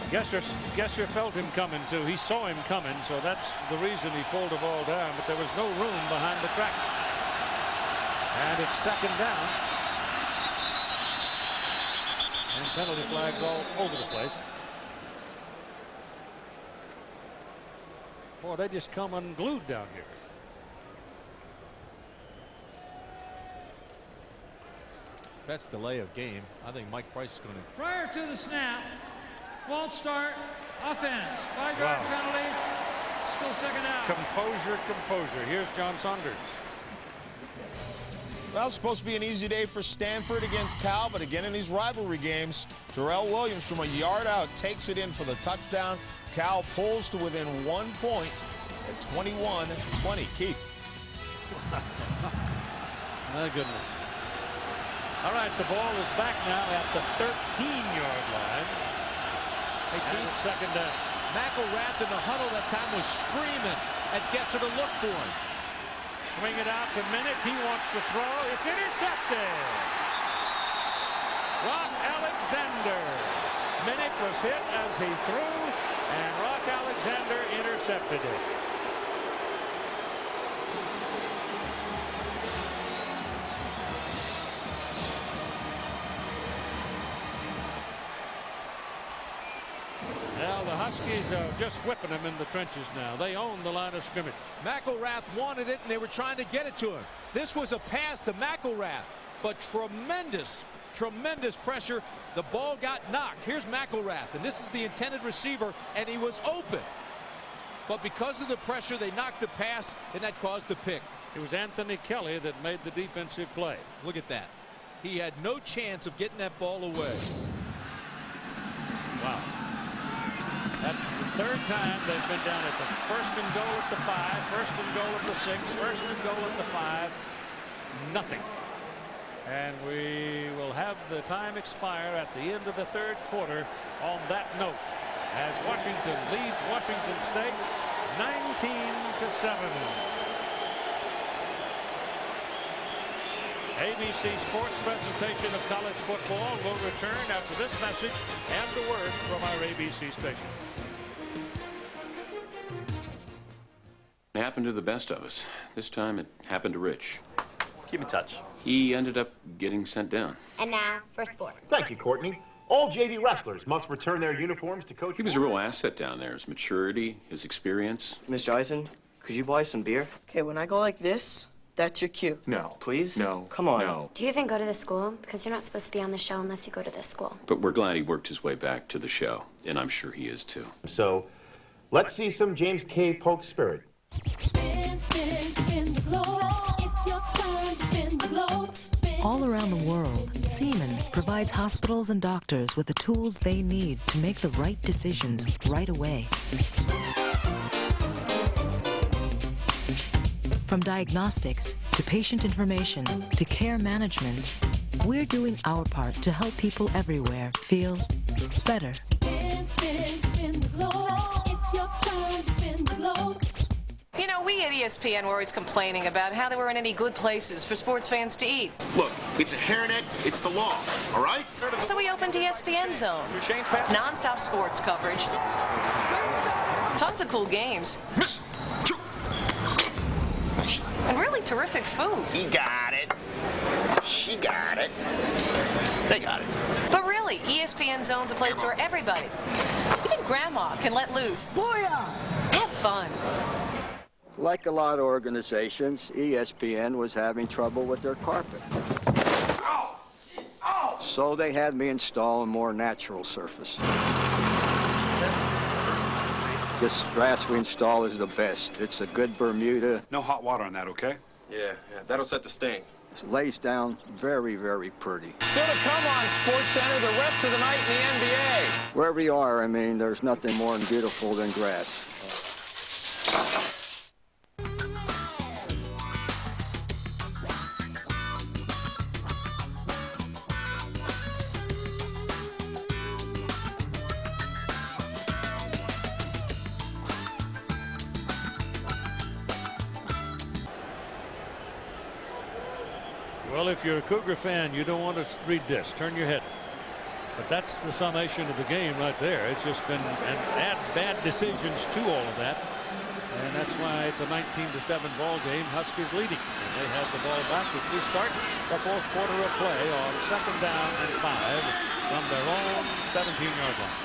Gesser felt him coming too. He saw him coming, so that's the reason he pulled the ball down. But there was no room behind the crack. And it's second down. And penalty flags all over the place. Boy, they just come unglued down here. That's delay of game. I think Mike Price is going to. Prior to the snap, false start, offense, 5-yard penalty, still second down. Composure, composure. Here's John Saunders. Well, it's supposed to be an easy day for Stanford against Cal, but again in these rivalry games, Terrell Williams from a yard out takes it in for the touchdown. Cal pulls to within 1 point at 21-20. Keith. My goodness. All right, the ball is back now at the 13-yard line. Hey, Keith, second down. McElrath in the huddle that time was screaming at Gesser to look for him. Swing it out to Minnick. He wants to throw. It's intercepted. Rock Alexander. Minnick was hit as he threw, and Rock Alexander intercepted it. Now the Huskies are just whipping them in the trenches now. They own the line of scrimmage. McElrath wanted it, and they were trying to get it to him. This was a pass to McElrath, but tremendous pressure. The ball got knocked. Here's McElrath, and this is the intended receiver, and he was open. But because of the pressure, they knocked the pass, and that caused the pick. It was Anthony Kelly that made the defensive play. Look at that. He had no chance of getting that ball away. Wow. That's the third time they've been down at the first and goal at the 5, first and goal at the 6, first and goal at the 5. Nothing. And we will have the time expire at the end of the third quarter on that note as Washington leads Washington State 19-7. ABC Sports presentation of college football will return after this message and a word from our ABC station. It happened to the best of us. This time it happened to Rich. Keep in touch. He ended up getting sent down. And now for sports. Thank you, Courtney. All JV wrestlers must return their uniforms to Coach. He was a real asset down there. His maturity, his experience. Mr. Eisen, could you buy some beer? Okay, when I go like this, that's your cue. No. Please? No. Come on. No. Do you even go to this school? Because you're not supposed to be on the show unless you go to this school. But we're glad he worked his way back to the show, and I'm sure he is too. So, let's see some James K. Polk spirit. Spin, spin, spin the globe. It's your turn to spin the globe. All around the world, Siemens provides hospitals and doctors with the tools they need to make the right decisions right away. From diagnostics to patient information to care management, we're doing our part to help people everywhere feel better. Spin, spin, spin the globe. It's your turn to spin the globe. You know, we at ESPN were always complaining about how there weren't any good places for sports fans to eat. Look, it's a hairnet, it's the law, all right? So we opened ESPN Zone. Non-stop sports coverage. Tons of cool games. And really terrific food. He got it. She got it. They got it. But really, ESPN Zone's a place where everybody, even grandma, can let loose. Booyah! Have fun. Like a lot of organizations, ESPN was having trouble with their carpet. So they had me install a more natural surface. This grass we install is the best. It's a good Bermuda. No hot water on that, okay? Yeah, that'll set the sting. It lays down very, very pretty. Still to come on SportsCenter the rest of the night in the NBA. Wherever you are, I mean, there's nothing more beautiful than grass. Well, if you're a Cougar fan, you don't want to read this. Turn your head. But that's the summation of the game right there. It's just been add bad decisions to all of that. And that's why it's a 19-7 ball game. Huskies leading. And they have the ball back as we start the fourth quarter of play on 2nd down and 5 from their own 17-yard line.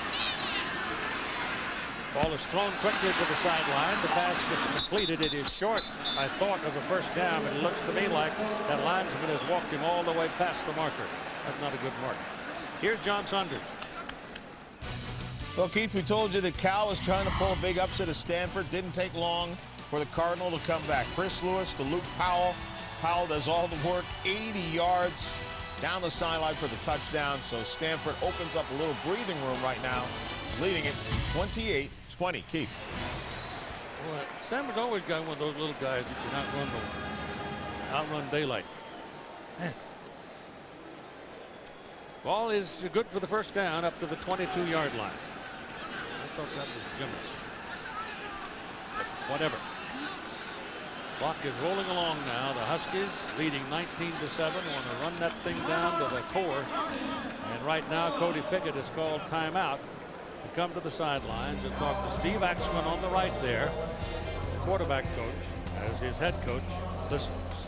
Ball is thrown quickly to the sideline. The pass gets completed. It is short, I thought, of a first down. It looks to me like that linesman has walked him all the way past the marker. That's not a good mark. Here's John Saunders. Well, Keith, we told you that Cal was trying to pull a big upset at Stanford. Didn't take long for the Cardinal to come back. Chris Lewis to Luke Powell. Powell does all the work. 80 yards down the sideline for the touchdown. So Stanford opens up a little breathing room right now, leading it 28-20. Keith. Well, Stanford's always got one of those little guys that can outrun daylight. Ball is good for the first down up to the 22-yard line. I thought that was generous. But whatever. Clock is rolling along now. The Huskies leading 19-7. Want to run that thing down to the core. And right now, Cody Pickett has called timeout to come to the sidelines and talk to Steve Axman on the right there, the quarterback coach, as his head coach listens.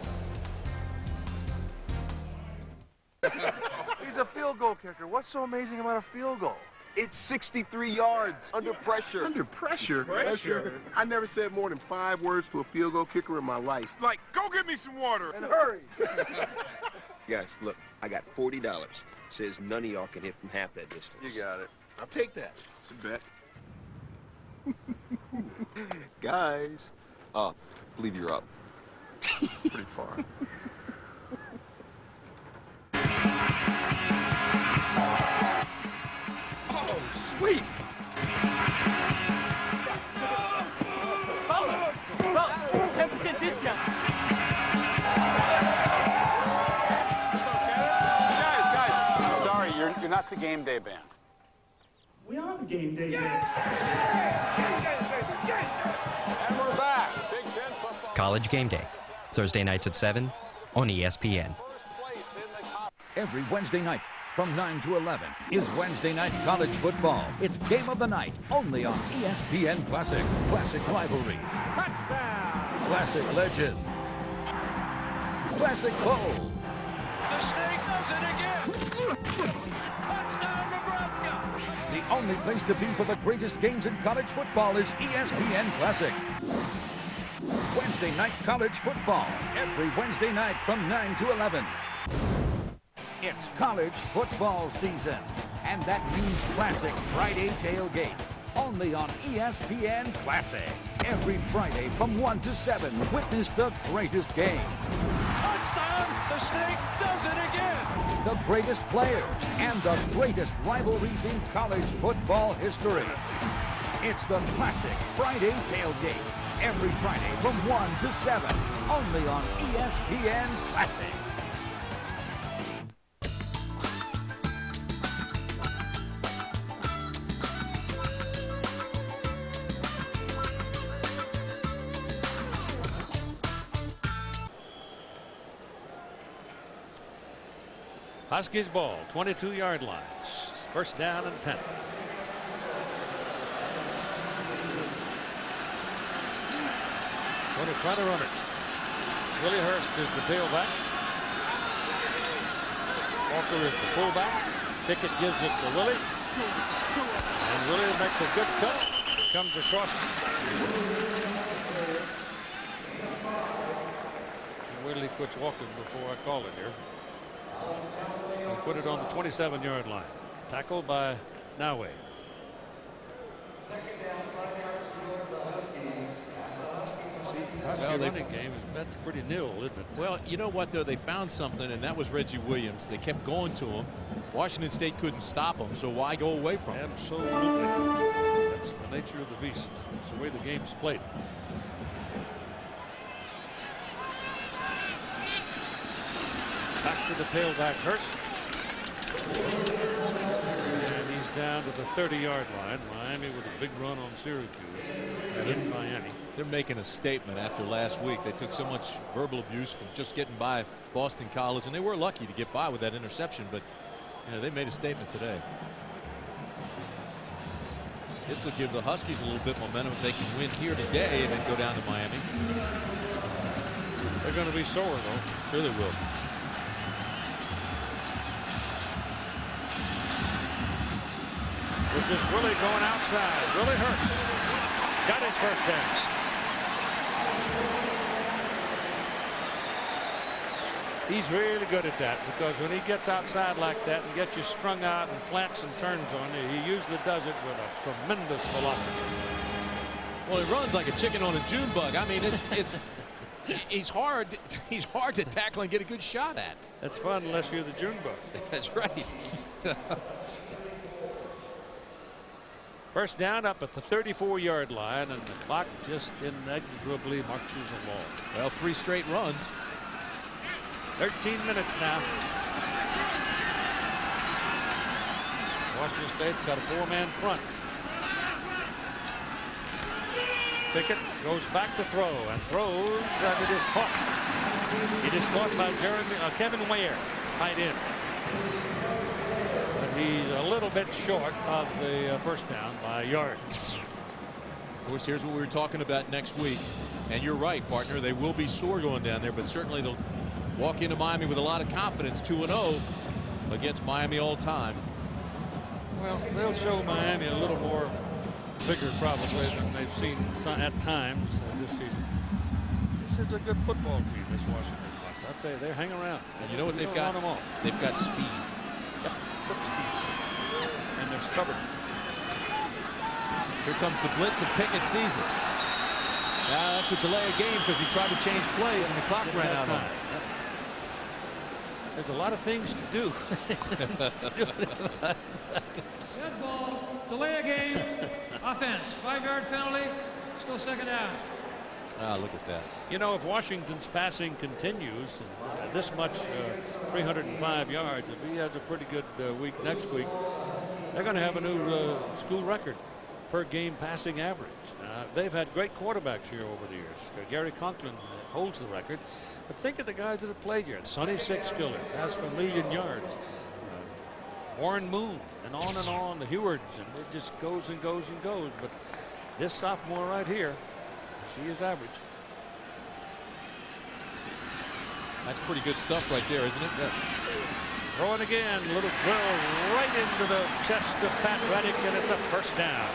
He's a field goal kicker. What's so amazing about a field goal? It's 63 yards under pressure. Under pressure? Pressure? I never said more than 5 words to a field goal kicker in my life. Like, go get me some water. And hurry. Guys, look, I got $40. Says none of y'all can hit from half that distance. You got it. I'll take that. It's a bet. Guys. I believe you're up. Pretty far. Oh, sweet. Follow. 10% discount. Guys, I'm sorry, you're not the game day band. We are the game day band. And we're back. Big Ten football. College Game Day, Thursday nights at 7 on ESPN. Every Wednesday night from 9 to 11 is Wednesday Night College Football. It's Game of the Night, only on ESPN Classic. Classic rivalries. Classic legend. Classic bowl. The Snake does it again. Touchdown, Nebraska. The only place to be for the greatest games in college football is ESPN Classic. Wednesday Night College Football, every Wednesday night from 9 to 11. It's college football season, and that means Classic Friday Tailgate, only on ESPN Classic. Every Friday from 1 to 7, witness the greatest game. Touchdown, the Snake does it again. The greatest players and the greatest rivalries in college football history. It's the Classic Friday Tailgate, every Friday from 1 to 7, only on ESPN Classic. Huskies ball, 22-yard lines. First down and 10. Going to try to run it. Willie Hurst is the tailback. Walker is the fullback. Pickett gives it to Willie. And Willie makes a good cut. Comes across. Wait till he quits walking before I call it here. And put it on the 27-yard line. Tackled by Naue. Husky running game that's pretty nil, isn't it? Well, you know what, though? They found something, and that was Reggie Williams. They kept going to him. Washington State couldn't stop him, so why go away from him? Absolutely. That's the nature of the beast. It's the way the game's played. Back to the tailback, Hurst. And he's down to the 30-yard line. Miami with a big run on Syracuse in Miami. They're making a statement after last week. They took so much verbal abuse from just getting by Boston College, and they were lucky to get by with that interception, but you know, they made a statement today. This will give the Huskies a little bit momentum if they can win here today and then go down to Miami. They're going to be sore, though. Sure they will. This is Willie going outside. Willie Hurst. got his first down. He's really good at that, because when he gets outside like that and gets you strung out and plants and turns on you, he usually does it with a tremendous velocity. Well, he runs like a chicken on a June bug. I mean, it's he's hard to tackle and get a good shot at. That's fun unless you're the June bug. That's right. First down up at the 34-yard line, and the clock just inexorably marches along. Well, 3 straight runs. 13 minutes now. Washington State's got a 4-man front. Pickett goes back to throw and throws, and it is caught. It is caught by Kevin Ware, tight end. But he's a little bit short of the first down by a yard. Of course, here's what we were talking about next week. And you're right, partner. They will be sore going down there, but certainly they'll walk into Miami with a lot of confidence, 2-0 against Miami all time. Well, they'll show Miami a little more vigor probably than they've seen at times this season. This is a good football team, this Washington Bucks. I'll tell you, they hang around. And you know what they've got? They've got speed. Yep, foot speed. And they're stubborn. Here comes the blitz, and Pickett sees it. Now that's a delay of game because he tried to change plays and the clock ran out on him. There's a lot of things to do. Good ball. Delay a game. Offense. 5-yard penalty. Still second down. Ah, look at that. You know, if Washington's passing continues this much, 305 yards, if he has a pretty good week next week, they're going to have a new school record per game passing average. They've had great quarterbacks here over the years. Gary Conklin holds the record. But think of the guys that have played here. Sonny Sixkiller passed for 1 million yards. Warren Moon, and on, the Hewards, and it just goes and goes and goes. But this sophomore right here, see his average. That's pretty good stuff right there, isn't it? Yeah. Throwing again, little drill right into the chest of Pat Reddick, and it's a first down.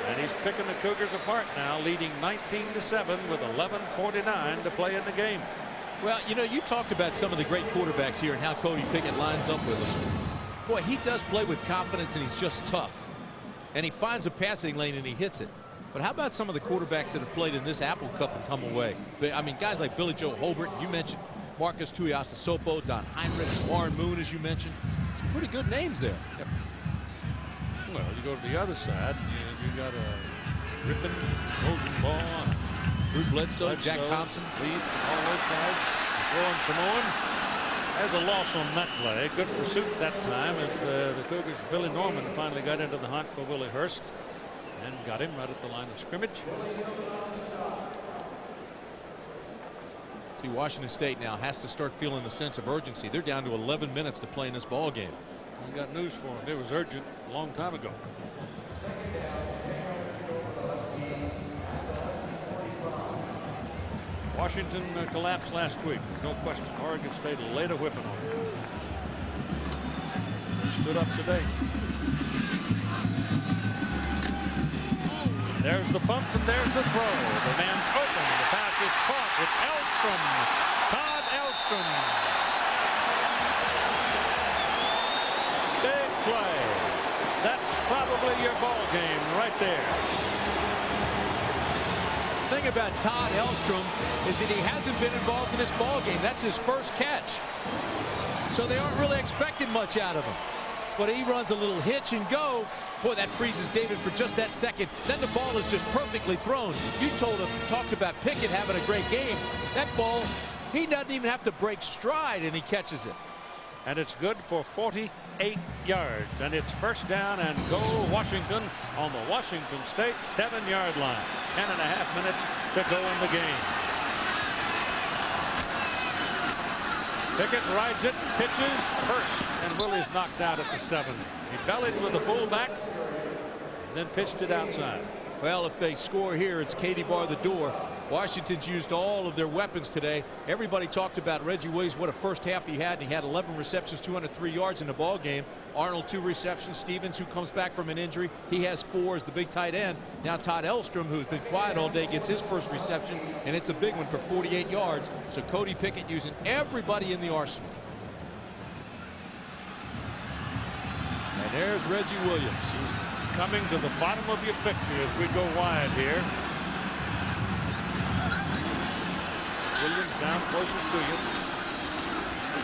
And he's picking the Cougars apart now, leading 19-7 with 11:49 to play in the game. Well, you know, you talked about some of the great quarterbacks here and how Cody Pickett lines up with them. Boy, he does play with confidence, and he's just tough. And he finds a passing lane and he hits it. But how about some of the quarterbacks that have played in this Apple Cup and come away? I mean, guys like Billy Joe Holbert, you mentioned Marcus Tuiasosopo, Don Heinrich, Warren Moon, as you mentioned. Some pretty good names there. Yep. Well, you go to the other side, you got a Rippon, Rosenbaum, Drew Bledsoe, Jack Thompson, Leaf, all those guys throwing Samoan. There's a loss on that play. Good pursuit that time as the Cougars' Billy Norman finally got into the hunt for Willie Hurst and got him right at the line of scrimmage. See, Washington State now has to start feeling a sense of urgency. They're down to 11 minutes to play in this ball game. I got news for him. It was urgent a long time ago. Washington collapsed last week. No question. Oregon State laid a whipping on them. They stood up today. There's the pump and there's the throw. The man's open. The pass is caught. It's Elstrom. Todd Elstrom. Big play. That's probably your ball game right there. The thing about Todd Elstrom is that he hasn't been involved in this ball game. That's his first catch. So they aren't really expecting much out of him. But he runs a little hitch and go. Boy, that freezes David for just that second. Then the ball is just perfectly thrown. You talked about Pickett having a great game. That ball, he doesn't even have to break stride, and he catches it. And it's good for 48 yards. And it's first down and goal Washington on the Washington State 7-yard line. 10.5 minutes to go in the game. Pickett rides it, pitches, Hurst, and Willie's knocked out at the 7. He bellied with the fullback and then pitched it outside. Well, if they score here, it's Katie bar the door. Washington's used all of their weapons today. Everybody talked about Reggie Williams, what a first half he had, and he had 11 receptions, 203 yards in the ball game. Arnold 2 receptions. Stevens, who comes back from an injury, he has 4 as the big tight end. Now Todd Elstrom, who's been quiet all day, gets his first reception, and it's a big one for 48 yards. So Cody Pickett using everybody in the arsenal. And there's Reggie Williams. He's coming to the bottom of your picture as we go wide here. Williams down closest to you.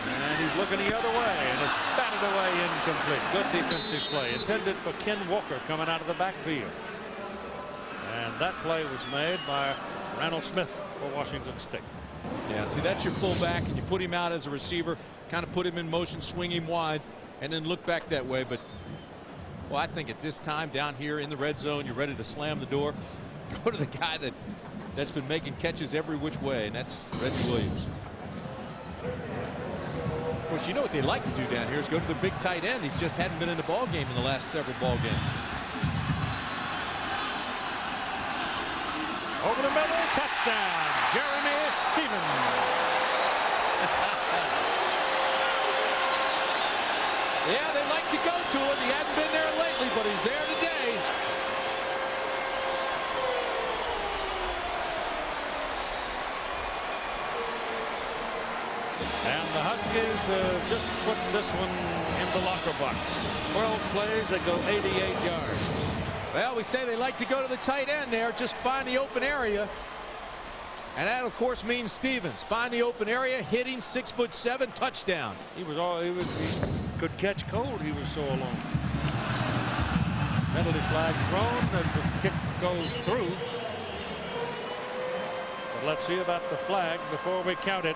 And he's looking the other way, and it's batted away incomplete. Good defensive play intended for Ken Walker coming out of the backfield. And that play was made by Randall Smith for Washington State. Yeah, see, that's your fullback, and you put him out as a receiver, kind of put him in motion, swing him wide, and then look back that way. But, well, I think at this time down here in the red zone, you're ready to slam the door. Go to the guy that's been making catches every which way, and that's Reggie Williams. Of course, you know what they like to do down here is go to the big tight end. He's just hadn't been in the ball game in the last several ball games. Over the middle, touchdown, Jeremy Stevens. Yeah, they like to go to him. He hadn't been there lately, but he's there today. And the Huskies just put this one in the locker box. 12 plays that go 88 yards. Well, we say they like to go to the tight end there, just find the open area. And that, of course, means Stevens. Find the open area, hitting 6'7", touchdown. He could catch cold. He was so long. Penalty flag thrown as the kick goes through. But let's see about the flag before we count it.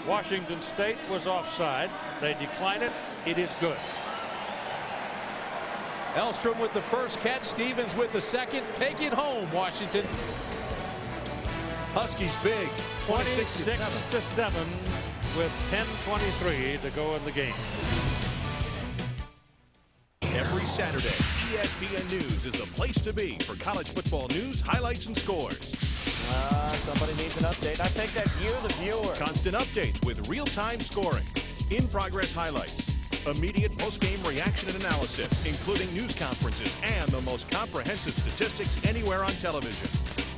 Washington State was offside. They decline it. It is good. Elstrom with the first catch. Stevens with the second. Take it home, Washington. Huskies big. 26-7 with 10:23 to go in the game. Every Saturday, ESPN News is the place to be for college football news, highlights, and scores. Somebody needs an update. I think that's you, the viewer. Constant updates with real-time scoring, in-progress highlights, immediate post-game reaction and analysis, including news conferences and the most comprehensive statistics anywhere on television,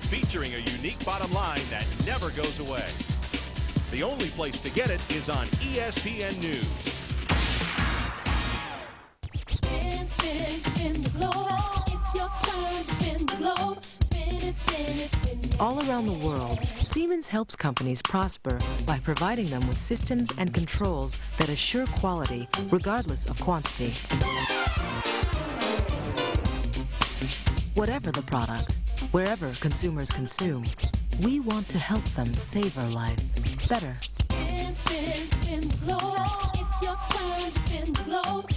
featuring a unique bottom line that never goes away. The only place to get it is on ESPN News. Spin, spin, spin the globe. It's your turn to spin the globe. Spin it, spin it, spin it. All around the world, Siemens helps companies prosper by providing them with systems and controls that assure quality regardless of quantity. Whatever the product, wherever consumers consume, we want to help them savor life better. Spin, spin, spin the globe. It's your turn to spin the globe.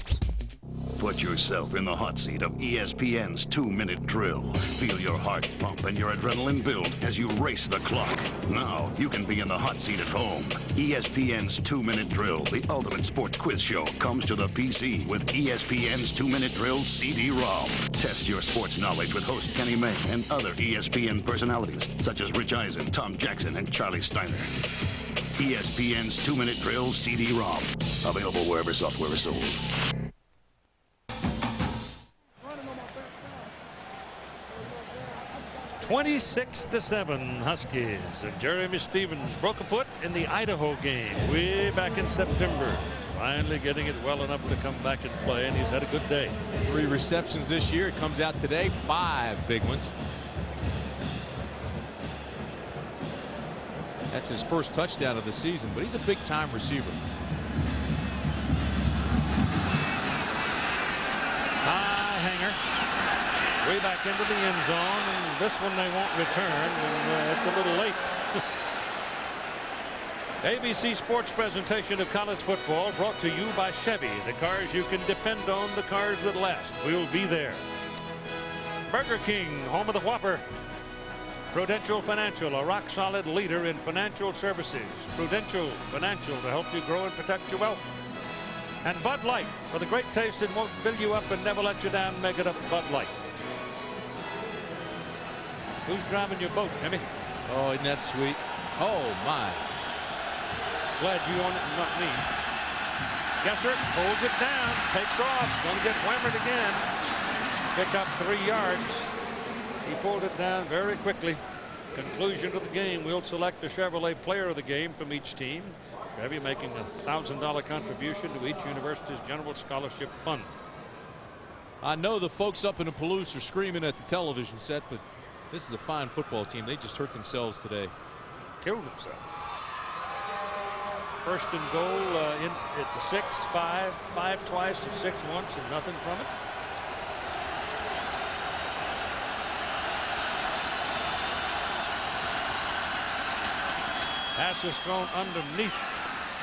Put yourself in the hot seat of ESPN's 2-minute drill. Feel your heart pump and your adrenaline build as you race the clock. Now you can be in the hot seat at home. ESPN's 2-minute drill, the ultimate sports quiz show, comes to the PC with ESPN's 2-minute drill CD-ROM. Test your sports knowledge with host Kenny May and other ESPN personalities such as Rich Eisen, Tom Jackson, and Charlie Steiner. ESPN's 2-minute drill CD-ROM. Available wherever software is sold. 26-7 Huskies, and Jeremy Stevens broke a foot in the Idaho game way back in September. Finally getting it well enough to come back and play, and he's had a good day. 3 receptions this year. It comes out today, 5 big ones. That's his first touchdown of the season, but he's a big-time receiver. High hanger. Way back into the end zone, and this one they won't return, and it's a little late. ABC Sports presentation of college football brought to you by Chevy, the cars you can depend on, the cars that last. We'll be there. Burger King, home of the Whopper. Prudential Financial, a rock-solid leader in financial services. Prudential Financial to help you grow and protect your wealth. And Bud Light, for the great taste that won't fill you up and never let you down, make it up Bud Light. Who's driving your boat, Timmy? Oh, isn't that sweet? Oh, my. Glad you own it and not me. Gesser holds it down, takes off, going to get whammered again. Pick up 3 yards. He pulled it down very quickly. Conclusion to the game. We'll select a Chevrolet player of the game from each team. Chevy making a $1,000 contribution to each university's general scholarship fund. I know the folks up in the Palouse are screaming at the television set, but this is a fine football team. They just hurt themselves today. Killed themselves. First and goal at the 6, 5 twice and 6 once and nothing from it. Pass is thrown underneath.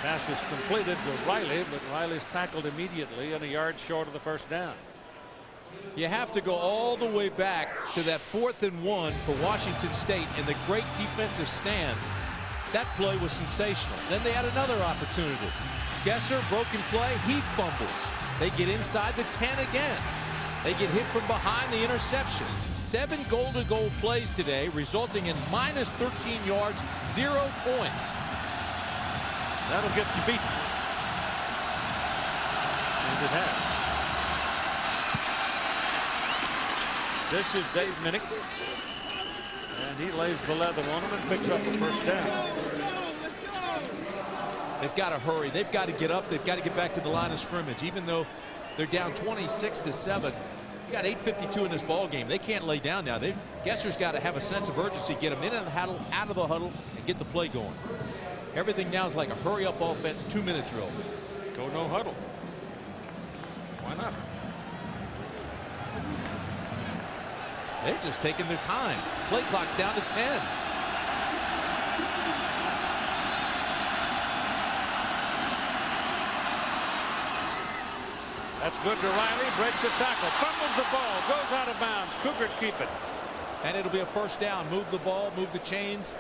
Pass is completed to Riley, but Riley's tackled immediately and a yard short of the first down. You have to go all the way back to that 4th and 1 for Washington State in the great defensive stand. That play was sensational. Then they had another opportunity. Gesser, broken play, he fumbles. They get inside the 10 again. They get hit from behind, the interception. 7 goal-to-goal plays today, resulting in minus 13 yards, 0 points. That'll get you beaten. And it has. This is Dave Minnick. And he lays the leather on him and picks up the first down. They've got to hurry. They've got to get up. They've got to get back to the line of scrimmage. Even though they're down 26-7, you got 8:52 in this ball game. They can't lay down now. Gesser's got to have a sense of urgency, get them in the huddle, out of the huddle, and get the play going. Everything now is like a hurry-up offense, 2-minute drill. Go no huddle. Why not? They're just taking their time. Play clock's down to 10. That's good to Riley. Breaks a tackle. Fumbles the ball. Goes out of bounds. Cougars keep it. And it'll be a first down. Move the ball. Move the chains.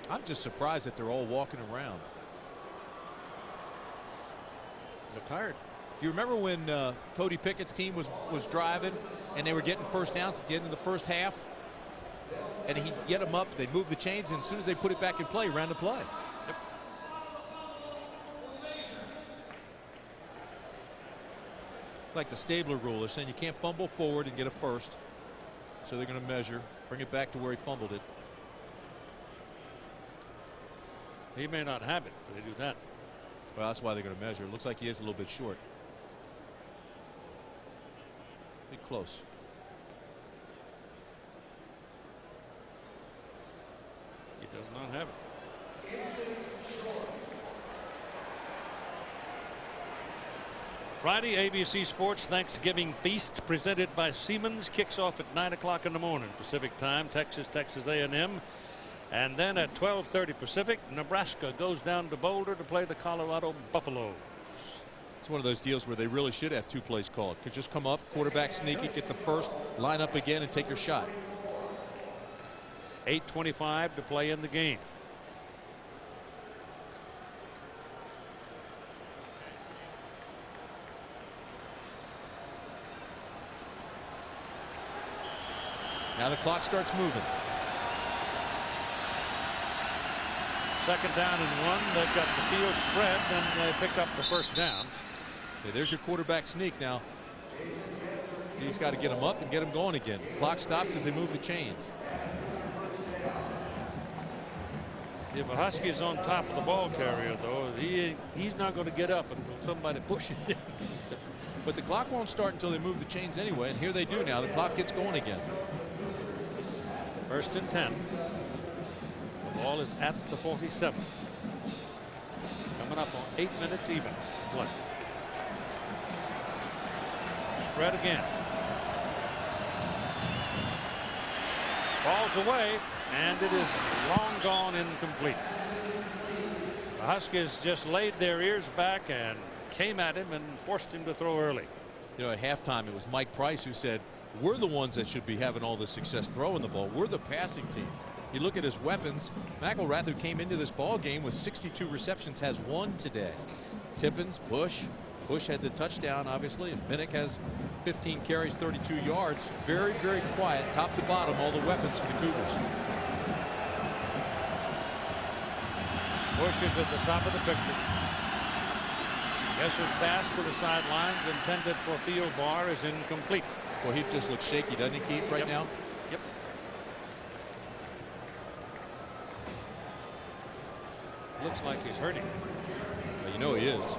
I'm just surprised that they're all walking around. They're tired. You remember when Cody Pickett's team was driving and they were getting first downs at the end of the first half? And he'd get them up, they'd move the chains, and as soon as they put it back in play, ran the play. Yep. Like the Stabler rule, they're saying you can't fumble forward and get a first. So they're going to measure, bring it back to where he fumbled it. He may not have it, but they do that. Well, that's why they're going to measure. It looks like he is a little bit short. Be close. He does not have it. Friday, ABC Sports Thanksgiving Feast presented by Siemens kicks off at 9 o'clock in the morning Pacific time. Texas A&M. And then at 12:30 Pacific, Nebraska goes down to Boulder to play the Colorado Buffaloes. It's one of those deals where they really should have 2 plays called. Could just come up, quarterback sneaky, get the first, line up again, and take your shot. 8:25 to play in the game. Now the clock starts moving. Second down and 1. They've got the field spread, and they pick up the first down. Okay, there's your quarterback sneak now. He's got to get him up and get him going again. Clock stops as they move the chains. If a Husky is on top of the ball carrier, though, he's not going to get up until somebody pushes him. But the clock won't start until they move the chains anyway, and here they do now. The clock gets going again. First and 10. The ball is at the 47. Coming up on 8 minutes even. Play. Spread again. Ball's away, and it is long gone, incomplete. The Huskies just laid their ears back and came at him and forced him to throw early. You know, at halftime, it was Mike Price who said, We're the ones that should be having all the success throwing the ball. We're the passing team. You look at his weapons. McElrath, who came into this ball game with 62 receptions, has 1 today. Tippins, Bush had the touchdown, obviously, and Minnick has 15 carries, 32 yards. Very, very quiet, top to bottom, all the weapons for the Cougars. Bush is at the top of the picture. Gesser's pass to the sidelines intended for Theo Barr is incomplete. Well, he just looks shaky, doesn't he, Keith, right now? Yep. Looks like he's hurting. Well, you know he is.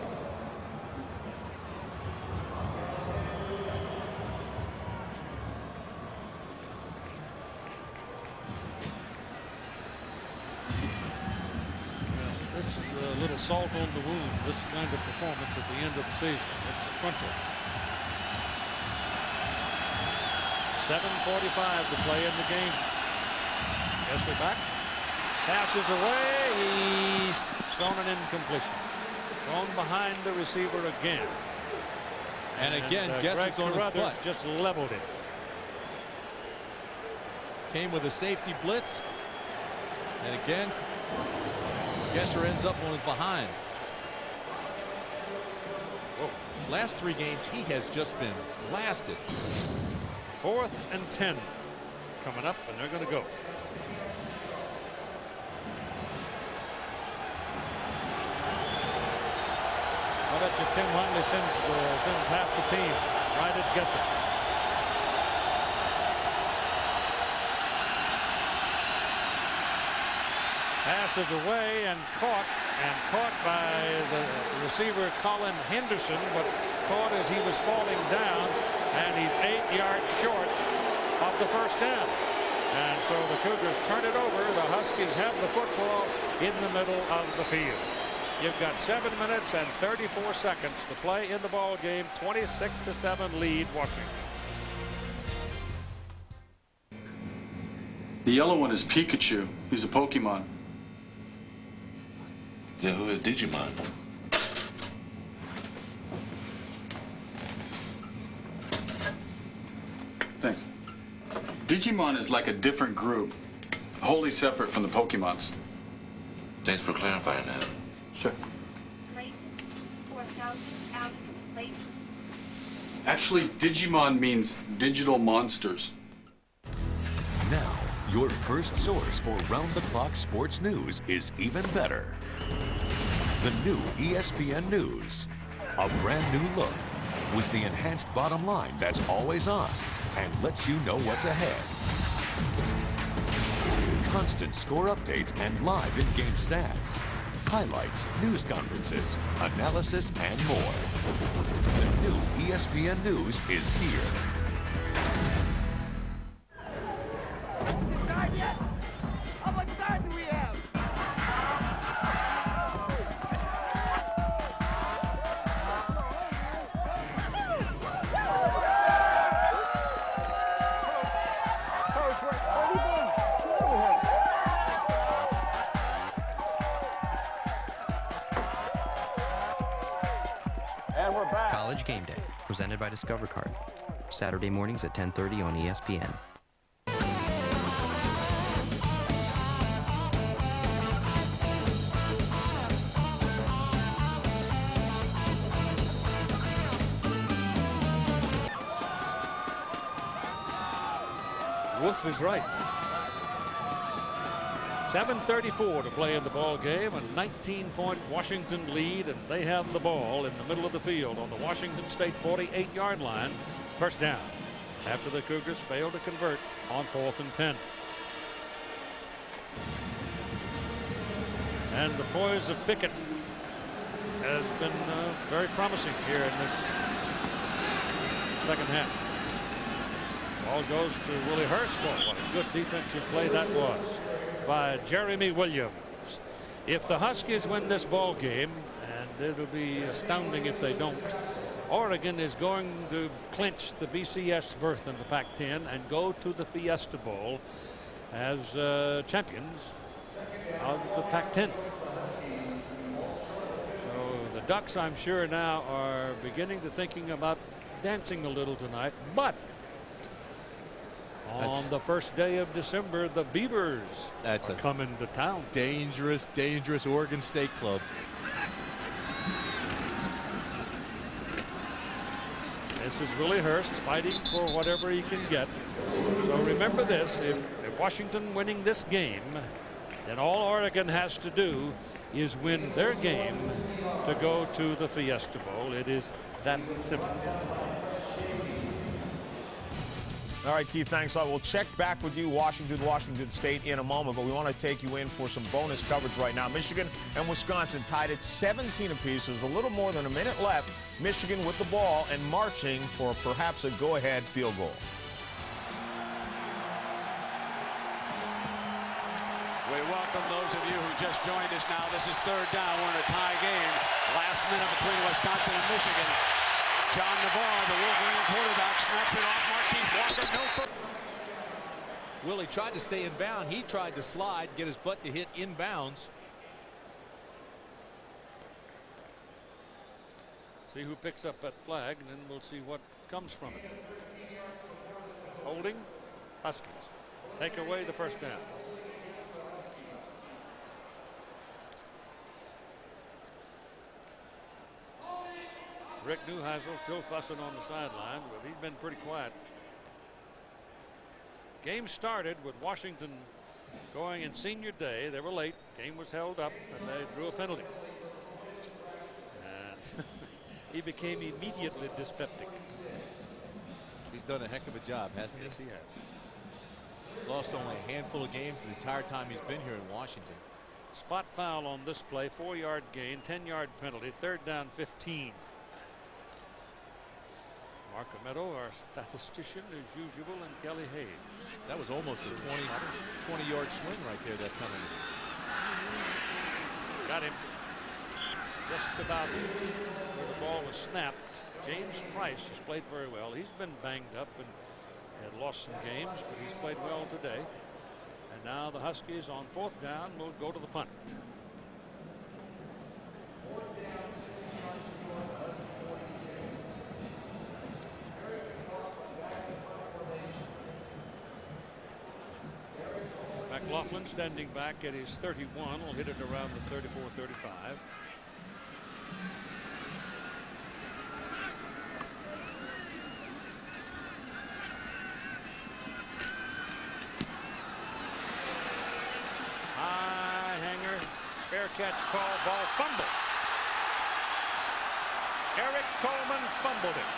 This is a little salt on the wound, this kind of performance at the end of the season. It's a cruncher. 7:45 to play in the game. Gesser back. Passes away. He's thrown an incompletion. Thrown behind the receiver again. And again, Gesser's on his butt. Just leveled it. Came with a safety blitz. And again, Gesser ends up on his behind. Whoa. Last 3 games, he has just been blasted. 4th and 10 coming up, and they're going to go. I bet you Tim Huntley sends half the team right at Gesser. Pass is away and caught by the receiver Colin Henderson, but caught as he was falling down, and he's 8 yards short of the first down. And so the Cougars turn it over. The Huskies have the football in the middle of the field. You've got 7 minutes and 34 seconds to play in the ball game. 26-7 lead Washington. The yellow one is Pikachu. He's a Pokemon. Then who is Digimon? Thanks. Digimon is like a different group, wholly separate from the Pokemons. Thanks for clarifying that. Sure. Actually, Digimon means digital monsters. Now, your first source for round-the-clock sports news is even better. The new ESPN News. A brand new look with the enhanced bottom line that's always on and lets you know what's ahead. Constant score updates and live in-game stats. Highlights, news conferences, analysis, and more. The new ESPN News is here. How much time do we have? And we're back. College Game Day, presented by Discover Card. Saturday mornings at 10:30 on ESPN. Wolf is right. 7:34 to play in the ball game, a 19-point Washington lead, and they have the ball in the middle of the field on the Washington State 48-yard line. First down after the Cougars failed to convert on 4th and 10. And the poise of Pickett has been very promising here in this second half. Ball goes to Willie Hurst. What a good defensive play that was by Jeremy Williams. If the Huskies win this ball game, and it'll be astounding if they don't, Oregon is going to clinch the BCS berth in the Pac-10 and go to the Fiesta Bowl as champions of the Pac-10. So the Ducks, I'm sure now, are beginning to thinking about dancing a little tonight, but On the first day of December, the Beavers are coming to town. Dangerous, dangerous Oregon State club. This is Willie Hurst fighting for whatever he can get. So remember this, if Washington winning this game, then all Oregon has to do is win their game to go to the Fiesta Bowl. It is that simple. All right, Keith, thanks a lot. We'll check back with you, Washington State, in a moment, but we want to take you in for some bonus coverage right now. Michigan and Wisconsin tied at 17 apiece. There's a little more than a minute left. Michigan with the ball and marching for perhaps a go-ahead field goal. We welcome those of you who just joined us now. This is third down. We're in a tie game. Last minute between Wisconsin and Michigan. John Navarre, the Wolverine quarterback, snaps it off Marquise Walker. No foot. Willie tried to stay in bound. He tried to slide, get his butt to hit inbounds. See who picks up that flag, and then we'll see what comes from it. Holding, Huskies. Take away the first down. Rick Neuheisel still fussing on the sideline, but he's been pretty quiet. Game started with Washington going in senior day. They were late. Game was held up, and they drew a penalty. And he became immediately dyspeptic. He's done a heck of a job, hasn't he? Yes, he has. Lost only a handful of games the entire time he's been here in Washington. Spot foul on this play, 4-yard gain, 10-yard penalty, third down 15. Mark Ameto, our statistician, as usual, and Kelly Hayes. That was almost a 20-yard swing right there, that penalty. Got him just about where the ball was snapped. James Price has played very well. He's been banged up and had lost some games, but he's played well today. And now the Huskies on fourth down will go to the punt. McLaughlin standing back at his 31 will hit it around the 34-35. High hanger, fair catch call, ball fumble. Eric Coleman fumbled it.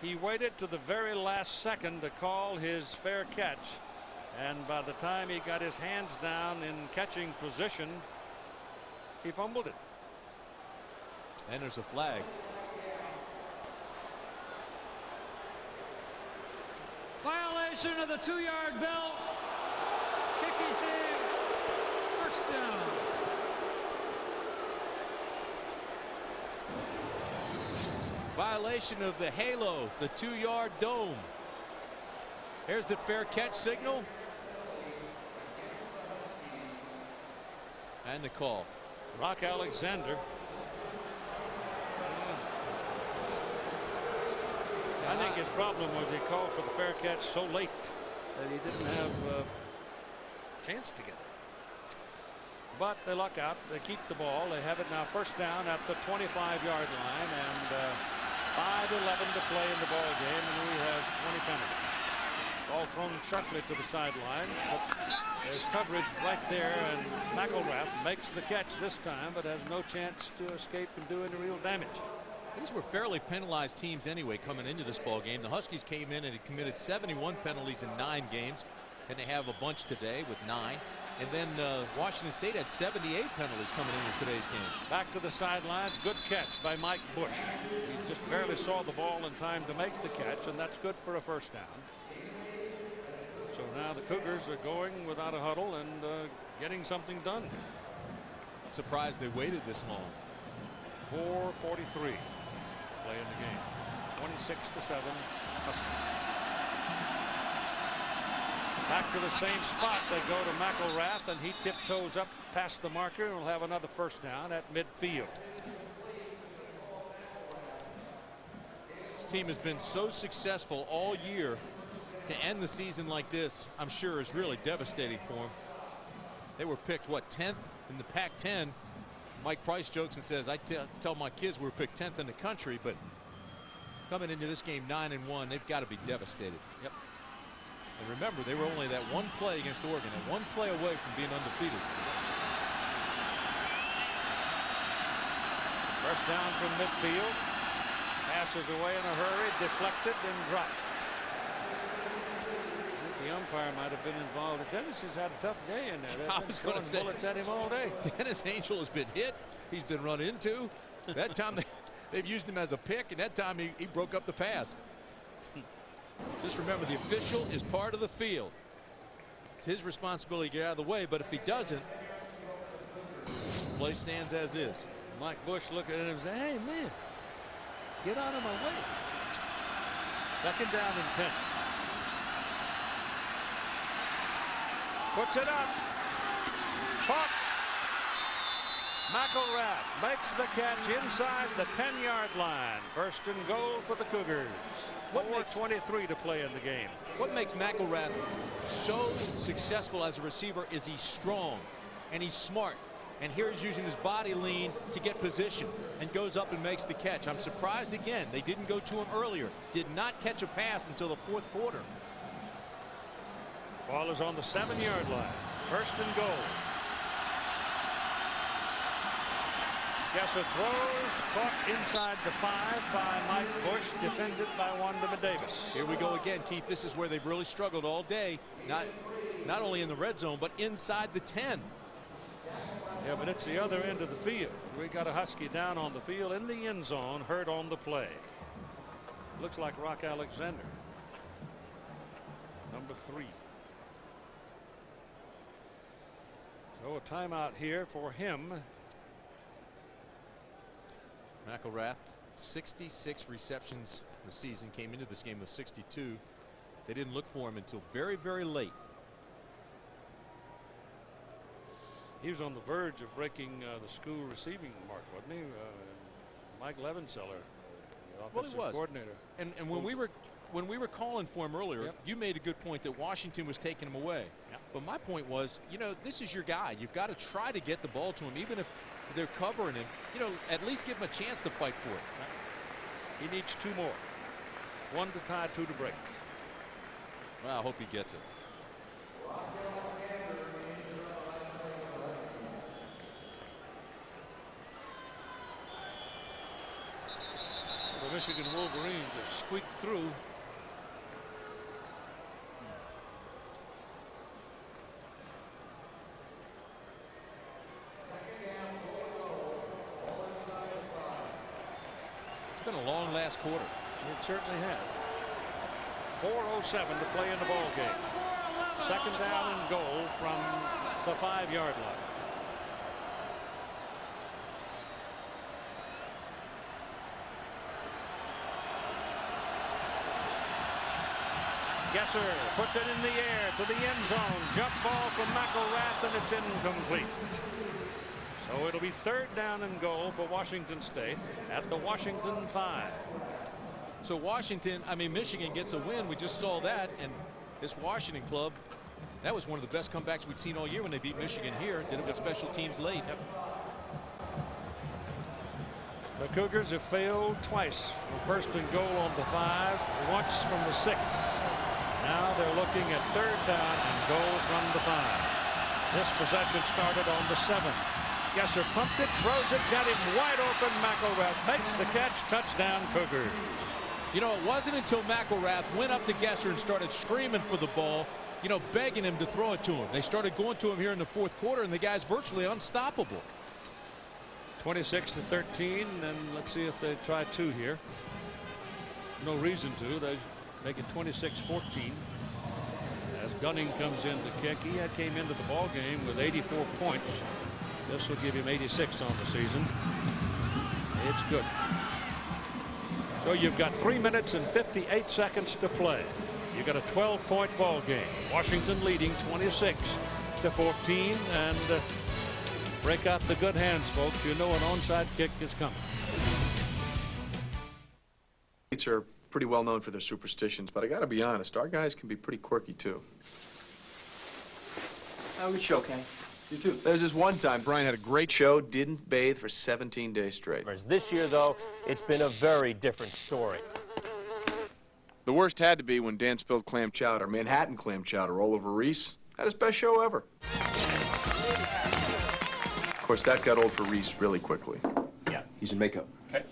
He waited to the very last second to call his fair catch, and by the time he got his hands down in catching position, he fumbled it. And there's a flag. Violation of the 2-yard belt. Kicking team. First down. Violation of the halo, the 2-yard dome. Here's the fair catch signal. And the call. Rock Alexander. I think his problem was he called for the fair catch so late that he didn't have a chance to get it. But they luck out. They keep the ball. They have it now first down at the 25-yard line, and 5:11 to play in the ball game, and we have 20 penalties. Ball thrown sharply to the sideline, but there's coverage right there, and McElrath makes the catch this time, but has no chance to escape and do any real damage. These were fairly penalized teams anyway coming into this ball game. The Huskies came in and had committed 71 penalties in 9 games, and they have a bunch today with 9. And then Washington State had 78 penalties coming into today's game. Back to the sidelines. Good catch by Mike Bush. He just barely saw the ball in time to make the catch, and that's good for a first down. So now the Cougars are going without a huddle and getting something done. Surprised they waited this long. 4:43 play in the game. 26-7 Huskies. Back to the same spot. They go to McElrath, and he tiptoes up past the marker, and we'll have another first down at midfield. This team has been so successful all year. To end the season like this, I'm sure, is really devastating for them. They were picked, what, 10th in the Pac-10. Mike Price jokes and says, I tell my kids we were picked 10th in the country, but coming into this game 9-1, they've got to be devastated. Yep. And remember, they were only that one play against Oregon and one play away from being undefeated. First down from midfield. Passes away in a hurry, deflected and dropped. The umpire might have been involved. Dennis has had a tough day in there. I was going to say, bullets at him all day. Dennis Angel has been hit. He's been run into. That time they've used him as a pick, and that time he broke up the pass. Just remember, the official is part of the field. It's his responsibility to get out of the way, but if he doesn't, play stands as is. Mike Bush looking at him and saying, hey, man, get out of my way. Second down and 10. Puts it up. Caught. McElrath makes the catch inside the 10-yard line. First and goal for the Cougars. 4:23 to play in the game. What makes McElrath so successful as a receiver is he's strong and he's smart. And here he's using his body lean to get position and goes up and makes the catch. I'm surprised again they didn't go to him earlier. Did not catch a pass until the fourth quarter. Ball is on the 7-yard line. First and goal. Gesser throws, caught inside the 5 by Mike Bush, defended by Wandama Davis. Here we go again, Keith. This is where they've really struggled all day. Not only in the red zone, but inside the 10. Yeah, but it's the other end of the field. We got a Husky down on the field in the end zone, hurt on the play. Looks like Rock Alexander. Number 3. So a timeout here for him. McElrath, 66 receptions this season, came into this game with 62. They didn't look for him until very, very late. He was on the verge of breaking the school receiving mark, wasn't he? Mike Levenseller, the offensive coordinator. And when we were calling for him earlier, you made a good point that Washington was taking him away. Yep. But my point was, you know, this is your guy. You've got to try to get the ball to him, even if they're covering him. You know, at least give him a chance to fight for it. He needs 2 more. 1 to tie, 2 to break. Well, I hope he gets it. The Michigan Wolverines have squeaked through. It's been a long last quarter. It certainly has. 4:07 to play in the ball game. Second down and goal from the 5-yard line. Gesser puts it in the air to the end zone. Jump ball from McElrath, and it's incomplete. So it'll be 3rd down and goal for Washington State at the Washington 5. So Michigan gets a win. We just saw that. And this Washington club, that was one of the best comebacks we'd seen all year when they beat Michigan here. Did it with special teams late. Yep. The Cougars have failed twice from 1st and goal on the 5, once from the 6. Now they're looking at 3rd down and goal from the 5. This possession started on the 7. Gesser pumped it, throws it, got him wide open. McElrath makes the catch. Touchdown, Cougars. You know, it wasn't until McElrath went up to Gesser and started screaming for the ball, you know, begging him to throw it to him. They started going to him here in the 4th quarter, and the guy's virtually unstoppable. 26-13, and let's see if they try 2 here. No reason to. They make it 26-14 as Gunning comes in to kick. He came into the ball game with 84 points. This will give him 86 on the season. It's good. So you've got 3 minutes and 58 seconds to play. You've got a 12-point ball game. Washington leading 26-14, and break out the good hands, folks. You know an onside kick is coming. athletes are pretty well known for their superstitions, but I gotta be honest, our guys can be pretty quirky too. Oh, good show, Kenny. You too. There's this one time Brian had a great show, didn't bathe for 17 days straight. Whereas this year, though, it's been a very different story. The worst had to be when Dan spilled clam chowder, Manhattan clam chowder, all over Reese. Had his best show ever. Of course, that got old for Reese really quickly. Yeah. He's in makeup. Okay.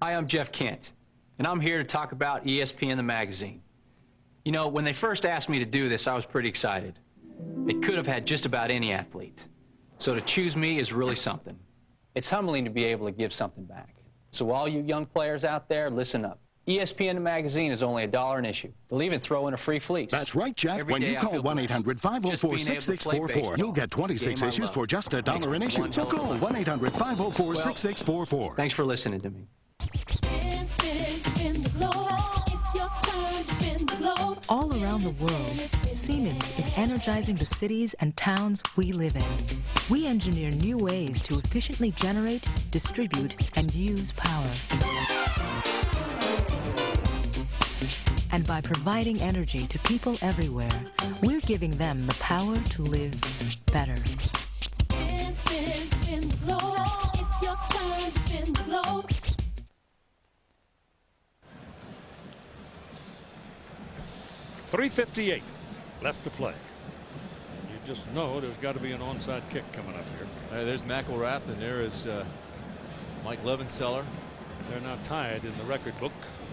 Hi, I'm Jeff Kent, and I'm here to talk about ESPN the magazine. You know, when they first asked me to do this, I was pretty excited. They could have had just about any athlete. So to choose me is really something. It's humbling to be able to give something back. So all you young players out there, listen up. ESPN the magazine is only $1 an issue. They'll even throw in a free fleece. That's right, Jeff. When you call 1-800-504-6644, you'll get 26 issues for just $1 an issue. So call 1-800-504-6644. Thanks for listening to me. Spin, spin, spin the globe. It's your turn to spin the globe. All around the world, Siemens is energizing the cities and towns we live in. We engineer new ways to efficiently generate, distribute, and use power. And by providing energy to people everywhere, we're giving them the power to live better. Spin, spin, spin the globe. It's your turn to spin the globe. .358 left to play. And you just know there's got to be an onside kick coming up here. There's McElrath, and there is Mike Levenseller. They're now tied in the record book.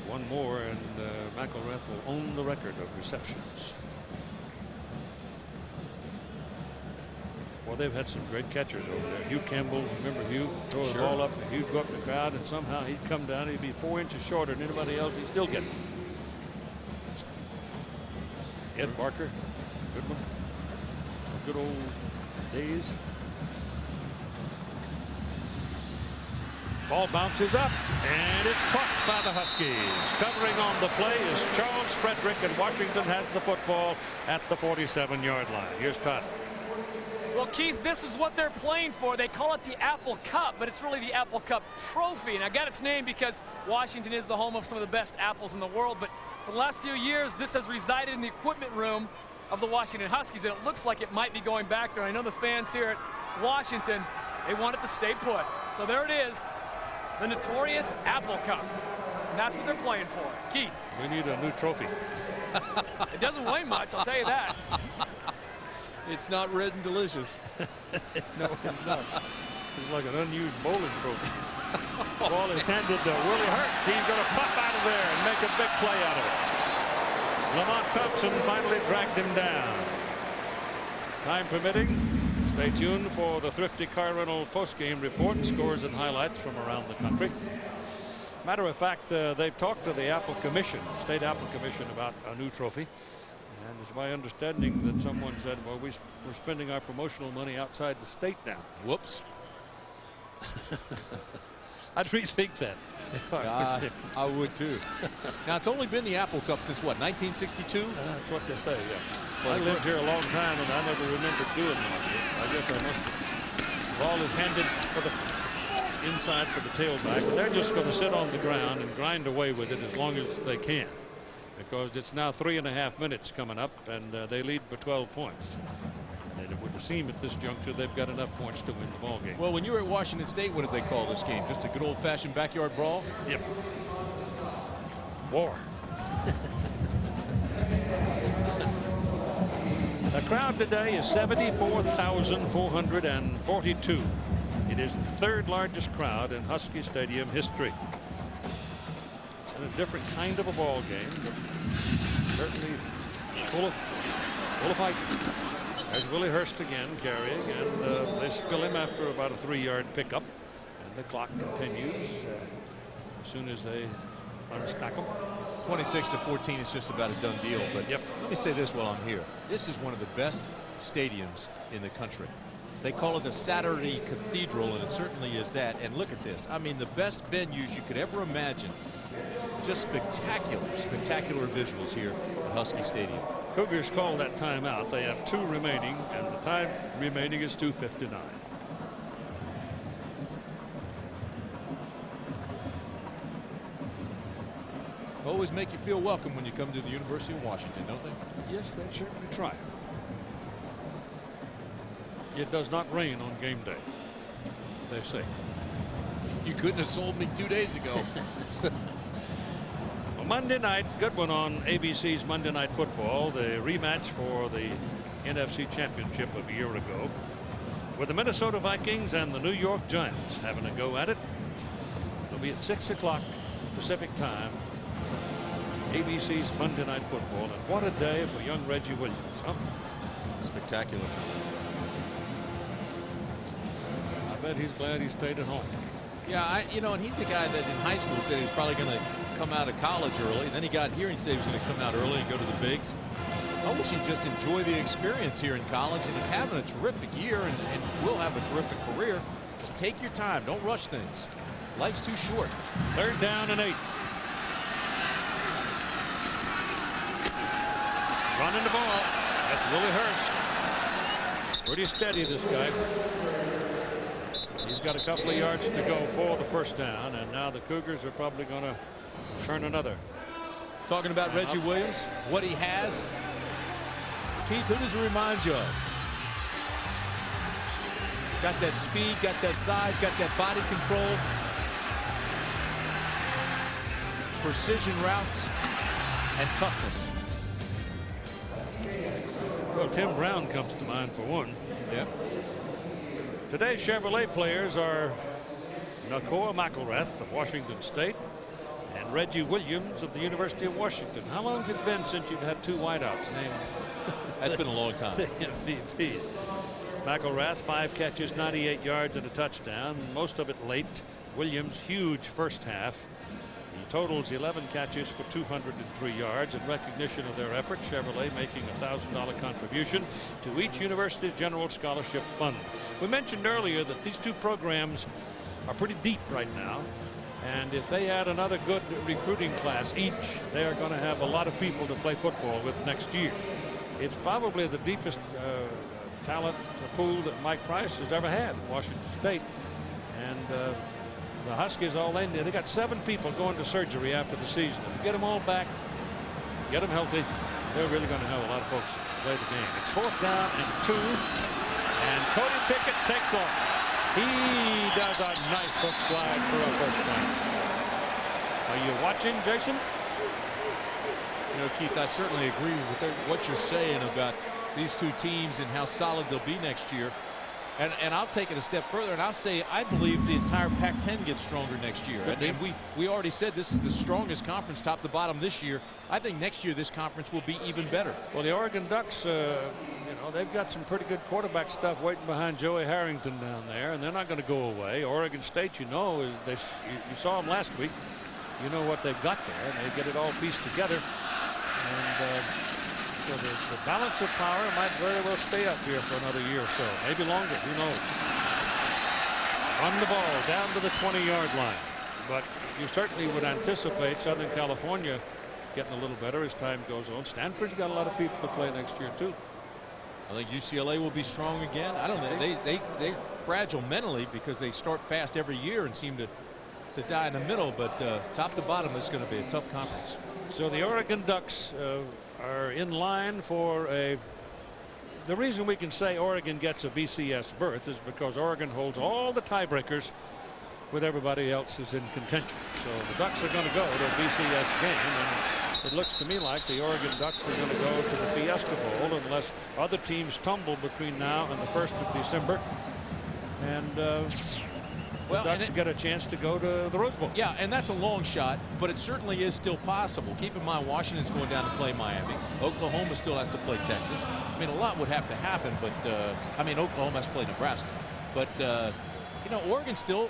One more, and McElrath will own the record of receptions. Well, they've had some great catchers over there. Hugh Campbell, remember Hugh? Throw the ball up, and He'd go up in the crowd, and somehow he'd come down. He'd be 4 inches shorter than anybody else. He'd still get it. Ed Barker, good one. Good old days. Ball bounces up, and it's caught by the Huskies. Covering on the play is Charles Frederick, and Washington has the football at the 47-yard line. Here's Todd. Well, Keith, this is what they're playing for. They call it the Apple Cup, but it's really the Apple Cup Trophy. And I got its name because Washington is the home of some of the best apples in the world. But for the last few years, this has resided in the equipment room of the Washington Huskies, and it looks like it might be going back there. I know the fans here at Washington, they want it to stay put. So there it is, the notorious Apple Cup. And that's what they're playing for. Keith. We need a new trophy. It doesn't weigh much, I'll tell you that. It's not red and delicious. No, it's not. It's like an unused bowling trophy. The ball is handed to Willie Hurst. He's going to pop out of there and make a big play out of it. Lamont Thompson finally dragged him down. Time permitting, stay tuned for the Thrifty Car Rental postgame report and scores and highlights from around the country. Matter of fact, they've talked to the Apple Commission, State Apple Commission, about a new trophy. And it's my understanding that someone said, well, we're spending our promotional money outside the state now. Whoops. I'd rethink that. I would too. Now, it's only been the Apple Cup since what, 1962? That's what they say, yeah. Well, I lived here a long time, and I never remember doing that. I guess I must have. The ball is handed for the inside for the tailback, and they're just going to sit on the ground and grind away with it as long as they can, because it's now 3.5 minutes coming up, and they lead by 12 points. And it would seem at this juncture they've got enough points to win the ball game. Well, when you were at Washington State, what did they call this game? Just a good old-fashioned backyard brawl? Yep. War. The crowd today is 74,442. It is the third largest crowd in Husky Stadium history. It's a different kind of a ball game, but certainly full of fight. There's Willie Hurst again carrying, and they spill him after about a 3-yard pickup, and the clock continues as soon as they unstack them. 26-14 is just about a done deal. But let me say this while I'm here. This is one of the best stadiums in the country. They call it the Saturday Cathedral, and it certainly is that. And look at this. I mean, the best venues you could ever imagine. Just spectacular, spectacular visuals here at Husky Stadium. Cougars call that timeout. They have 2 remaining, and the time remaining is 2:59. always make you feel welcome when you come to the University of Washington, don't they? Yes, they certainly try. It does not rain on game day, they say. You couldn't have sold me 2 days ago. Well, Monday night, good one on ABC's Monday Night Football, the rematch for the NFC Championship of a year ago, with the Minnesota Vikings and the New York Giants having a go at it. It'll be at 6 o'clock Pacific time. ABC's Monday Night Football, and what a day for young Reggie Williams, huh? Spectacular. I bet he's glad he stayed at home. Yeah, you know, and he's a guy that in high school said he was probably going to come out of college early. And then he got here and said he was going to come out early and go to the bigs. I wish he'd just enjoy the experience here in college, and he's having a terrific year and will have a terrific career. Just take your time. Don't rush things. Life's too short. 3rd down and 8. Running the ball. That's Willie Hurst. Pretty steady, this guy. He's got a couple of yards to go for the 1st down, and now the Cougars are probably going to turn another. Talking about Reggie Williams, what he has. Keith, who does it remind you of? Got that speed, got that size, got that body control. Precision routes and toughness. Well, Tim Brown comes to mind for one. Yeah. Today's Chevrolet players are Nakoa McElrath of Washington State and Reggie Williams of the University of Washington. How long has it been since you've had 2 wideouts named? That's been a long time. The MVPs. McElrath, 5 catches, 98 yards and a touchdown, most of it late. Williams, huge first half. He totals 11 catches for 203 yards. In recognition of their effort, Chevrolet making a $1,000 contribution to each university's general scholarship fund. We mentioned earlier that these 2 programs are pretty deep right now, and if they add another good recruiting class each, they are going to have a lot of people to play football with next year. It's probably the deepest talent pool that Mike Price has ever had at Washington State, and the Huskies, all they need, they got 7 people going to surgery after the season. If you get them all back, get them healthy, they're really going to have a lot of folks play the game. It's 4th down and 2, and Cody Pickett takes off. He does a nice hook slide for a 1st down. Are you watching, Jason? You know, Keith, I certainly agree with what you're saying about these 2 teams and how solid they'll be next year. And I'll take it a step further, and I'll say I believe the entire Pac-10 gets stronger next year. And we already said this is the strongest conference top to bottom this year. I think next year this conference will be even better. Well, the Oregon Ducks, you know, they've got some pretty good quarterback stuff waiting behind Joey Harrington down there, and they're not going to go away. Oregon State, you know, is you saw them last week. You know what they've got there, and they get it all pieced together. And so the balance of power might very well stay up here for another year or so, maybe longer, who knows. Run the ball down to the 20-yard line, but you certainly would anticipate Southern California getting a little better as time goes on. Stanford's got a lot of people to play next year too. I think UCLA will be strong again. I don't know, they're fragile mentally because they start fast every year and seem to die in the middle, but top to bottom this is going to be a tough conference. So the Oregon Ducks are in line for the reason we can say Oregon gets a BCS berth is because Oregon holds all the tiebreakers with everybody else is in contention. So the Ducks are going to go to a BCS game, and it looks to me like the Oregon Ducks are going to go to the Fiesta Bowl unless other teams tumble between now and the 1st of December. And the Ducks get a chance to go to the Rose Bowl. Yeah, and that's a long shot, but it certainly is still possible. Keep in mind, Washington's going down to play Miami. Oklahoma still has to play Texas. I mean, a lot would have to happen, but I mean, Oklahoma has to play Nebraska. But you know, Oregon's still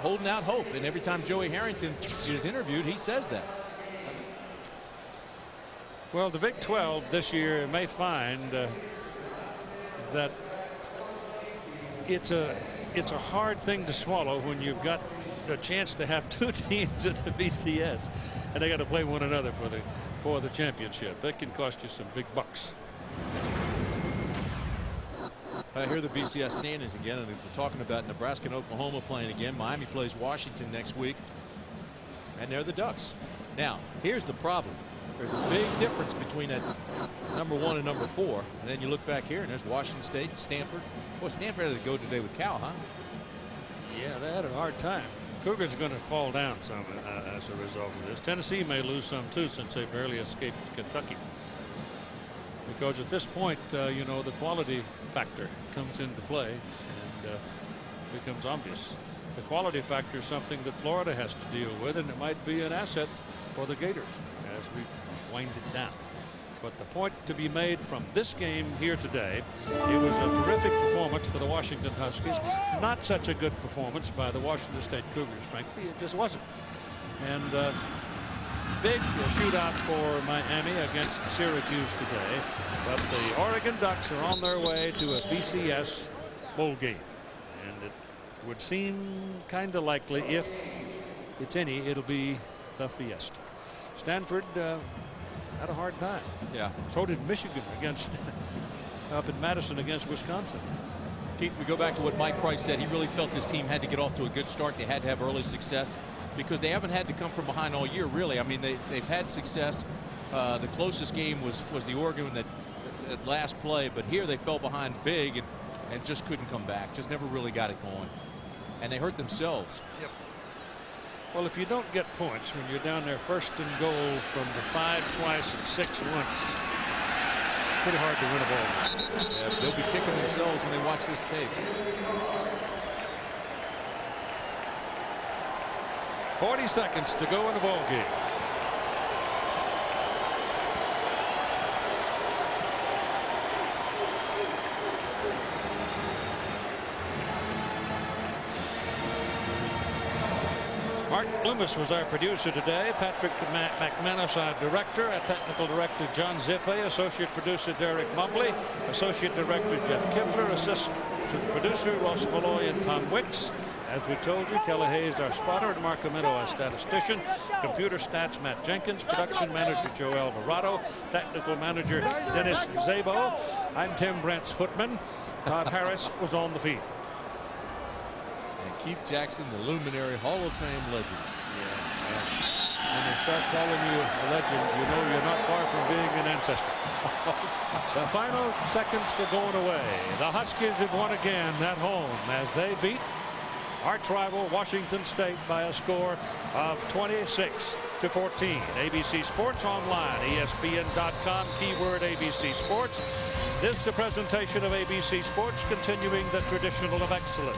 holding out hope, and every time Joey Harrington is interviewed, he says that. Well, the Big 12 this year may find that it's a hard thing to swallow when you've got a chance to have 2 teams in the BCS and they got to play one another for the championship. That can cost you some big bucks. I hear the BCS standings again, and we're talking about Nebraska and Oklahoma playing again. Miami plays Washington next week, and they're the Ducks. Now, here's the problem. There's a big difference between that number 1 and number 4. And then you look back here, and there's Washington State, Stanford. Boy, Stanford had to go today with Cal, huh? Yeah, they had a hard time. Cougars are going to fall down some as a result of this. Tennessee may lose some too, since they barely escaped Kentucky. Because at this point, you know, the quality factor comes into play and becomes obvious. The quality factor is something that Florida has to deal with, and it might be an asset for the Gators as we wind it down. But the point to be made from this game here today, it was a terrific performance by the Washington Huskies. Not such a good performance by the Washington State Cougars, frankly. It just wasn't. And big shootout for Miami against Syracuse today. But the Oregon Ducks are on their way to a BCS bowl game. And it would seem kind of likely, if it's any, it'll be the Fiesta. Stanford had a hard time. Yeah. So did Michigan against up in Madison against Wisconsin. Keith, we go back to what Mike Price said. He really felt this team had to get off to a good start. They had to have early success because they haven't had to come from behind all year, really. I mean, they've had success. The closest game was the Oregon that last play, but here they fell behind big and just couldn't come back. Just never really got it going. And they hurt themselves. Yep. Well, if you don't get points when you're down there first and goal from the 5 twice and 6 once, pretty hard to win a ball. Yeah, they'll be kicking themselves when they watch this tape. 40 seconds to go in the ball game. Mark Loomis was our producer today. Patrick McManus, our director. Our technical director, John Zippe. Associate producer, Derek Mobley. Associate director, Jeff Kibler. Assistant producer, Ross Malloy and Tom Wicks. As we told you, Kelly Hayes, our spotter, and Mark Amito, our statistician. Computer stats, Matt Jenkins. Production manager, Joe Alvarado. Technical manager, Dennis Zabo. I'm Tim Brent's footman. Todd Harris was on the field. Keith Jackson, the luminary Hall of Fame legend. Yeah. When they start calling you a legend, you know you're not far from being an ancestor. The final seconds are going away. The Huskies have won again at home as they beat arch rival Washington State by a score of 26-14. ABC Sports Online, ESPN.com, keyword ABC Sports. This is a presentation of ABC Sports, continuing the tradition of excellence.